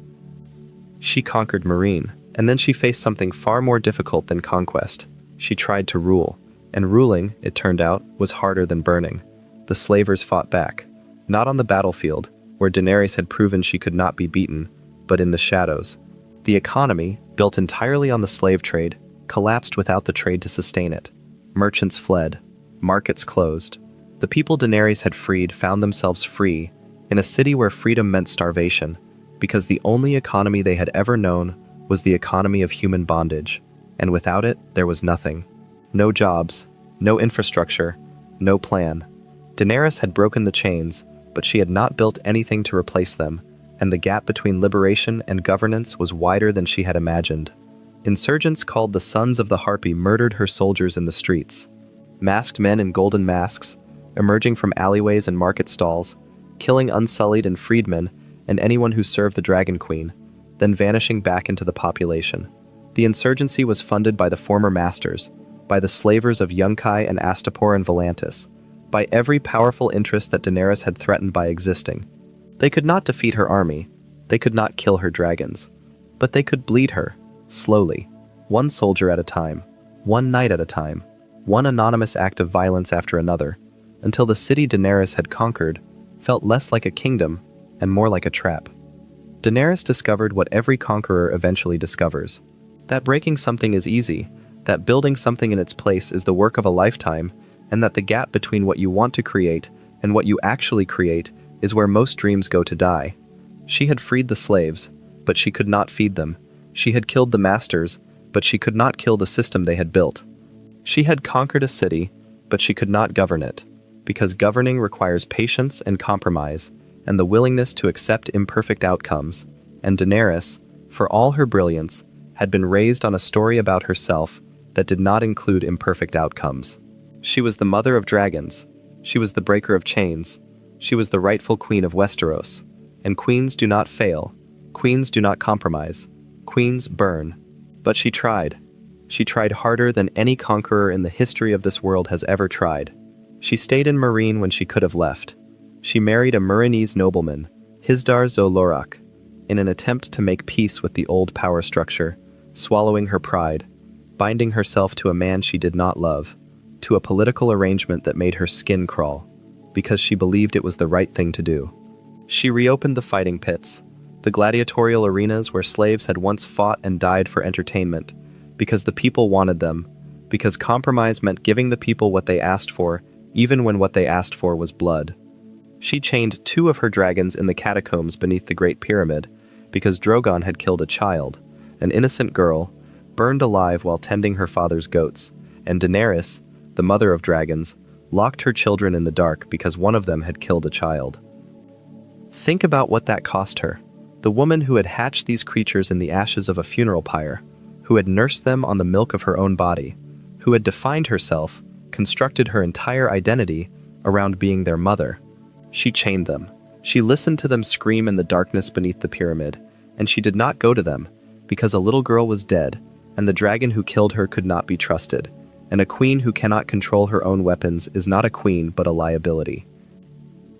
Speaker 1: She conquered Meereen, and then she faced something far more difficult than conquest. She tried to rule, and ruling, it turned out, was harder than burning. The slavers fought back, not on the battlefield, where Daenerys had proven she could not be beaten, but in the shadows. The economy, built entirely on the slave trade, collapsed without the trade to sustain it. Merchants fled, markets closed. The people Daenerys had freed found themselves free, in a city where freedom meant starvation, because the only economy they had ever known was the economy of human bondage, and without it, there was nothing. No jobs, no infrastructure, no plan. Daenerys had broken the chains, but she had not built anything to replace them, and the gap between liberation and governance was wider than she had imagined. Insurgents called the Sons of the Harpy murdered her soldiers in the streets. Masked men in golden masks, emerging from alleyways and market stalls, killing unsullied and freedmen and anyone who served the Dragon Queen, then vanishing back into the population. The insurgency was funded by the former masters, by the slavers of Yunkai and Astapor and Volantis, by every powerful interest that Daenerys had threatened by existing. They could not defeat her army, they could not kill her dragons, but they could bleed her, slowly, one soldier at a time, one night at a time, one anonymous act of violence after another, until the city Daenerys had conquered felt less like a kingdom and more like a trap. Daenerys discovered what every conqueror eventually discovers: that breaking something is easy, that building something in its place is the work of a lifetime, and that the gap between what you want to create and what you actually create is where most dreams go to die. She had freed the slaves, but she could not feed them. She had killed the masters, but she could not kill the system they had built. She had conquered a city, but she could not govern it, because governing requires patience and compromise, and the willingness to accept imperfect outcomes. And Daenerys, for all her brilliance, had been raised on a story about herself that did not include imperfect outcomes. She was the mother of dragons. She was the breaker of chains. She was the rightful queen of Westeros. And queens do not fail. Queens do not compromise. Queens burn. But she tried. She tried harder than any conqueror in the history of this world has ever tried. She stayed in Meereen when she could have left. She married a Meereenese nobleman, Hisdar zo Loraq, in an attempt to make peace with the old power structure, swallowing her pride, binding herself to a man she did not love, to a political arrangement that made her skin crawl, because she believed it was the right thing to do. She reopened the fighting pits, the gladiatorial arenas where slaves had once fought and died for entertainment, because the people wanted them, because compromise meant giving the people what they asked for, even when what they asked for was blood. She chained 2 of her dragons in the catacombs beneath the Great Pyramid, because Drogon had killed a child, an innocent girl, burned alive while tending her father's goats, and Daenerys, the mother of dragons, locked her children in the dark because one of them had killed a child. Think about what that cost her. The woman who had hatched these creatures in the ashes of a funeral pyre, who had nursed them on the milk of her own body, who had defined herself, constructed her entire identity around being their mother. She chained them. She listened to them scream in the darkness beneath the pyramid, and she did not go to them, because a little girl was dead, and the dragon who killed her could not be trusted, and a queen who cannot control her own weapons is not a queen but a liability.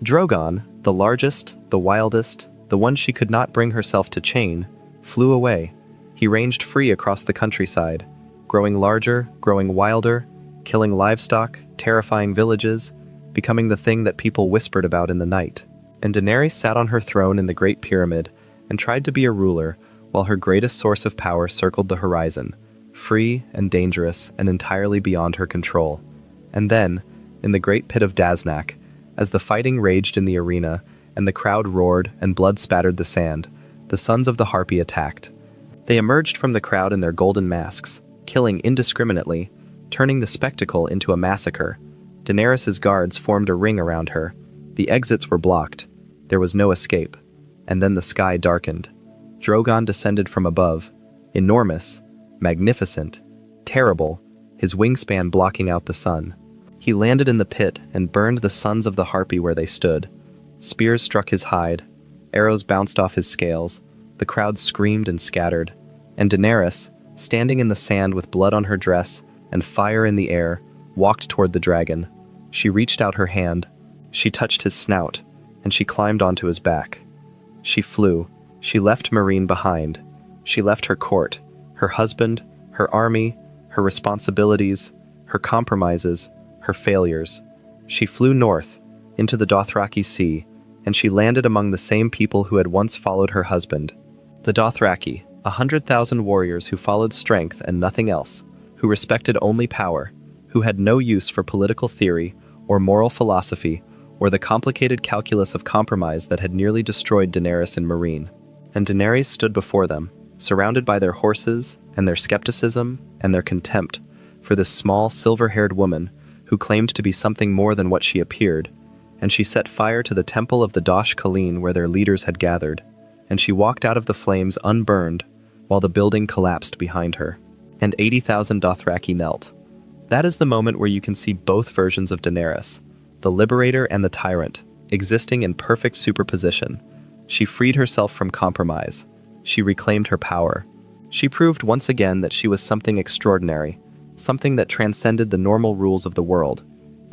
Speaker 1: Drogon, the largest, the wildest, the one she could not bring herself to chain, flew away. He ranged free across the countryside, growing larger, growing wilder, killing livestock, terrifying villages, becoming the thing that people whispered about in the night. And Daenerys sat on her throne in the Great Pyramid and tried to be a ruler while her greatest source of power circled the horizon, free and dangerous and entirely beyond her control. And then, in the Great Pit of Daznac, as the fighting raged in the arena and the crowd roared and blood spattered the sand, the Sons of the Harpy attacked. They emerged from the crowd in their golden masks, killing indiscriminately, turning the spectacle into a massacre. Daenerys' guards formed a ring around her. The exits were blocked. There was no escape. And then the sky darkened. Drogon descended from above, enormous, magnificent, terrible, his wingspan blocking out the sun. He landed in the pit and burned the Sons of the Harpy where they stood. Spears struck his hide. Arrows bounced off his scales. The crowd screamed and scattered. And Daenerys, standing in the sand with blood on her dress and fire in the air, walked toward the dragon. She reached out her hand. She touched his snout, and she climbed onto his back. She flew. She left Meereen behind. She left her court, her husband, her army, her responsibilities, her compromises, her failures. She flew north, into the Dothraki Sea, and she landed among the same people who had once followed her husband. The Dothraki, 100,000 warriors who followed strength and nothing else, who respected only power, who had no use for political theory or moral philosophy or the complicated calculus of compromise that had nearly destroyed Daenerys in Meereen. And Daenerys stood before them, surrounded by their horses and their skepticism and their contempt for this small silver-haired woman who claimed to be something more than what she appeared, and she set fire to the temple of the Dosh Khaleen where their leaders had gathered, and she walked out of the flames unburned while the building collapsed behind her, and 80,000 Dothraki knelt. That is the moment where you can see both versions of Daenerys, the liberator and the tyrant, existing in perfect superposition. She freed herself from compromise. She reclaimed her power. She proved once again that she was something extraordinary, something that transcended the normal rules of the world.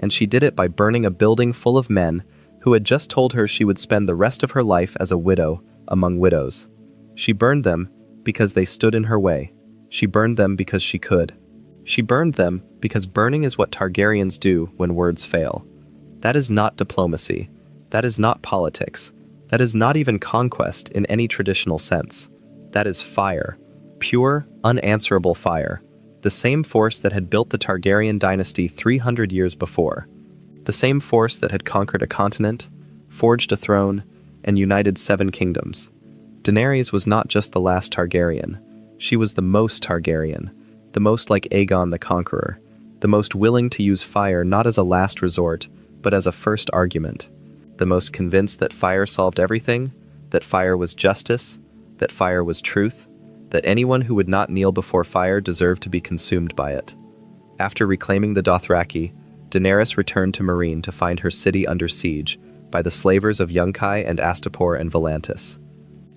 Speaker 1: And she did it by burning a building full of men who had just told her she would spend the rest of her life as a widow among widows. She burned them because they stood in her way. She burned them because she could. She burned them because burning is what Targaryens do when words fail. That is not diplomacy. That is not politics. That is not even conquest in any traditional sense. That is fire. Pure, unanswerable fire. The same force that had built the Targaryen dynasty 300 years before. The same force that had conquered a continent, forged a throne, and united 7 kingdoms. Daenerys was not just the last Targaryen. She was the most Targaryen, the most like Aegon the Conqueror, the most willing to use fire not as a last resort, but as a first argument. The most convinced that fire solved everything, that fire was justice, that fire was truth, that anyone who would not kneel before fire deserved to be consumed by it. After reclaiming the Dothraki, Daenerys returned to Meereen to find her city under siege by the slavers of Yunkai and Astapor and Volantis.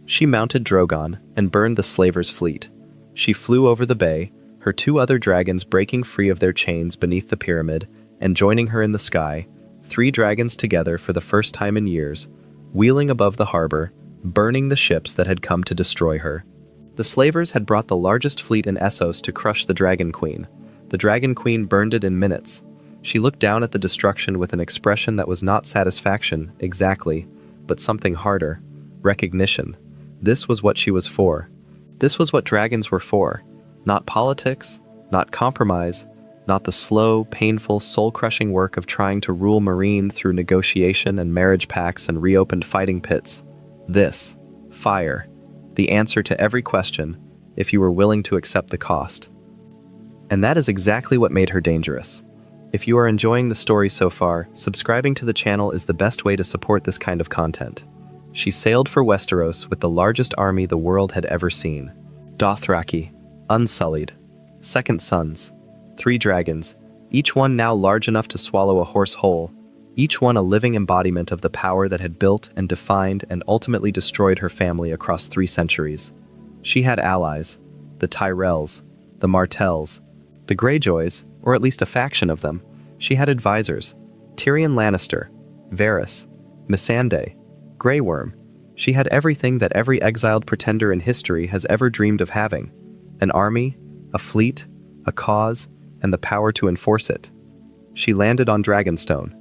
Speaker 1: She mounted Drogon and burned the slavers' fleet. She flew over the bay, her 2 other dragons breaking free of their chains beneath the pyramid and joining her in the sky, 3 dragons together for the first time in years, wheeling above the harbor, burning the ships that had come to destroy her. The slavers had brought the largest fleet in Essos to crush the Dragon Queen. The Dragon Queen burned it in minutes. She looked down at the destruction with an expression that was not satisfaction, exactly, but something harder. Recognition. This was what she was for. This was what dragons were for. Not politics, not compromise, not the slow, painful, soul-crushing work of trying to rule Meereen through negotiation and marriage pacts and reopened fighting pits. This. Fire. The answer to every question, if you were willing to accept the cost. And that is exactly what made her dangerous. If you are enjoying the story so far, subscribing to the channel is the best way to support this kind of content. She sailed for Westeros with the largest army the world had ever seen. Dothraki, unsullied. Second sons. 3 dragons, each one now large enough to swallow a horse whole, each one a living embodiment of the power that had built and defined and ultimately destroyed her family across 3 centuries. She had allies, the Tyrells, the Martells, the Greyjoys, or at least a faction of them. She had advisors, Tyrion Lannister, Varys, Missandei, Grey Worm. She had everything that every exiled pretender in history has ever dreamed of having. An army, a fleet, a cause, and the power to enforce it. She landed on Dragonstone,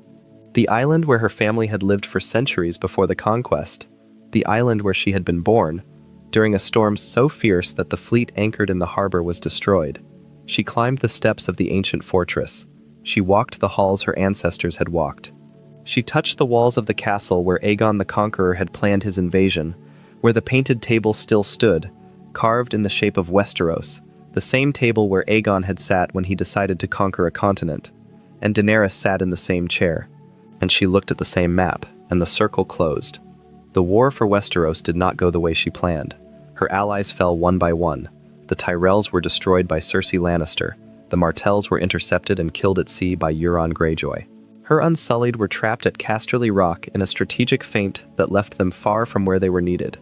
Speaker 1: the island where her family had lived for centuries before the conquest, the island where she had been born, during a storm so fierce that the fleet anchored in the harbor was destroyed. She climbed the steps of the ancient fortress. She walked the halls her ancestors had walked. She touched the walls of the castle where Aegon the Conqueror had planned his invasion, where the painted table still stood, carved in the shape of Westeros, the same table where Aegon had sat when he decided to conquer a continent. And Daenerys sat in the same chair. And she looked at the same map, and the circle closed. The war for Westeros did not go the way she planned. Her allies fell one by one. The Tyrells were destroyed by Cersei Lannister. The Martells were intercepted and killed at sea by Euron Greyjoy. Her Unsullied were trapped at Casterly Rock in a strategic feint that left them far from where they were needed.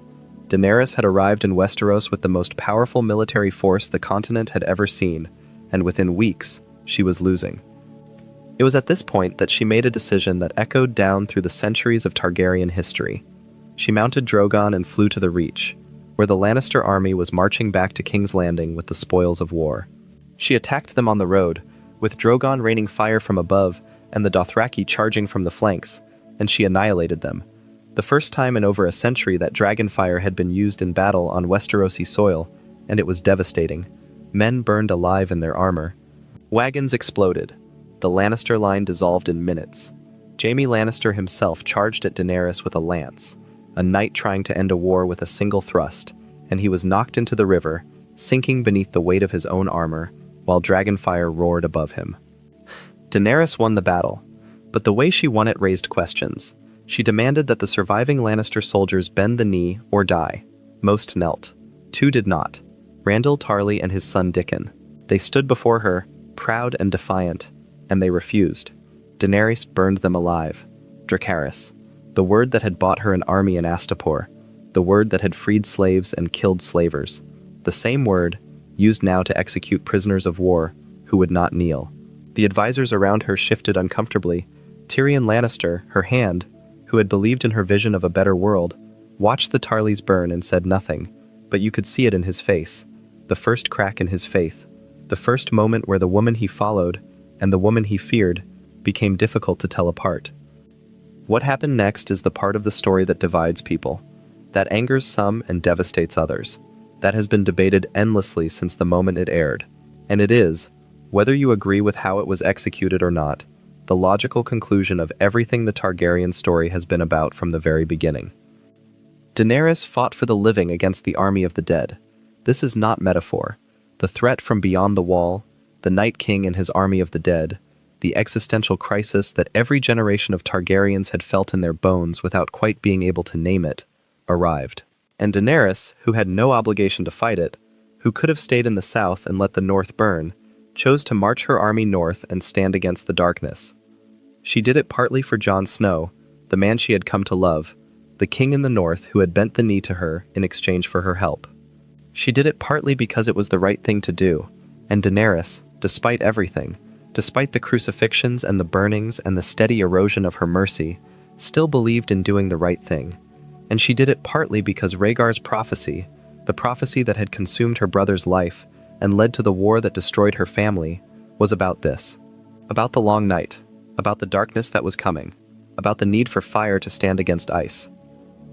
Speaker 1: Daenerys had arrived in Westeros with the most powerful military force the continent had ever seen, and within weeks, she was losing. It was at this point that she made a decision that echoed down through the centuries of Targaryen history. She mounted Drogon and flew to the Reach, where the Lannister army was marching back to King's Landing with the spoils of war. She attacked them on the road, with Drogon raining fire from above and the Dothraki charging from the flanks, and she annihilated them. The first time in over a century that dragonfire had been used in battle on Westerosi soil, and it was devastating. Men burned alive in their armor. Wagons exploded. The Lannister line dissolved in minutes. Jaime Lannister himself charged at Daenerys with a lance, a knight trying to end a war with a single thrust, and he was knocked into the river, sinking beneath the weight of his own armor, while dragonfire roared above him. Daenerys won the battle, but the way she won it raised questions. She demanded that the surviving Lannister soldiers bend the knee or die. Most knelt. 2 did not. Randyll Tarly and his son Dickon. They stood before her, proud and defiant, and they refused. Daenerys burned them alive. Dracarys, the word that had bought her an army in Astapor, the word that had freed slaves and killed slavers, the same word, used now to execute prisoners of war who would not kneel. The advisors around her shifted uncomfortably. Tyrion Lannister, her hand, who had believed in her vision of a better world, watched the Tarlys burn and said nothing, but you could see it in his face, the first crack in his faith, the first moment where the woman he followed and the woman he feared became difficult to tell apart. What happened next is the part of the story that divides people, that angers some and devastates others, that has been debated endlessly since the moment it aired. And it is, whether you agree with how it was executed or not, the logical conclusion of everything the Targaryen story has been about from the very beginning. Daenerys fought for the living against the army of the dead. This is not metaphor. The threat from beyond the wall, the Night King and his army of the dead, the existential crisis that every generation of Targaryens had felt in their bones without quite being able to name it, arrived. And Daenerys, who had no obligation to fight it, who could have stayed in the south and let the north burn, chose to march her army north and stand against the darkness. She did it partly for Jon Snow, the man she had come to love, the king in the north who had bent the knee to her in exchange for her help. She did it partly because it was the right thing to do, and Daenerys, despite everything, despite the crucifixions and the burnings and the steady erosion of her mercy, still believed in doing the right thing. And she did it partly because Rhaegar's prophecy, the prophecy that had consumed her brother's life and led to the war that destroyed her family, was about this. About the long night, about the darkness that was coming, about the need for fire to stand against ice.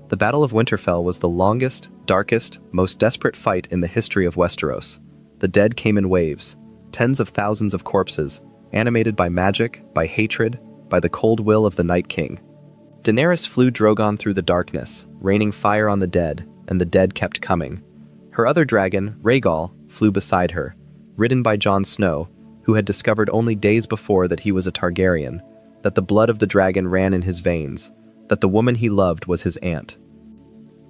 Speaker 1: The Battle of Winterfell was the longest, darkest, most desperate fight in the history of Westeros. The dead came in waves, tens of thousands of corpses, animated by magic, by hatred, by the cold will of the Night King. Daenerys flew Drogon through the darkness, raining fire on the dead, and the dead kept coming. Her other dragon, Rhaegal, flew beside her, ridden by Jon Snow, who had discovered only days before that he was a Targaryen, that the blood of the dragon ran in his veins, that the woman he loved was his aunt.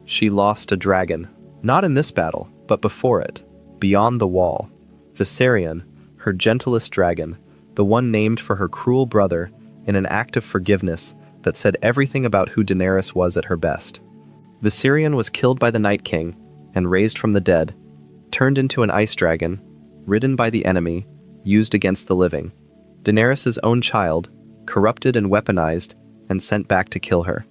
Speaker 1: She lost a dragon, not in this battle, but before it, beyond the wall. Viserion, her gentlest dragon, the one named for her cruel brother, in an act of forgiveness that said everything about who Daenerys was at her best. Viserion was killed by the Night King and raised from the dead, turned into an ice dragon, ridden by the enemy, used against the living. Daenerys' own child, corrupted and weaponized, and sent back to kill her.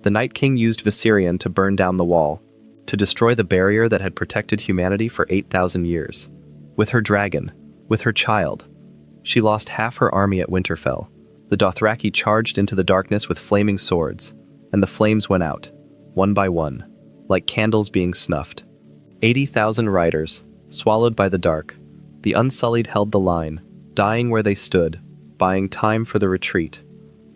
Speaker 1: The Night King used Viserion to burn down the wall, to destroy the barrier that had protected humanity for 8,000 years. With her dragon, with her child, she lost half her army at Winterfell. The Dothraki charged into the darkness with flaming swords, and the flames went out, one by one, like candles being snuffed. 80,000 riders, swallowed by the dark. The Unsullied held the line, dying where they stood, buying time for the retreat.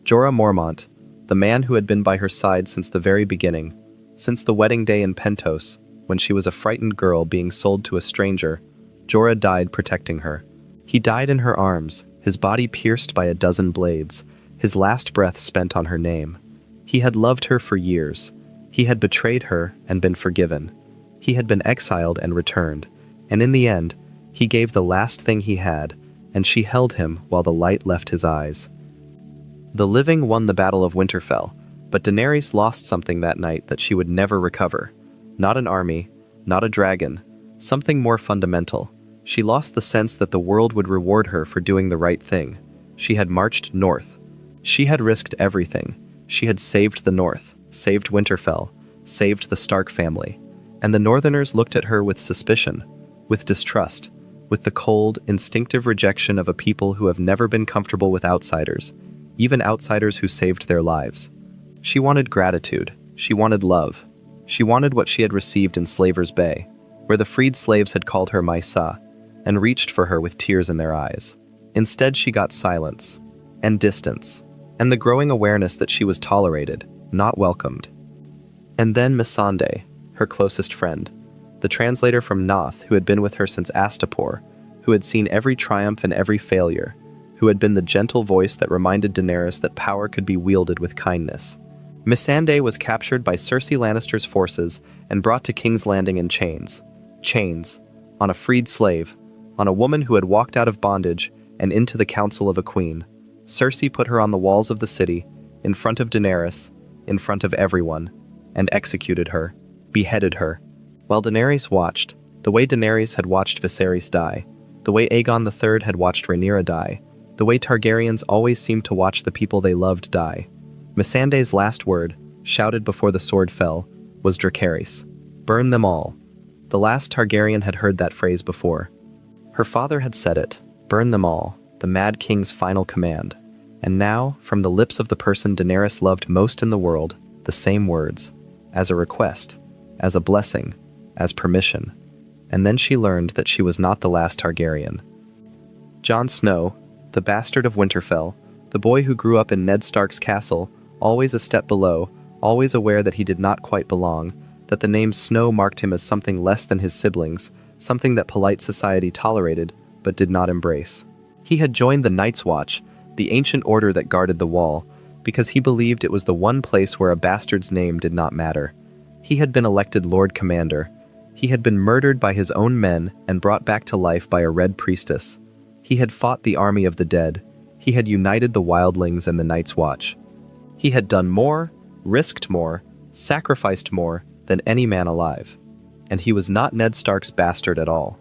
Speaker 1: Jorah Mormont, the man who had been by her side since the very beginning, since the wedding day in Pentos, when she was a frightened girl being sold to a stranger, Jorah died protecting her. He died in her arms, his body pierced by a dozen blades, his last breath spent on her name. He had loved her for years. He had betrayed her and been forgiven. He had been exiled and returned, and in the end, he gave the last thing he had, and she held him while the light left his eyes. The living won the Battle of Winterfell, but Daenerys lost something that night that she would never recover. Not an army, not a dragon, something more fundamental. She lost the sense that the world would reward her for doing the right thing. She had marched north. She had risked everything. She had saved the north, saved Winterfell, saved the Stark family. And the Northerners looked at her with suspicion, with distrust, with the cold, instinctive rejection of a people who have never been comfortable with outsiders, even outsiders who saved their lives. She wanted gratitude. She wanted love. She wanted what she had received in Slaver's Bay, where the freed slaves had called her Maisa, and reached for her with tears in their eyes. Instead, she got silence, and distance, and the growing awareness that she was tolerated, not welcomed. And then Missandei, her closest friend, the translator from Noth who had been with her since Astapor, who had seen every triumph and every failure, who had been the gentle voice that reminded Daenerys that power could be wielded with kindness. Missandei was captured by Cersei Lannister's forces and brought to King's Landing in chains. Chains. On a freed slave. On a woman who had walked out of bondage and into the council of a queen. Cersei put her on the walls of the city, in front of Daenerys, in front of everyone, and executed her, beheaded her. While Daenerys watched, the way Daenerys had watched Viserys die, the way Aegon III had watched Rhaenyra die, the way Targaryens always seemed to watch the people they loved die. Missandei's last word, shouted before the sword fell, was Dracarys. Burn them all. The last Targaryen had heard that phrase before. Her father had said it, burn them all, the Mad King's final command. And now, from the lips of the person Daenerys loved most in the world, the same words. As a request, as a blessing, as permission. And then she learned that she was not the last Targaryen. Jon Snow, the bastard of Winterfell, the boy who grew up in Ned Stark's castle, always a step below, always aware that he did not quite belong, that the name Snow marked him as something less than his siblings, something that polite society tolerated, but did not embrace. He had joined the Night's Watch, the ancient order that guarded the wall, because he believed it was the one place where a bastard's name did not matter. He had been elected Lord Commander. He had been murdered by his own men and brought back to life by a Red Priestess. He had fought the army of the dead. He had united the wildlings and the Night's Watch. He had done more, risked more, sacrificed more than any man alive. And he was not Ned Stark's bastard at all.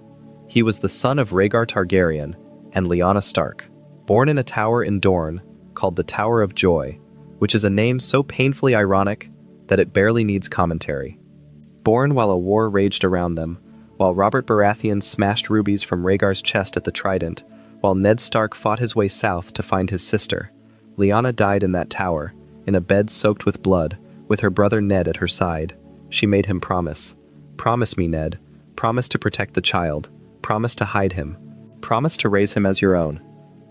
Speaker 1: He was the son of Rhaegar Targaryen and Lyanna Stark, born in a tower in Dorne called the Tower of Joy, which is a name so painfully ironic that it barely needs commentary. Born while a war raged around them, while Robert Baratheon smashed rubies from Rhaegar's chest at the Trident, while Ned Stark fought his way south to find his sister, Lyanna died in that tower, in a bed soaked with blood, with her brother Ned at her side. She made him promise. Promise me, Ned. Promise to protect the child. Promise to hide him. Promise to raise him as your own.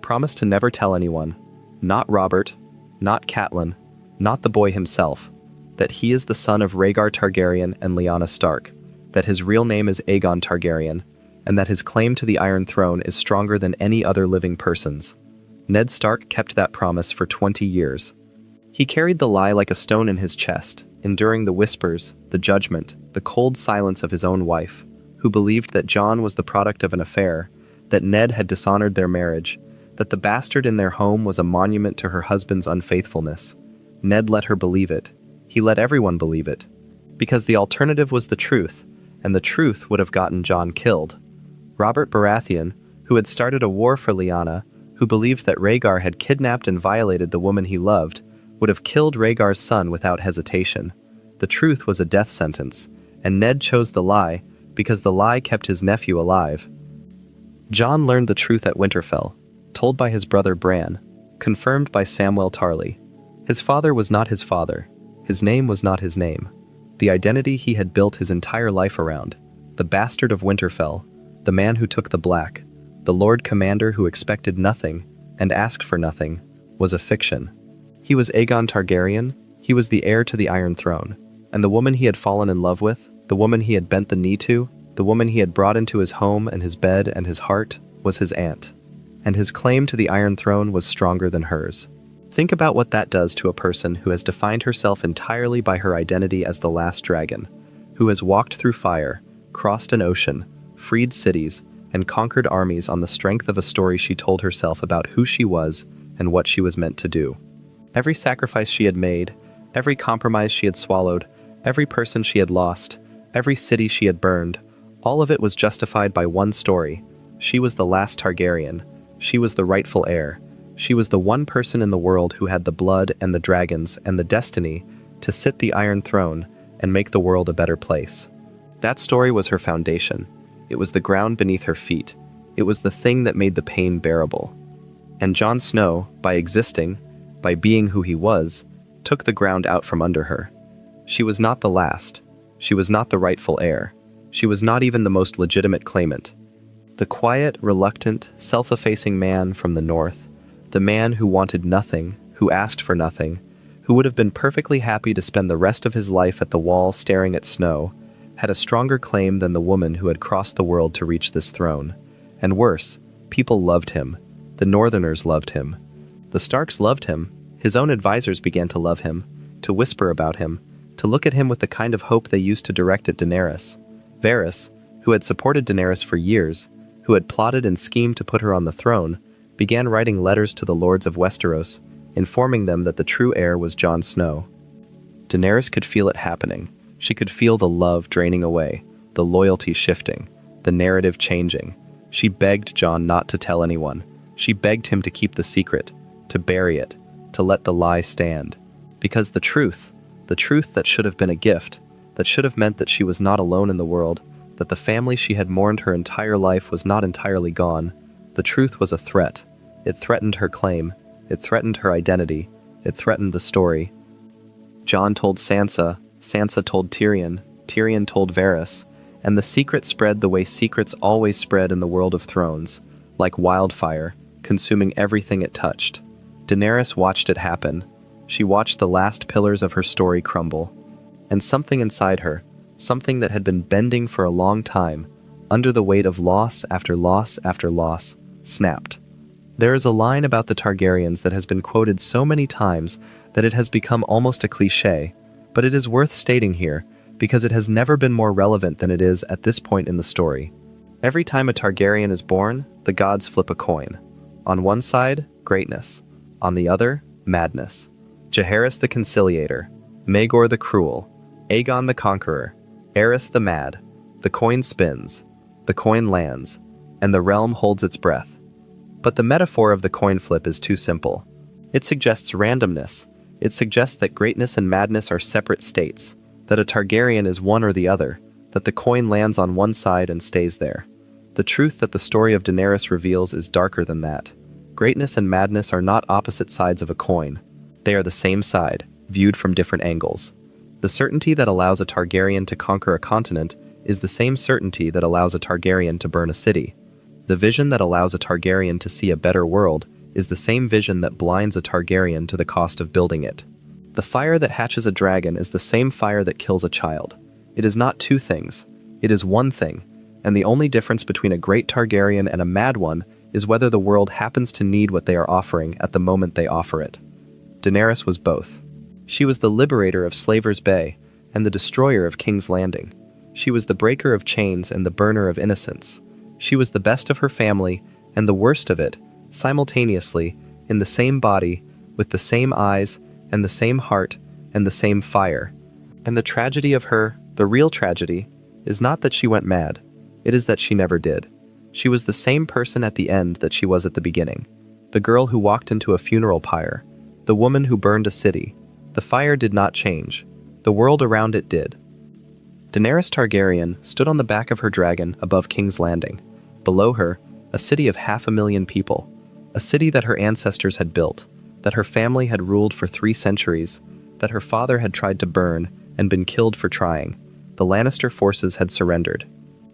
Speaker 1: Promise to never tell anyone. Not Robert, not Catelyn, not the boy himself, that he is the son of Rhaegar Targaryen and Lyanna Stark, that his real name is Aegon Targaryen, and that his claim to the Iron Throne is stronger than any other living person's. Ned Stark kept that promise for 20 years. He carried the lie like a stone in his chest, enduring the whispers, the judgment, the cold silence of his own wife, who believed that Jon was the product of an affair, that Ned had dishonored their marriage, that the bastard in their home was a monument to her husband's unfaithfulness. Ned let her believe it. He let everyone believe it. Because the alternative was the truth, and the truth would have gotten Jon killed. Robert Baratheon, who had started a war for Lyanna, who believed that Rhaegar had kidnapped and violated the woman he loved, would have killed Rhaegar's son without hesitation. The truth was a death sentence, and Ned chose the lie because the lie kept his nephew alive. Jon learned the truth at Winterfell, told by his brother Bran, confirmed by Samwell Tarly. His father was not his father. His name was not his name. The identity he had built his entire life around, the bastard of Winterfell, the man who took the black, the Lord Commander who expected nothing and asked for nothing, was a fiction. He was Aegon Targaryen, he was the heir to the Iron Throne, and the woman he had fallen in love with, the woman he had bent the knee to, the woman he had brought into his home and his bed and his heart, was his aunt. And his claim to the Iron Throne was stronger than hers. Think about what that does to a person who has defined herself entirely by her identity as the last dragon, who has walked through fire, crossed an ocean, freed cities, and conquered armies on the strength of a story she told herself about who she was and what she was meant to do. Every sacrifice she had made, every compromise she had swallowed, every person she had lost, every city she had burned, all of it was justified by one story. She was the last Targaryen. She was the rightful heir. She was the one person in the world who had the blood and the dragons and the destiny to sit the Iron Throne and make the world a better place. That story was her foundation. It was the ground beneath her feet. It was the thing that made the pain bearable. And Jon Snow, by existing, by being who he was, took the ground out from under her. She was not the last. She was not the rightful heir. She was not even the most legitimate claimant. The quiet, reluctant, self-effacing man from the north, the man who wanted nothing, who asked for nothing, who would have been perfectly happy to spend the rest of his life at the wall staring at snow, had a stronger claim than the woman who had crossed the world to reach this throne. And worse, people loved him. The Northerners loved him. The Starks loved him. His own advisors began to love him, to whisper about him, to look at him with the kind of hope they used to direct at Daenerys. Varys, who had supported Daenerys for years, who had plotted and schemed to put her on the throne, began writing letters to the lords of Westeros, informing them that the true heir was Jon Snow. Daenerys could feel it happening. She could feel the love draining away, the loyalty shifting, the narrative changing. She begged Jon not to tell anyone. She begged him to keep the secret, to bury it, to let the lie stand. Because the truth that should have been a gift, that should have meant that she was not alone in the world, that the family she had mourned her entire life was not entirely gone, the truth was a threat. It threatened her claim. It threatened her identity. It threatened the story. Jon told Sansa, Sansa told Tyrion, Tyrion told Varys, and the secret spread the way secrets always spread in the world of thrones, like wildfire, consuming everything it touched. Daenerys watched it happen. She watched the last pillars of her story crumble. And something inside her, something that had been bending for a long time, under the weight of loss after loss after loss, snapped. There is a line about the Targaryens that has been quoted so many times that it has become almost a cliché, but it is worth stating here because it has never been more relevant than it is at this point in the story. Every time a Targaryen is born, the gods flip a coin. On one side, greatness. On the other, madness. Jaehaerys the Conciliator, Maegor the Cruel, Aegon the Conqueror, Aerys the Mad. The coin spins, the coin lands, and the realm holds its breath. But the metaphor of the coin flip is too simple. It suggests randomness. It suggests that greatness and madness are separate states, that a Targaryen is one or the other, that the coin lands on one side and stays there. The truth that the story of Daenerys reveals is darker than that. Greatness and madness are not opposite sides of a coin. They are the same side, viewed from different angles. The certainty that allows a Targaryen to conquer a continent is the same certainty that allows a Targaryen to burn a city. The vision that allows a Targaryen to see a better world is the same vision that blinds a Targaryen to the cost of building it. The fire that hatches a dragon is the same fire that kills a child. It is not two things. It is one thing, and the only difference between a great Targaryen and a mad one is whether the world happens to need what they are offering at the moment they offer it. Daenerys was both. She was the liberator of Slaver's Bay and the destroyer of King's Landing. She was the breaker of chains and the burner of innocence. She was the best of her family and the worst of it, simultaneously, in the same body, with the same eyes, and the same heart, and the same fire. And the tragedy of her, the real tragedy, is not that she went mad. It is that she never did. She was the same person at the end that she was at the beginning. The girl who walked into a funeral pyre. The woman who burned a city. The fire did not change. The world around it did. Daenerys Targaryen stood on the back of her dragon above King's Landing. Below her, a city of 500,000 people. A city that her ancestors had built, that her family had ruled for 3 centuries, that her father had tried to burn and been killed for trying. The Lannister forces had surrendered.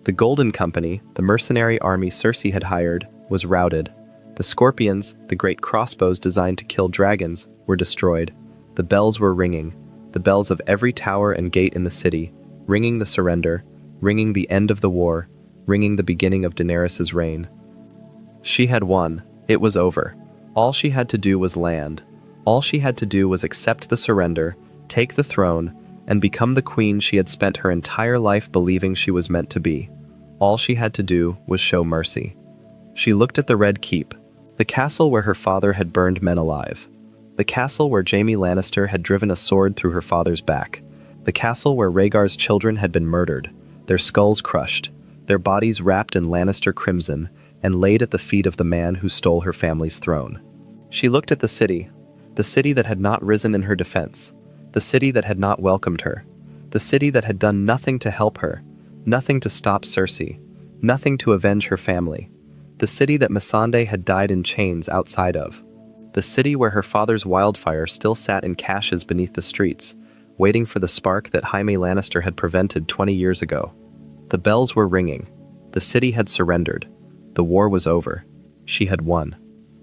Speaker 1: The Golden Company, the mercenary army Cersei had hired, was routed. The Scorpions, the great crossbows designed to kill dragons, were destroyed. The bells were ringing, the bells of every tower and gate in the city, ringing the surrender, ringing the end of the war, ringing the beginning of Daenerys' reign. She had won. It was over. All she had to do was land. All she had to do was accept the surrender, take the throne, and become the queen she had spent her entire life believing she was meant to be. All she had to do was show mercy. She looked at the Red Keep, the castle where her father had burned men alive. The castle where Jaime Lannister had driven a sword through her father's back. The castle where Rhaegar's children had been murdered, their skulls crushed, their bodies wrapped in Lannister crimson, and laid at the feet of the man who stole her family's throne. She looked at the city that had not risen in her defense, the city that had not welcomed her, the city that had done nothing to help her, nothing to stop Cersei, nothing to avenge her family, the city that Missandei had died in chains outside of, the city where her father's wildfire still sat in caches beneath the streets, waiting for the spark that Jaime Lannister had prevented 20 years ago. The bells were ringing. The city had surrendered. The war was over. She had won.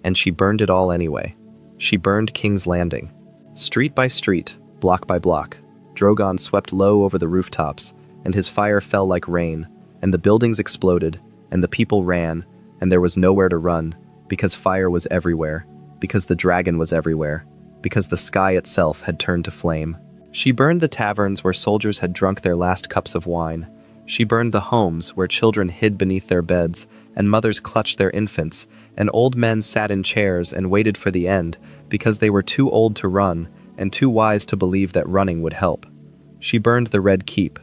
Speaker 1: And she burned it all anyway. She burned King's Landing. Street by street, block by block, Drogon swept low over the rooftops, and his fire fell like rain, and the buildings exploded, and the people ran, and there was nowhere to run, because fire was everywhere, because the dragon was everywhere, because the sky itself had turned to flame. She burned the taverns where soldiers had drunk their last cups of wine. She burned the homes where children hid beneath their beds, and mothers clutched their infants, and old men sat in chairs and waited for the end because they were too old to run and too wise to believe that running would help. She burned the Red Keep,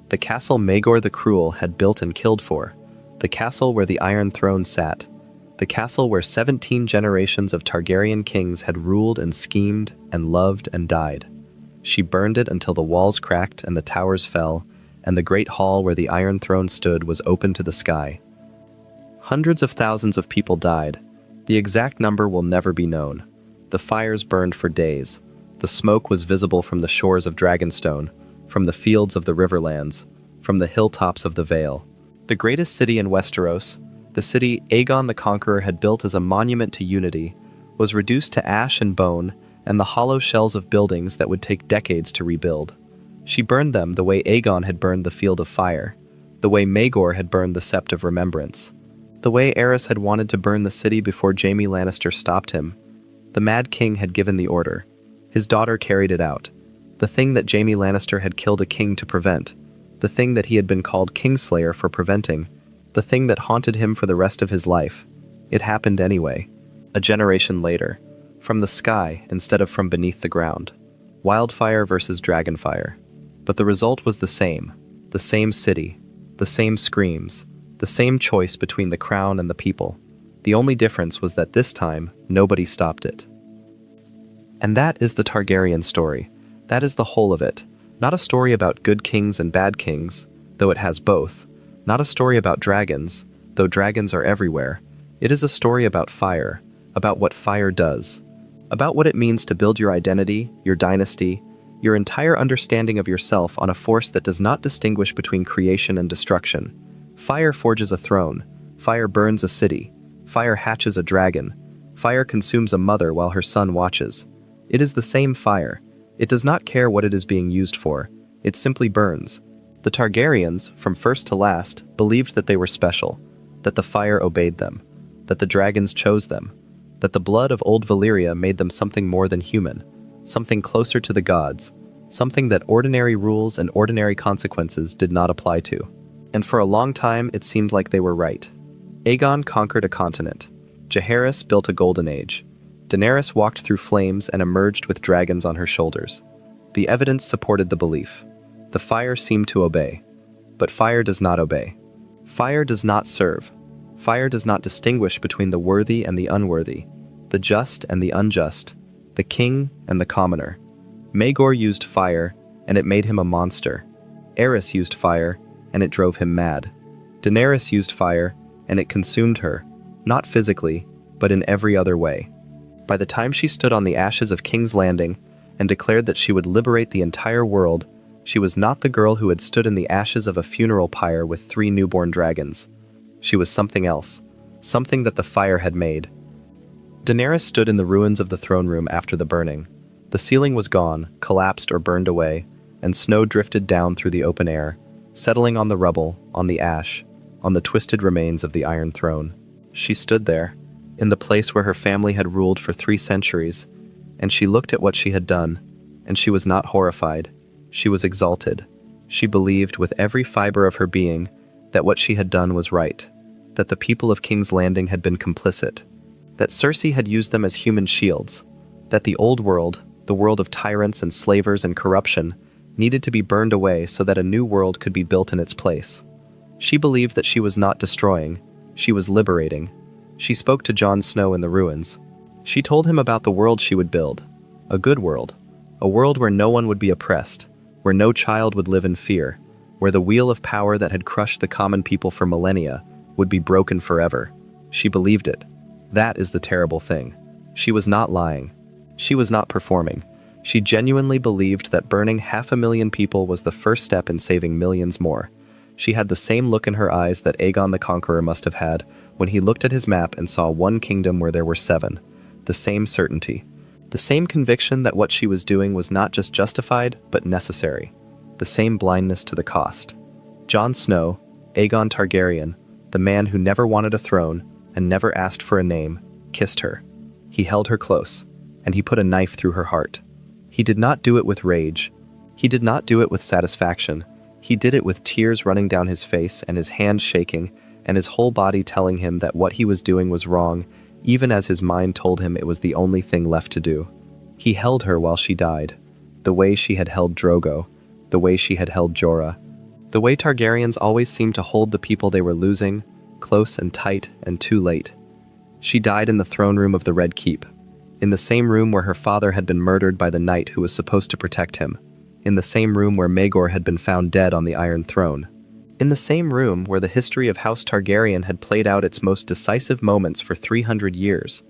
Speaker 1: the castle Maegor the Cruel had built and killed for, the castle where the Iron Throne sat, the castle where 17 generations of Targaryen kings had ruled and schemed and loved and died. She burned it until the walls cracked and the towers fell, and the great hall where the Iron Throne stood was open to the sky. Hundreds of thousands of people died. The exact number will never be known. The fires burned for days. The smoke was visible from the shores of Dragonstone, from the fields of the Riverlands, from the hilltops of the Vale. The greatest city in Westeros, the city Aegon the Conqueror had built as a monument to unity, was reduced to ash and bone and the hollow shells of buildings that would take decades to rebuild. She burned them the way Aegon had burned the Field of Fire, the way Maegor had burned the Sept of Remembrance, the way Aerys had wanted to burn the city before Jaime Lannister stopped him. The Mad King had given the order. His daughter carried it out. The thing that Jaime Lannister had killed a king to prevent, the thing that he had been called Kingslayer for preventing, the thing that haunted him for the rest of his life. It happened anyway. A generation later. From the sky instead of from beneath the ground. Wildfire versus Dragonfire. But the result was the same city, the same screams, the same choice between the crown and the people. The only difference was that this time, nobody stopped it. And that is the Targaryen story. That is the whole of it. Not a story about good kings and bad kings, though it has both. Not a story about dragons, though dragons are everywhere. It is a story about fire, about what fire does, about what it means to build your identity, your dynasty, your entire understanding of yourself on a force that does not distinguish between creation and destruction. Fire forges a throne. Fire burns a city. Fire hatches a dragon. Fire consumes a mother while her son watches. It is the same fire. It does not care what it is being used for. It simply burns. The Targaryens, from first to last, believed that they were special, that the fire obeyed them, that the dragons chose them, that the blood of old Valyria made them something more than human, something closer to the gods, something that ordinary rules and ordinary consequences did not apply to. And for a long time it seemed like they were right. Aegon conquered a continent. Jaehaerys built a golden age. Daenerys walked through flames and emerged with dragons on her shoulders. The evidence supported the belief. The fire seemed to obey. But fire does not obey. Fire does not serve. Fire does not distinguish between the worthy and the unworthy, the just and the unjust, the king and the commoner. Maegor used fire, and it made him a monster. Aerys used fire, and it drove him mad. Daenerys used fire, and it consumed her, not physically, but in every other way. By the time she stood on the ashes of King's Landing and declared that she would liberate the entire world, she was not the girl who had stood in the ashes of a funeral pyre with 3 newborn dragons. She was something else, something that the fire had made. Daenerys stood in the ruins of the throne room after the burning. The ceiling was gone, collapsed or burned away, and snow drifted down through the open air, settling on the rubble, on the ash, on the twisted remains of the Iron Throne. She stood there, in the place where her family had ruled for 3 centuries, and she looked at what she had done, and she was not horrified. She was exalted. She believed with every fiber of her being that what she had done was right, that the people of King's Landing had been complicit, that Cersei had used them as human shields, that the old world, the world of tyrants and slavers and corruption, needed to be burned away so that a new world could be built in its place. She believed that she was not destroying, she was liberating. She spoke to Jon Snow in the ruins. She told him about the world she would build, a good world, a world where no one would be oppressed, where no child would live in fear, where the wheel of power that had crushed the common people for millennia would be broken forever. She believed it. That is the terrible thing. She was not lying. She was not performing. She genuinely believed that burning 500,000 people was the first step in saving millions more. She had the same look in her eyes that Aegon the Conqueror must have had when he looked at his map and saw one kingdom where there were 7. The same certainty. The same conviction that what she was doing was not just justified, but necessary. The same blindness to the cost. Jon Snow, Aegon Targaryen, the man who never wanted a throne and never asked for a name, kissed her. He held her close, and he put a knife through her heart. He did not do it with rage. He did not do it with satisfaction. He did it with tears running down his face and his hands shaking and his whole body telling him that what he was doing was wrong, even as his mind told him it was the only thing left to do. He held her while she died, the way she had held Drogo, the way she had held Jorah, the way Targaryens always seemed to hold the people they were losing, close and tight and too late. She died in the throne room of the Red Keep, in the same room where her father had been murdered by the knight who was supposed to protect him, in the same room where Maegor had been found dead on the Iron Throne, in the same room where the history of House Targaryen had played out its most decisive moments for 300 years.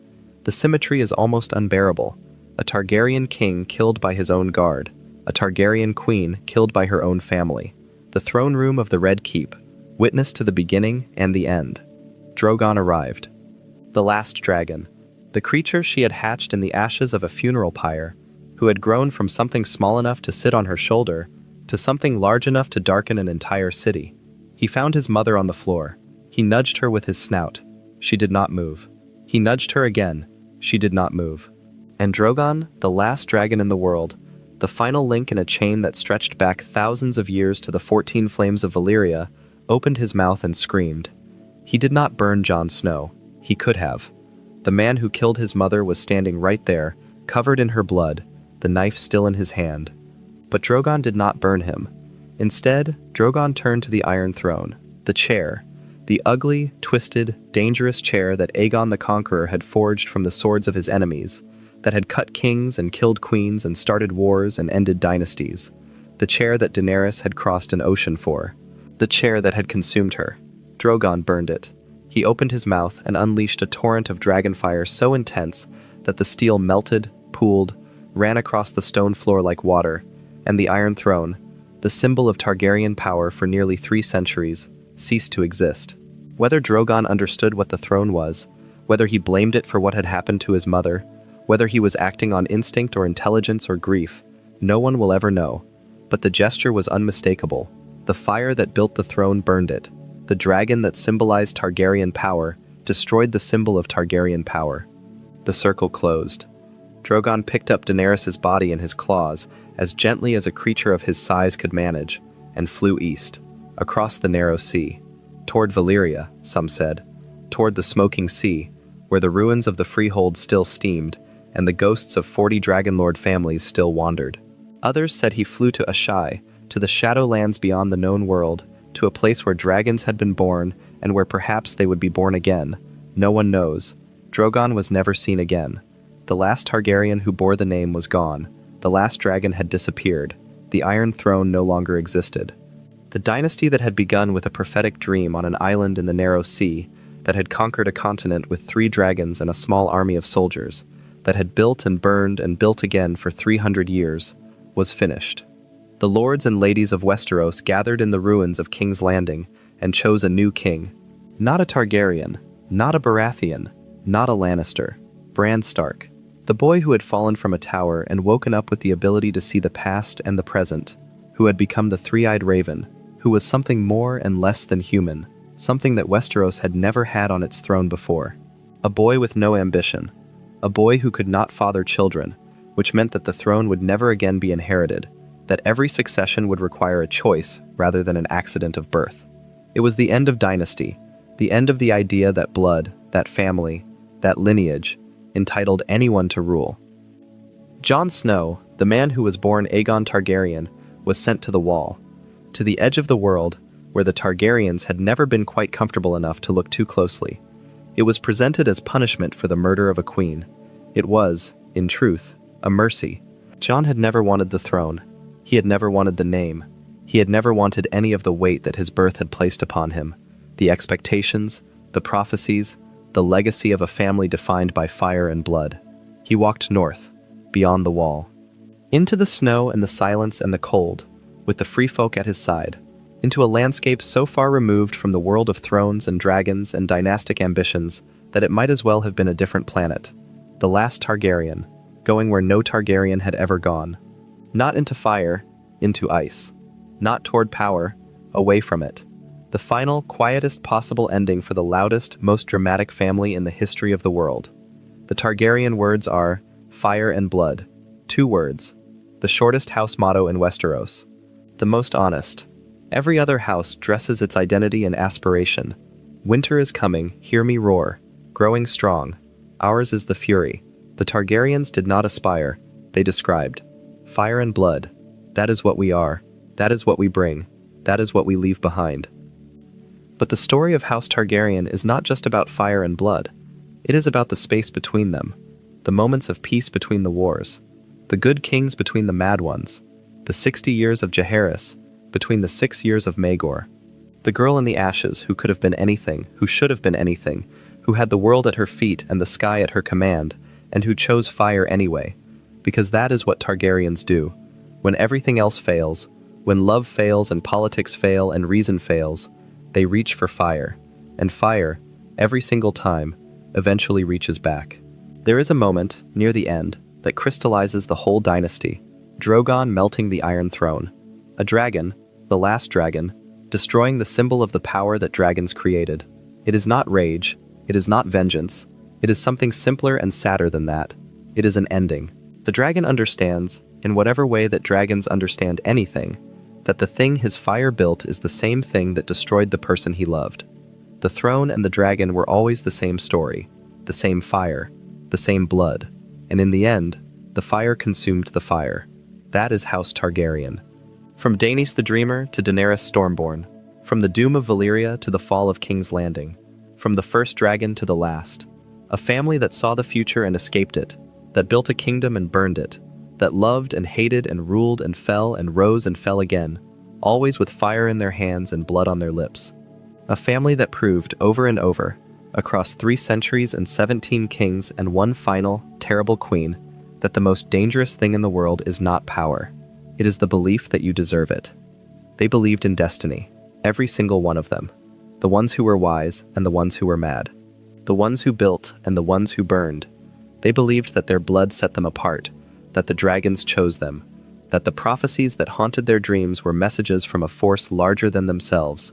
Speaker 1: The symmetry is almost unbearable. A Targaryen king killed by his own guard, a Targaryen queen killed by her own family. The throne room of the Red Keep, witness to the beginning and the end. Drogon arrived. The last dragon, the creature she had hatched in the ashes of a funeral pyre, who had grown from something small enough to sit on her shoulder to something large enough to darken an entire city. He found his mother on the floor. He nudged her with his snout. She did not move. He nudged her again. She did not move. And Drogon, the last dragon in the world, the final link in a chain that stretched back thousands of years to the 14 flames of Valyria, opened his mouth and screamed. He did not burn Jon Snow. He could have. The man who killed his mother was standing right there, covered in her blood, the knife still in his hand. But Drogon did not burn him. Instead, Drogon turned to the Iron Throne, the chair, the ugly, twisted, dangerous chair that Aegon the Conqueror had forged from the swords of his enemies, that had cut kings and killed queens and started wars and ended dynasties, the chair that Daenerys had crossed an ocean for, the chair that had consumed her. Drogon burned it. He opened his mouth and unleashed a torrent of dragonfire so intense that the steel melted, pooled, ran across the stone floor like water, and the Iron Throne, the symbol of Targaryen power for nearly 3 centuries, ceased to exist. Whether Drogon understood what the throne was, whether he blamed it for what had happened to his mother, whether he was acting on instinct or intelligence or grief, no one will ever know. But the gesture was unmistakable. The fire that built the throne burned it. The dragon that symbolized Targaryen power destroyed the symbol of Targaryen power. The circle closed. Drogon picked up Daenerys' body in his claws, as gently as a creature of his size could manage, and flew east, across the narrow sea. Toward Valyria, some said. Toward the smoking sea, where the ruins of the Freehold still steamed, and the ghosts of 40 dragonlord families still wandered. Others said he flew to Ashai, to the shadowlands beyond the known world, to a place where dragons had been born, and where perhaps they would be born again. No one knows. Drogon was never seen again. The last Targaryen who bore the name was gone. The last dragon had disappeared. The Iron Throne no longer existed. The dynasty that had begun with a prophetic dream on an island in the narrow sea, that had conquered a continent with 3 dragons and a small army of soldiers, that had built and burned and built again for 300 years, was finished. The lords and ladies of Westeros gathered in the ruins of King's Landing and chose a new king. Not a Targaryen, not a Baratheon, not a Lannister. Bran Stark, the boy who had fallen from a tower and woken up with the ability to see the past and the present, who had become the three-eyed raven, who was something more and less than human, something that Westeros had never had on its throne before. A boy with no ambition. A boy who could not father children, which meant that the throne would never again be inherited, that every succession would require a choice rather than an accident of birth. It was the end of dynasty, the end of the idea that blood, that family, that lineage, entitled anyone to rule. Jon Snow, the man who was born Aegon Targaryen, was sent to the wall, to the edge of the world where the Targaryens had never been quite comfortable enough to look too closely. It was presented as punishment for the murder of a queen. It was, in truth, a mercy. Jon had never wanted the throne. He had never wanted the name. He had never wanted any of the weight that his birth had placed upon him, the expectations, the prophecies, the legacy of a family defined by fire and blood. He walked north, beyond the wall, into the snow and the silence and the cold, with the free folk at his side, into a landscape so far removed from the world of thrones and dragons and dynastic ambitions that it might as well have been a different planet. The last Targaryen, going where no Targaryen had ever gone. Not into fire, into ice. Not toward power, away from it. The final, quietest possible ending for the loudest, most dramatic family in the history of the world. The Targaryen words are fire and blood. 2 words. The shortest house motto in Westeros. The most honest. Every other house dresses its identity and aspiration. Winter is coming, hear me roar. Growing strong. Ours is the fury. The Targaryens did not aspire, they described. Fire and blood. That is what we are. That is what we bring. That is what we leave behind. But the story of House Targaryen is not just about fire and blood. It is about the space between them, the moments of peace between the wars, the good kings between the mad ones, the 60 years of Jaehaerys between the 6 years of Maegor, the girl in the ashes who could have been anything, who should have been anything, who had the world at her feet and the sky at her command, and who chose fire anyway, because that is what Targaryens do. When everything else fails, when love fails and politics fail and reason fails, they reach for fire. And fire, every single time, eventually reaches back. There is a moment, near the end, that crystallizes the whole dynasty. Drogon melting the Iron Throne. A dragon, the last dragon, destroying the symbol of the power that dragons created. It is not rage, it is not vengeance, it is something simpler and sadder than that. It is an ending. The dragon understands, in whatever way that dragons understand anything, that the thing his fire built is the same thing that destroyed the person he loved. The throne and the dragon were always the same story, the same fire, the same blood, and in the end, the fire consumed the fire. That is House Targaryen. From Daenys the Dreamer to Daenerys Stormborn, from the Doom of Valyria to the fall of King's Landing, from the first dragon to the last, a family that saw the future and escaped it, that built a kingdom and burned it, that loved and hated and ruled and fell and rose and fell again, always with fire in their hands and blood on their lips. A family that proved over and over, across 3 centuries and 17 kings and one final, terrible queen, that the most dangerous thing in the world is not power. It is the belief that you deserve it. They believed in destiny, every single one of them. The ones who were wise and the ones who were mad. The ones who built and the ones who burned. They believed that their blood set them apart, that the dragons chose them, that the prophecies that haunted their dreams were messages from a force larger than themselves,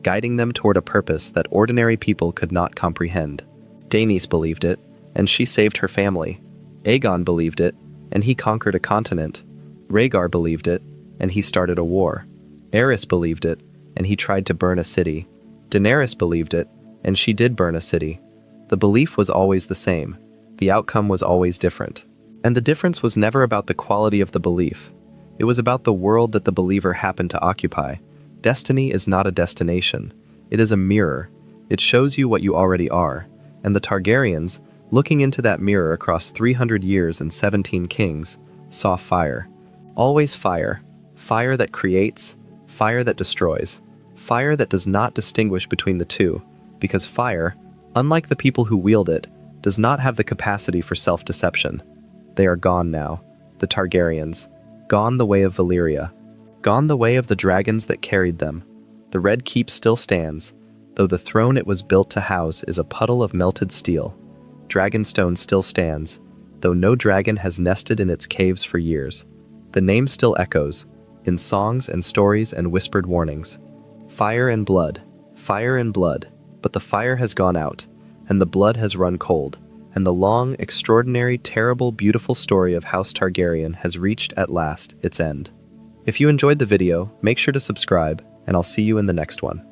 Speaker 1: guiding them toward a purpose that ordinary people could not comprehend. Daenys believed it, and she saved her family. Aegon believed it, and he conquered a continent. Rhaegar believed it, and he started a war. Aerys believed it, and he tried to burn a city. Daenerys believed it, and she did burn a city. The belief was always the same. The outcome was always different. And the difference was never about the quality of the belief. It was about the world that the believer happened to occupy. Destiny is not a destination. It is a mirror. It shows you what you already are. And the Targaryens, looking into that mirror across 300 years and 17 kings, saw fire. Always fire. Fire that creates, fire that destroys, fire that does not distinguish between the two, because fire, unlike the people who wield it, does not have the capacity for self-deception. They are gone now, the Targaryens, gone the way of Valyria, gone the way of the dragons that carried them. The Red Keep still stands, though the throne it was built to house is a puddle of melted steel. Dragonstone still stands, though no dragon has nested in its caves for years. The name still echoes, in songs and stories and whispered warnings. Fire and blood, but the fire has gone out, and the blood has run cold, and the long, extraordinary, terrible, beautiful story of House Targaryen has reached, at last, its end. If you enjoyed the video, make sure to subscribe, and I'll see you in the next one.